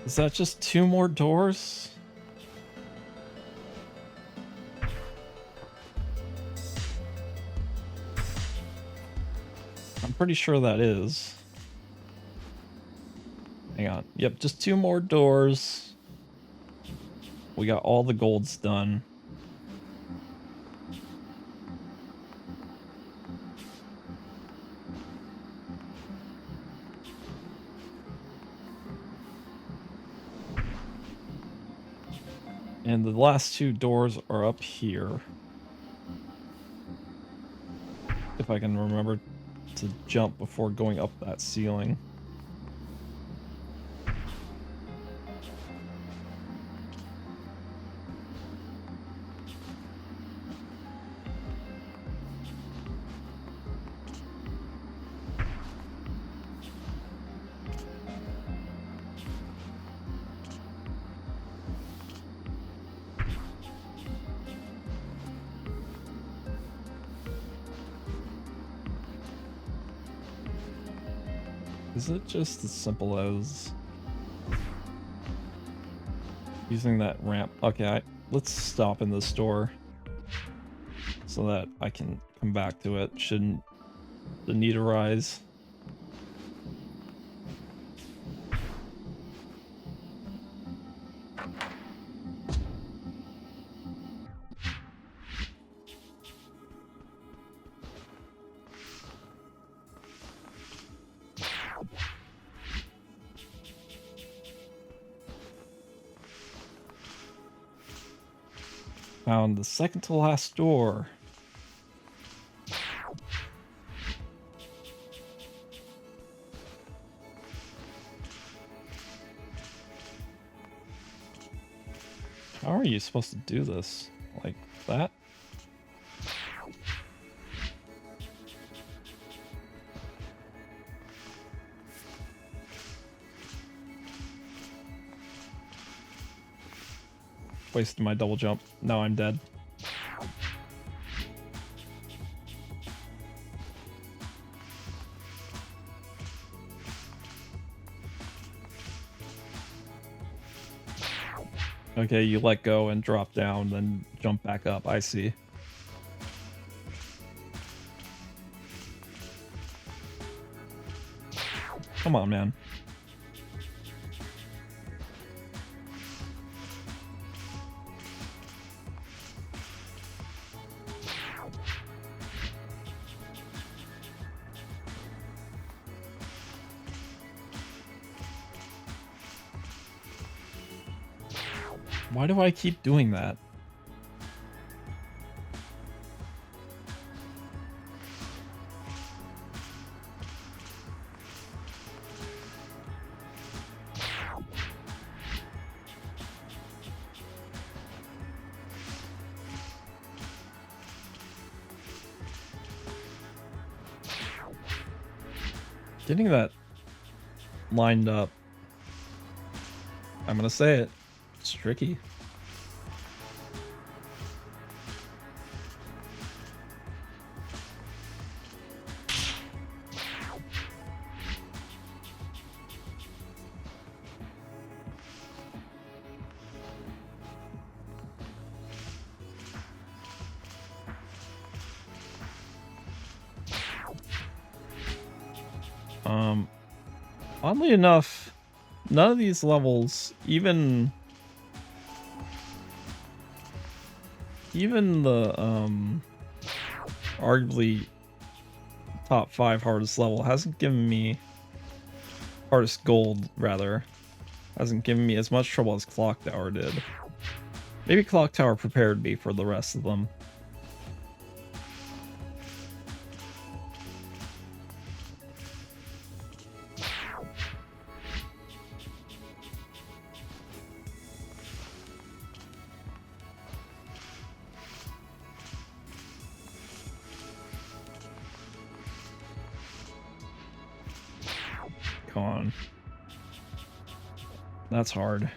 Is that just 2 more doors? I'm pretty sure that is. Hang on. Yep, just 2 more doors. We got all the golds done. And the last 2 doors are up here. If I can remember to jump before going up that ceiling. Is it just as simple as using that ramp? Okay, let's stop in this door so that I can come back to it. Shouldn't the need arise? Found the second to last door. How are you supposed to do this? Like that? Wasted my double jump. Now I'm dead. Okay, you let go and drop down, then jump back up. I see. Come on, man. Why do I keep doing that? Getting that lined up, I'm gonna say it, it's tricky. Oddly enough, none of these levels, even the arguably top 5 hardest level, hasn't given me hardest gold, rather, hasn't given me as much trouble as Clock Tower did. Maybe Clock Tower prepared me for the rest of them. Come on. That's hard.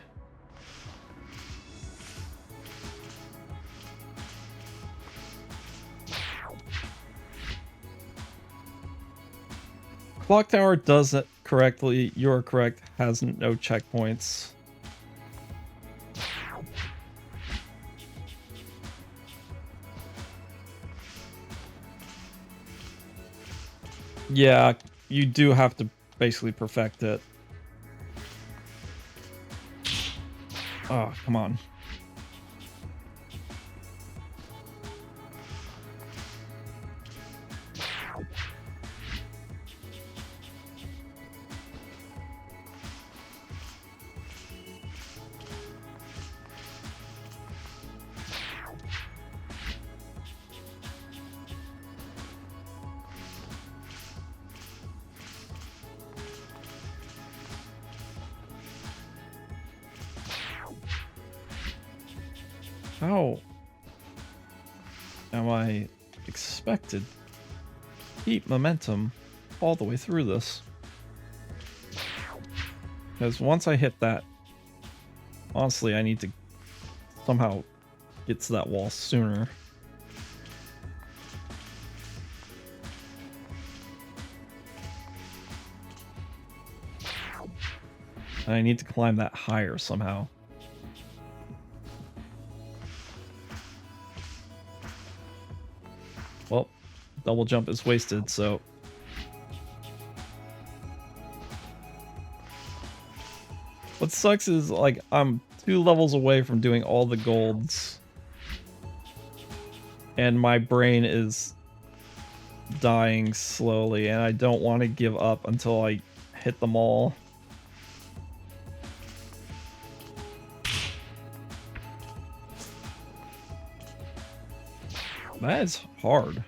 Clock Tower does it correctly. You're correct. Has no checkpoints. Yeah, you do have to basically perfect it. Oh, come on. How am I expected to keep momentum all the way through this? Because once I hit that, honestly, I need to somehow get to that wall sooner. And I need to climb that higher somehow. Well, double jump is wasted, so... What sucks is, like, I'm 2 levels away from doing all the golds. And my brain is dying slowly, and I don't want to give up until I hit them all. That is hard.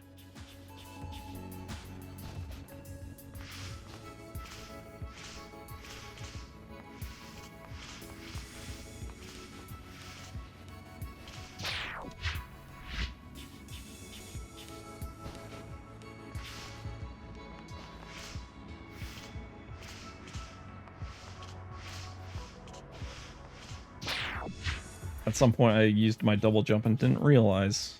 At some point I used my double jump and didn't realize.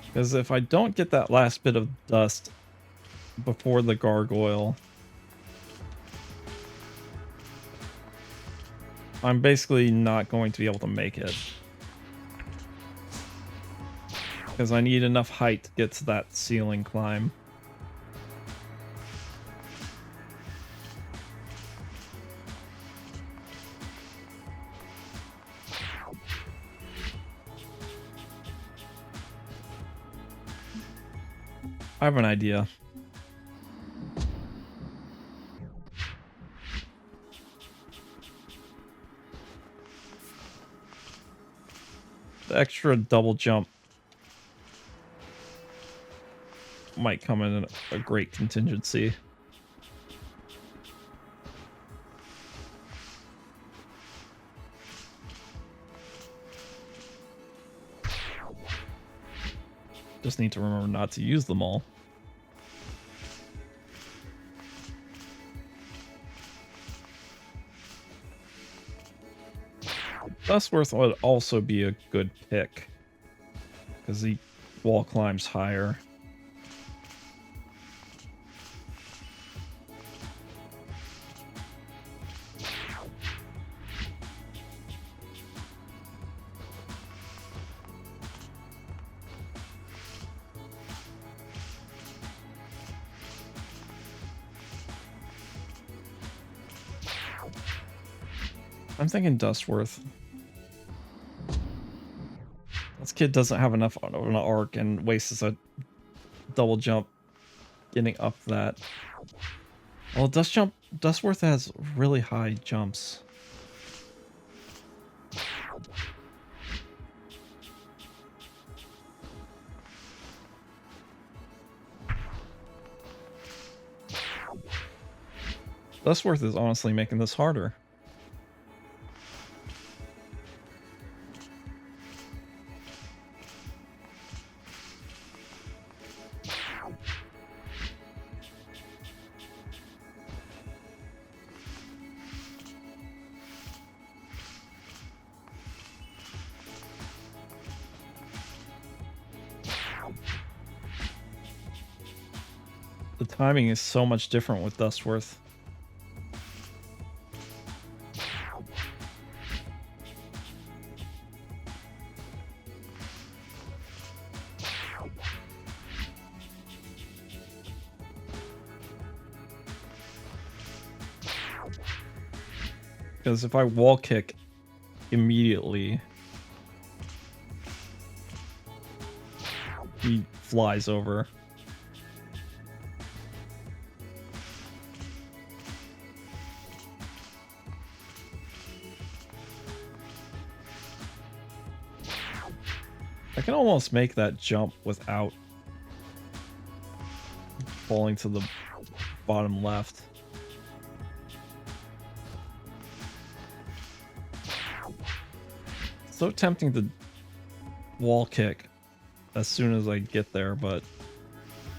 Because if I don't get that last bit of dust before the gargoyle, I'm basically not going to be able to make it. Because I need enough height to get to that ceiling climb. I have an idea. The extra double jump might come in a great contingency. Just need to remember not to use them all. Dustforce would also be a good pick, because the wall climbs higher. I'm thinking Dustworth. This kid doesn't have enough of an arc and wastes a double jump getting up that. Well, Dustworth has really high jumps. Dustworth is honestly making this harder. The timing is so much different with Dustworth. Because if I wall kick immediately, he flies over. I can almost make that jump without falling to the bottom left. So tempting to wall kick as soon as I get there, but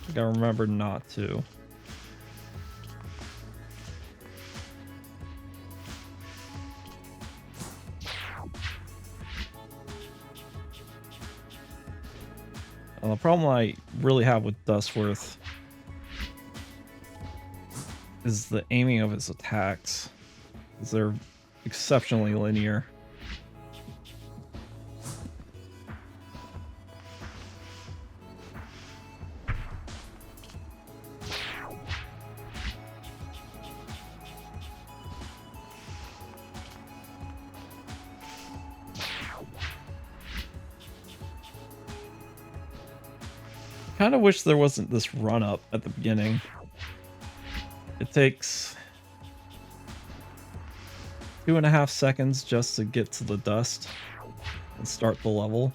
I gotta remember not to. And the problem I really have with Dustworth is the aiming of his attacks, because they're exceptionally linear. Kind of wish there wasn't this run up at the beginning. It takes 2.5 seconds just to get to the dust and start the level.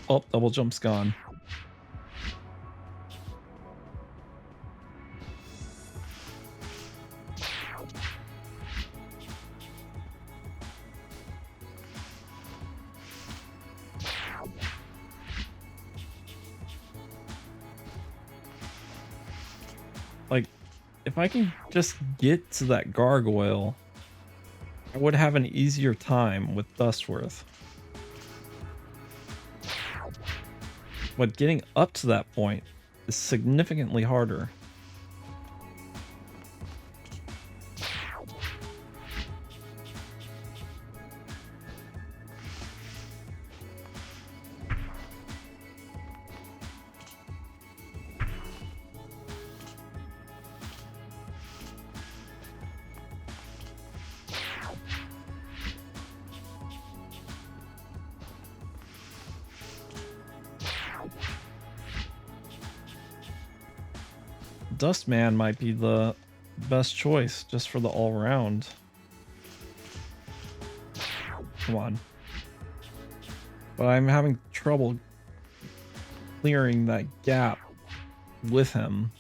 Oh, double jump's gone. Like, if I can just get to that gargoyle, I would have an easier time with Dustworth. But getting up to that point is significantly harder. Dustman might be the best choice just for the all-round. Come on. But I'm having trouble clearing that gap with him.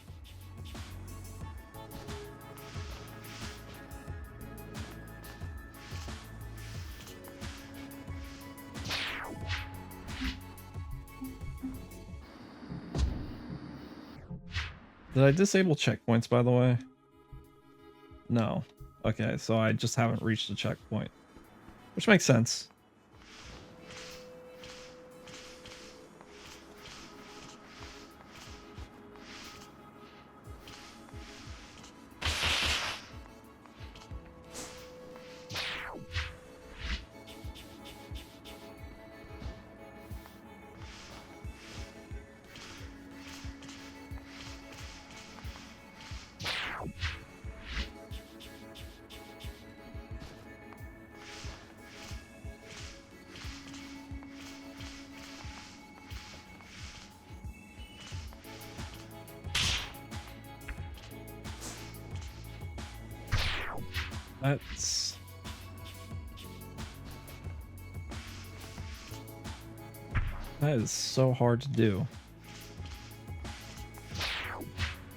Did I disable checkpoints, by the way? No. Okay, so I just haven't reached a checkpoint. Which makes sense. That's... That is so hard to do.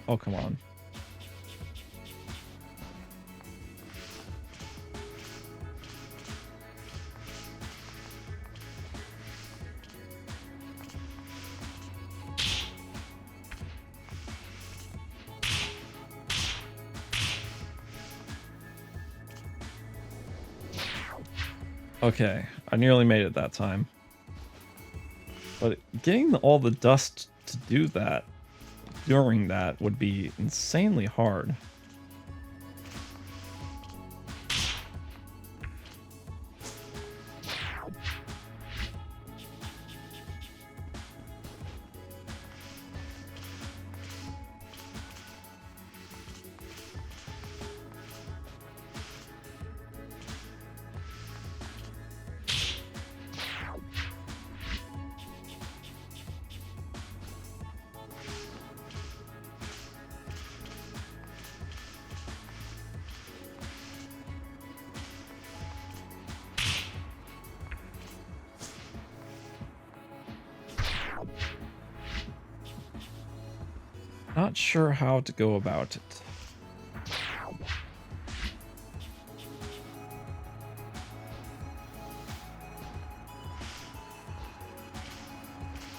Oh, come on. Okay, I nearly made it that time. But getting all the dust to do that during that would be insanely hard. Not sure how to go about it.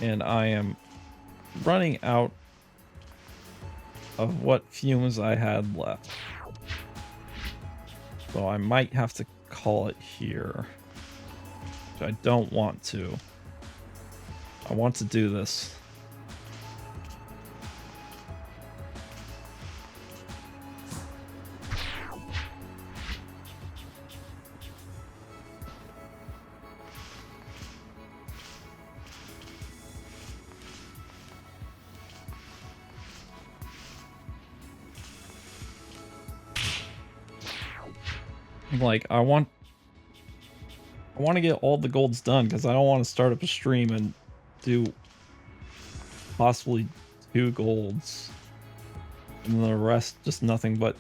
And I am running out of what fumes I had left. So I might have to call it here. Which I don't want to. I want to do this. Like, I want to get all the golds done because I don't want to start up a stream and do possibly 2 golds and the rest just nothing but...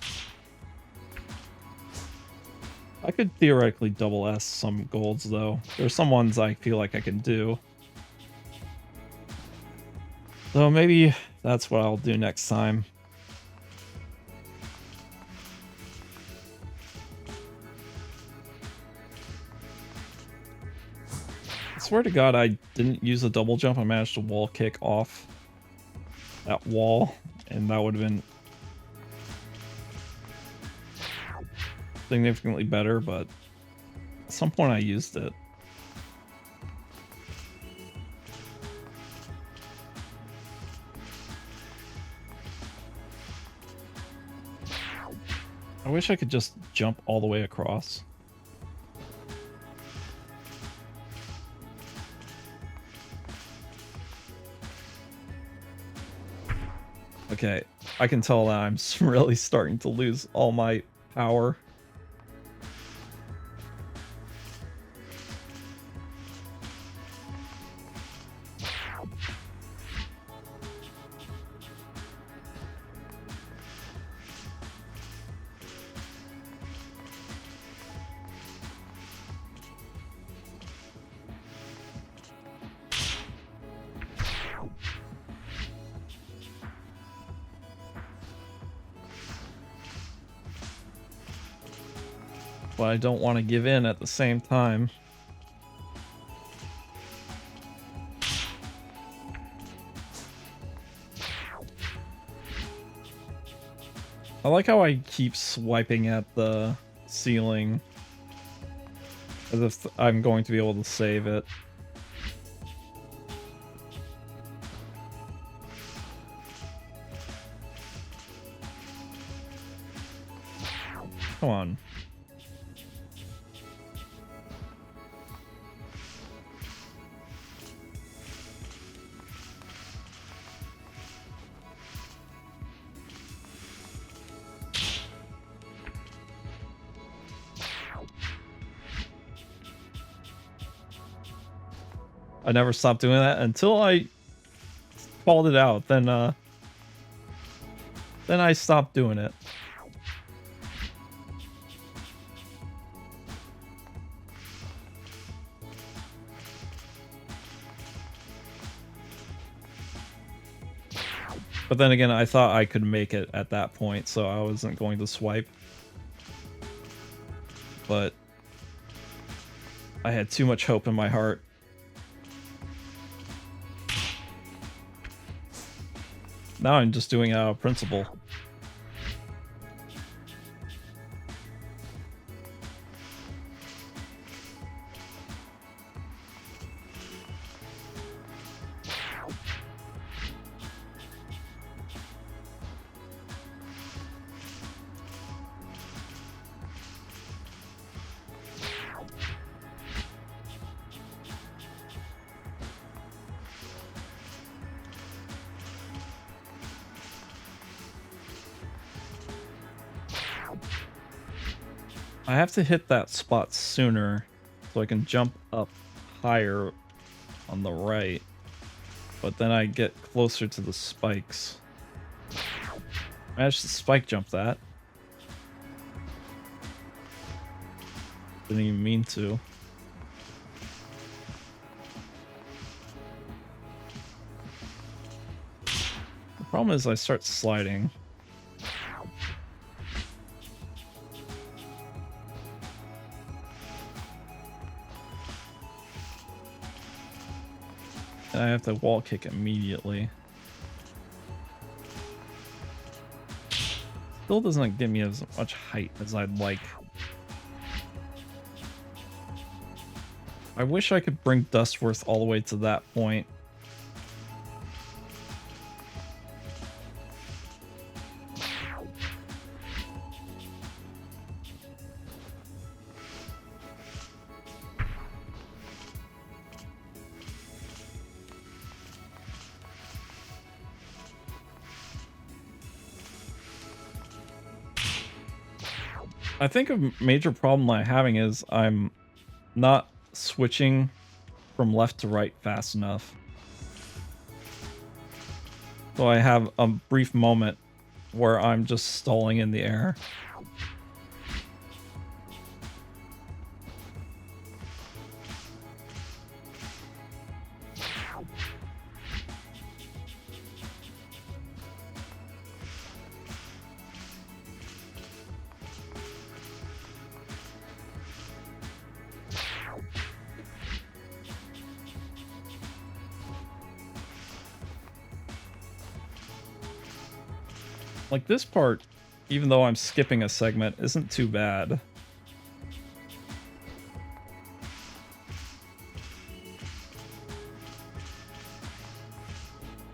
I could theoretically double S some golds though. There's some ones I feel like I can do. So maybe that's what I'll do next time. I swear to God, I didn't use a double jump. I managed to wall kick off that wall, and that would have been significantly better, but at some point I used it. I wish I could just jump all the way across. Okay, I can tell that I'm really starting to lose all my power. But I don't want to give in at the same time. I like how I keep swiping at the ceiling as if I'm going to be able to save it. Come on. I never stopped doing that until I called it out. Then I stopped doing it. But then again, I thought I could make it at that point, so I wasn't going to swipe. But I had too much hope in my heart. Now I'm just doing it out of principle. I have to hit that spot sooner so I can jump up higher on the right, but then I get closer to the spikes. I managed to spike jump that. Didn't even mean to. The problem is I start sliding. And I have to wall kick immediately. Still doesn't give me as much height as I'd like. I wish I could bring Dustforce all the way to that point. I think a major problem I'm having is I'm not switching from left to right fast enough. So I have a brief moment where I'm just stalling in the air. Like this part, even though I'm skipping a segment, isn't too bad.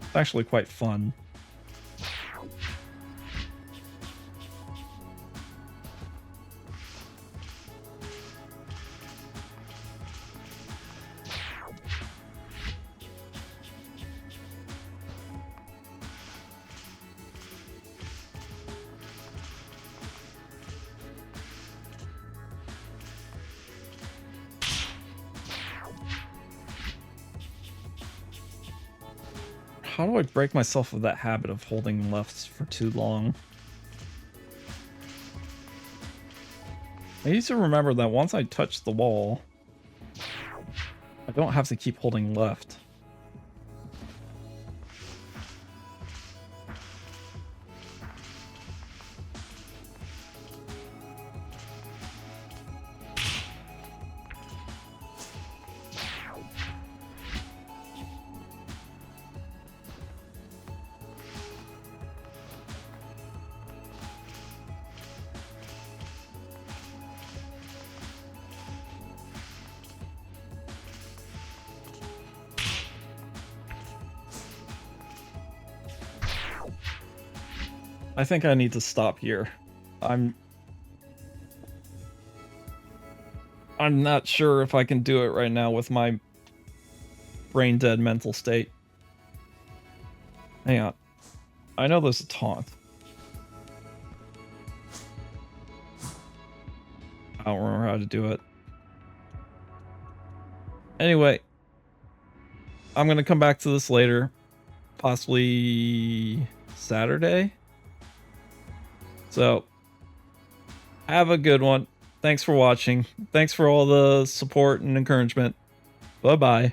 It's actually quite fun. How do I break myself of that habit of holding left for too long? I need to remember that once I touch the wall, I don't have to keep holding left. I think I need to stop here. I'm not sure if I can do it right now with my brain dead mental state. Hang on. I know there's a taunt. I don't remember how to do it. Anyway, I'm gonna come back to this later. Possibly Saturday. So, have a good one. Thanks for watching. Thanks for all the support and encouragement. Bye-bye.